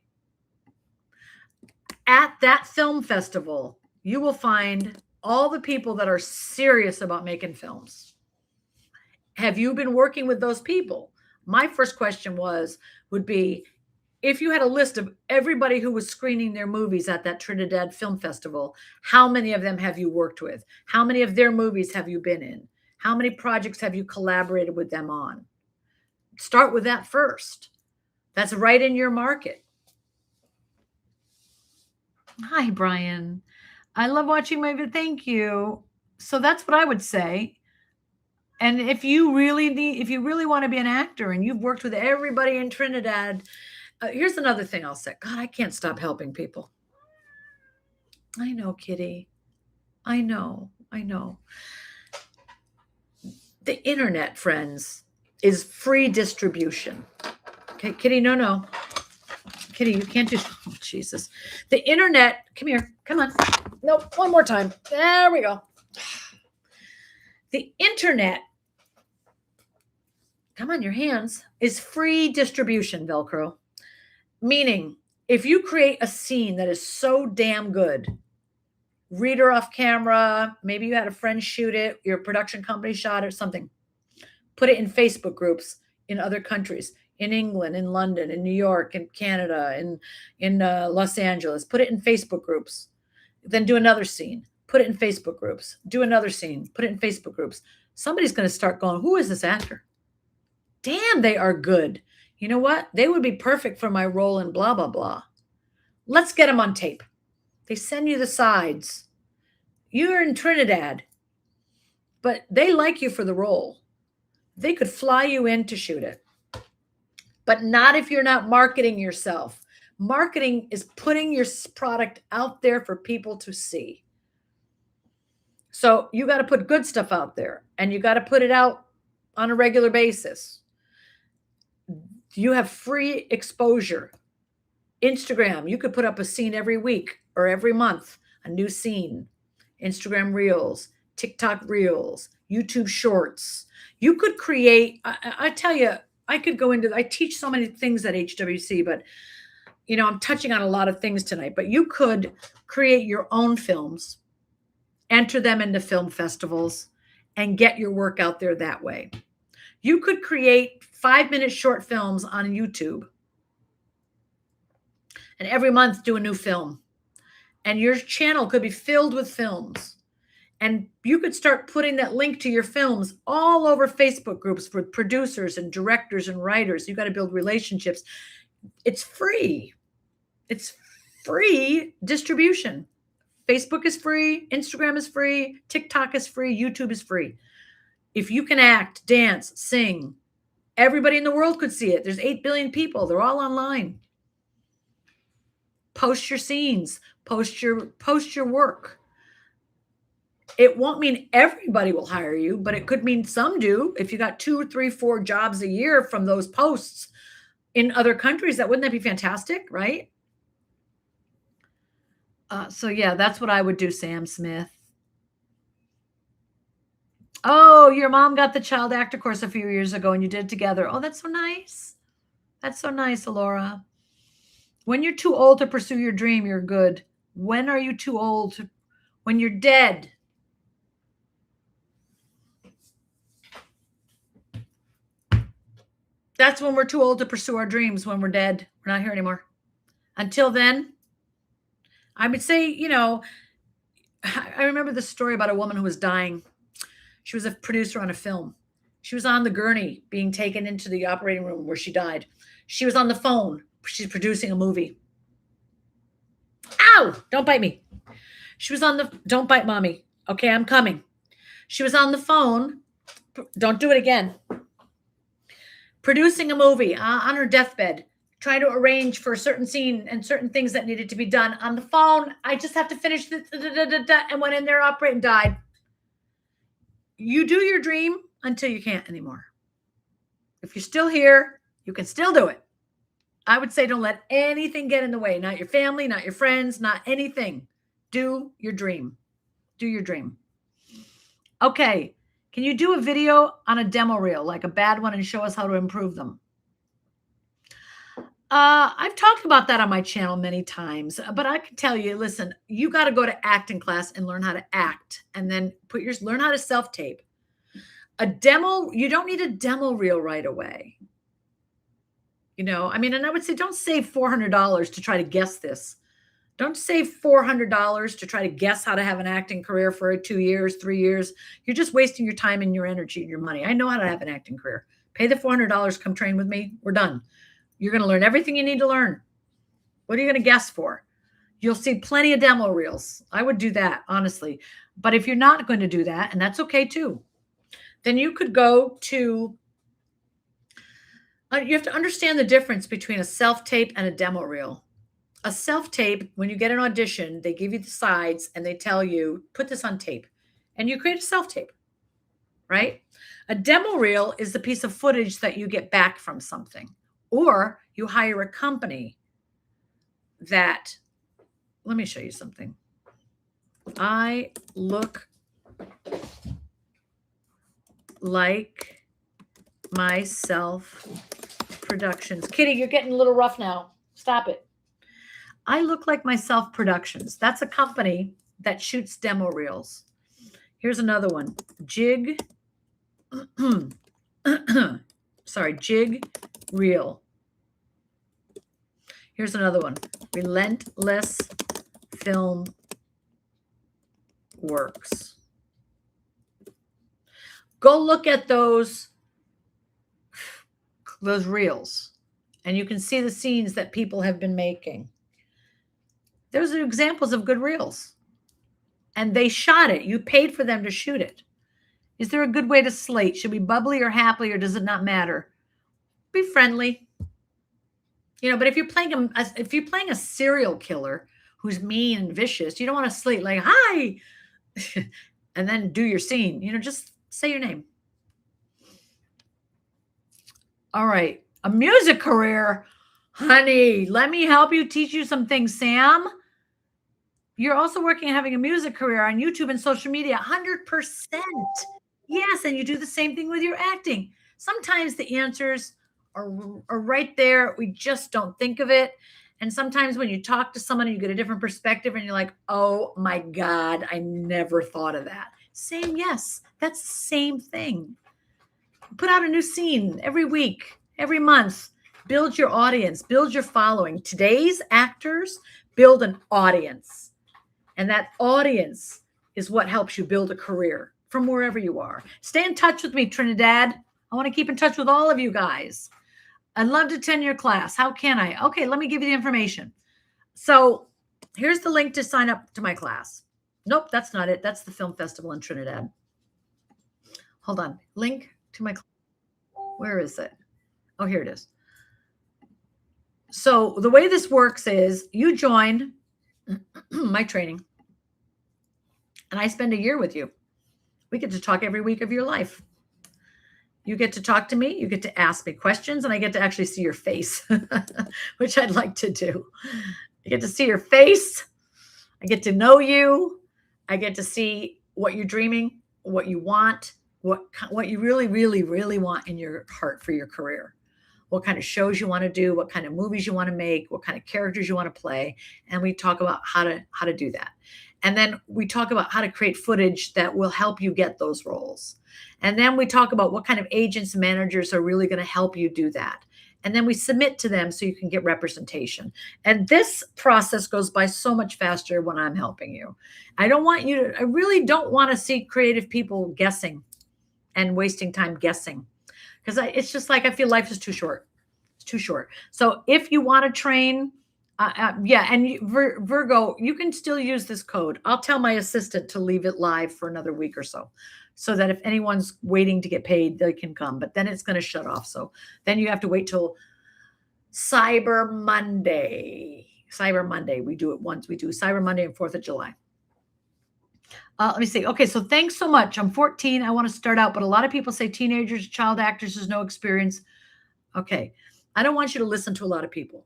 At that film festival, you will find all the people that are serious about making films. Have you been working with those people? My first question would be, if you had a list of everybody who was screening their movies at that Trinidad Film Festival, how many of them have you worked with? How many of their movies have you been in? How many projects have you collaborated with them on? Start with that first. That's right in your market. Hi, Brian. I love watching my video. Thank you. So that's what I would say. And if you really want to be an actor and you've worked with everybody in Trinidad, here's another thing I'll say. God, I can't stop helping people. I know, Kitty. I know. The internet, friends, is free distribution. Okay, Kitty, no. Kitty, you can't do, oh, Jesus. The internet, come here, come on. No, one more time. There we go. The internet, come on, your hands, is free distribution, Velcro. Meaning, if you create a scene that is so damn good, reader off camera, maybe you had a friend shoot it, your production company shot it or something, put it in Facebook groups in other countries, in England, in London, in New York, in Canada, in Los Angeles, put it in Facebook groups, then do another scene, put it in Facebook groups, do another scene, put it in Facebook groups. Somebody's going to start going, who is this actor? Damn, they are good. You know what? They would be perfect for my role in blah, blah, blah. Let's get them on tape. They send you the sides. You're in Trinidad, but they like you for the role. They could fly you in to shoot it, but not if you're not marketing yourself. Marketing is putting your product out there for people to see. So you got to put good stuff out there, and you got to put it out on a regular basis. You have free exposure. Instagram, you could put up a scene every week or every month, a new scene. Instagram Reels, TikTok Reels, YouTube Shorts. You could create, I tell you, I teach so many things at HWC, but I'm touching on a lot of things tonight, but you could create your own films, enter them into film festivals, and get your work out there that way. You could create 5-minute short films on YouTube and every month do a new film. And your channel could be filled with films. And you could start putting that link to your films all over Facebook groups for producers and directors and writers. You got to build relationships. It's free. It's free distribution. Facebook is free. Instagram is free. TikTok is free. YouTube is free. If you can act, dance, sing, Everybody in the world could see it. There's 8 billion people. They're all online. Post your scenes, post your work. It won't mean everybody will hire you, but it could mean some do. If you got 2, 3, 4 jobs a year from those posts in other countries, wouldn't that be fantastic, right? So yeah, that's what I would do, Sam Smith. Oh, your mom got the child actor course a few years ago and you did it together. Oh, that's so nice. That's so nice, Alora. When you're too old to pursue your dream, you're good. When are you too old? When you're dead. That's when we're too old to pursue our dreams, when we're dead. We're not here anymore. Until then, I would say, I remember this story about a woman who was dying. She was a producer on a film. She was on the gurney being taken into the operating room where she died. She was on the phone. She's producing a movie. Ow! Don't bite me. Don't bite mommy. Okay, I'm coming. She was on the phone. Don't do it again. Producing a movie on her deathbed, trying to arrange for a certain scene and certain things that needed to be done on the phone. I just have to finish this, and went in there, operating, died. You do your dream until you can't anymore. If you're still here, you can still do it. I would say don't let anything get in the way. Not your family, not your friends, not anything. Do your dream. Do your dream. Okay. Can you do a video on a demo reel, like a bad one, and show us how to improve them? I've talked about that on my channel many times, but I can tell you, listen, you got to go to acting class and learn how to act, and then learn how to self-tape. A demo, you don't need a demo reel right away. And I would say don't save $400 to try to guess this. Don't save $400 to try to guess how to have an acting career for 2 years, 3 years. You're just wasting your time and your energy and your money. I know how to have an acting career. Pay the $400, come train with me. We're done. You're going to learn everything you need to learn. What are you going to guess for? You'll see plenty of demo reels. I would do that, honestly. But if you're not going to do that, and that's okay too, then you could go to, you have to understand the difference between a self-tape and a demo reel. A self-tape, when you get an audition, they give you the sides and they tell you, put this on tape. And you create a self-tape, right? A demo reel is the piece of footage that you get back from something. Or you hire a company that, let me show you something. I look like myself productions. Kitty, you're getting a little rough now. Stop it. I Look Like Myself Productions. That's a company that shoots demo reels. Here's another one. Jig Reel. Here's another one. Relentless Film Works. Go look at those reels, and you can see the scenes that people have been making. Those are examples of good reels. And they shot it. You paid for them to shoot it. Is there a good way to slate? Should we be bubbly or happy, or does it not matter? Be friendly. But if you're playing a serial killer who's mean and vicious, you don't want to slate like, hi, and then do your scene. Just say your name. All right. A music career. Honey, let me help you, teach you some things, Sam. You're also working on having a music career on YouTube and social media, 100%. Yes, and you do the same thing with your acting. Sometimes the answers are right there. We just don't think of it. And sometimes when you talk to someone, you get a different perspective and you're like, oh my God, I never thought of that. Yes, that's the same thing. Put out a new scene every week, every month. Build your audience, build your following. Today's actors build an audience. And that audience is what helps you build a career from wherever you are. Stay in touch with me, Trinidad. I want to keep in touch with all of you guys. I'd love to attend your class. How can I? Okay, let me give you the information. So here's the link to sign up to my class. Nope, that's not it. That's the film festival in Trinidad. Hold on. Link to my class. Where is it? Oh, here it is. So the way this works is you join my training and I spend a year with you. We get to talk every week of your life. You get to talk to me, you get to ask me questions, and I get to actually see your face, which I'd like to do. I get to see your face. I get to know you. I get to see what you're dreaming, what you want, what you really, really, really want in your heart for your career. What kind of shows you want to do, what kind of movies you want to make, what kind of characters you want to play, and we talk about how to do that. And then we talk about how to create footage that will help you get those roles. And then we talk about what kind of agents and managers are really going to help you do that. And then we submit to them so you can get representation. And this process goes by so much faster when I'm helping you. I really don't want to see creative people guessing and wasting time guessing, because it's just like I feel life is too short. It's too short. So if you want to train, yeah, and Virgo, you can still use this code. I'll tell my assistant to leave it live for another week or so that if anyone's waiting to get paid, they can come. But then it's going to shut off. So then you have to wait till Cyber Monday. Cyber Monday. We do it once. We do Cyber Monday and 4th of July. Let me see. Okay, so thanks so much. I'm 14. I want to start out, but a lot of people say teenagers, child actors, there's no experience. Okay, I don't want you to listen to a lot of people.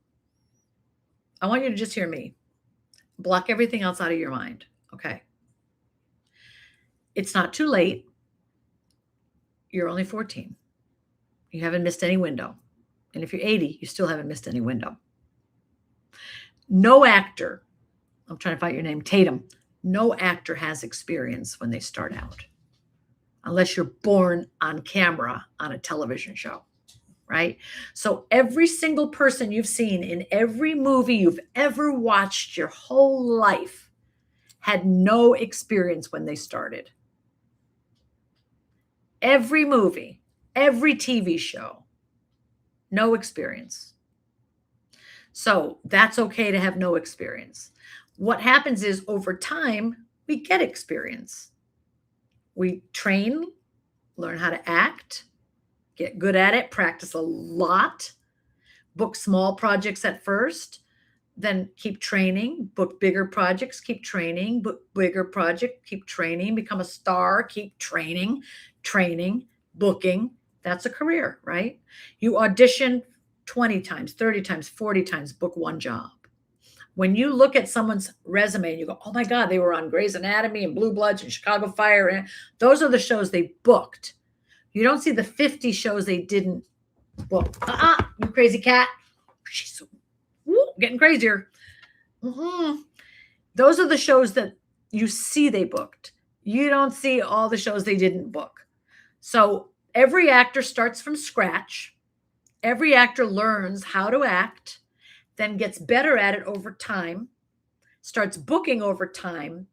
I want you to just hear me. Block everything else out of your mind. Okay. It's not too late. You're only 14. You haven't missed any window. And if you're 80, you still haven't missed any window. No actor, I'm trying to find your name, Tatum. No actor has experience when they start out, unless you're born on camera on a television show, right? So every single person you've seen in every movie you've ever watched your whole life had no experience when they started. Every movie, every TV show, no experience. So that's okay to have no experience. What happens is over time, we get experience. We train, learn how to act, get good at it, practice a lot, book small projects at first, then keep training, book bigger projects, keep training, book bigger project, keep training, become a star, keep training, booking. That's a career, right? You audition 20 times, 30 times, 40 times, book one job. When you look at someone's resume and you go, oh my God, they were on Grey's Anatomy and Blue Bloods and Chicago Fire. And those are the shows they booked. You don't see the 50 shows they didn't book. You crazy cat. She's getting crazier. Those are the shows that you see they booked. You don't see all the shows they didn't book. So every actor starts from scratch. Every actor learns how to act, then gets better at it over time, starts booking over time.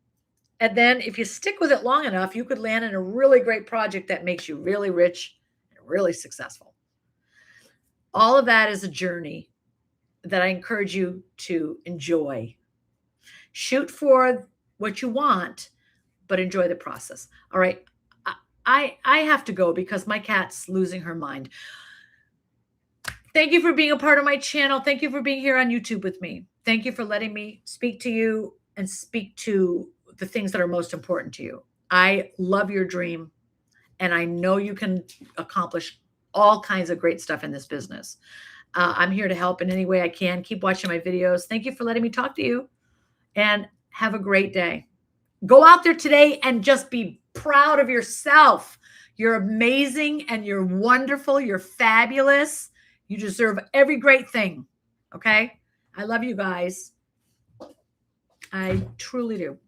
And then if you stick with it long enough, you could land in a really great project that makes you really rich and really successful. All of that is a journey that I encourage you to enjoy. Shoot for what you want, but enjoy the process. All right. I have to go because my cat's losing her mind. Thank you for being a part of my channel. Thank you for being here on YouTube with me. Thank you for letting me speak to you and speak to the things that are most important to you. I love your dream, and I know you can accomplish all kinds of great stuff in this business. I'm here to help in any way I can. Keep watching my videos. Thank you for letting me talk to you, and have a great day. Go out there today and just be proud of yourself. You're amazing and you're wonderful. You're fabulous. You deserve every great thing. Okay? I love you guys. I truly do.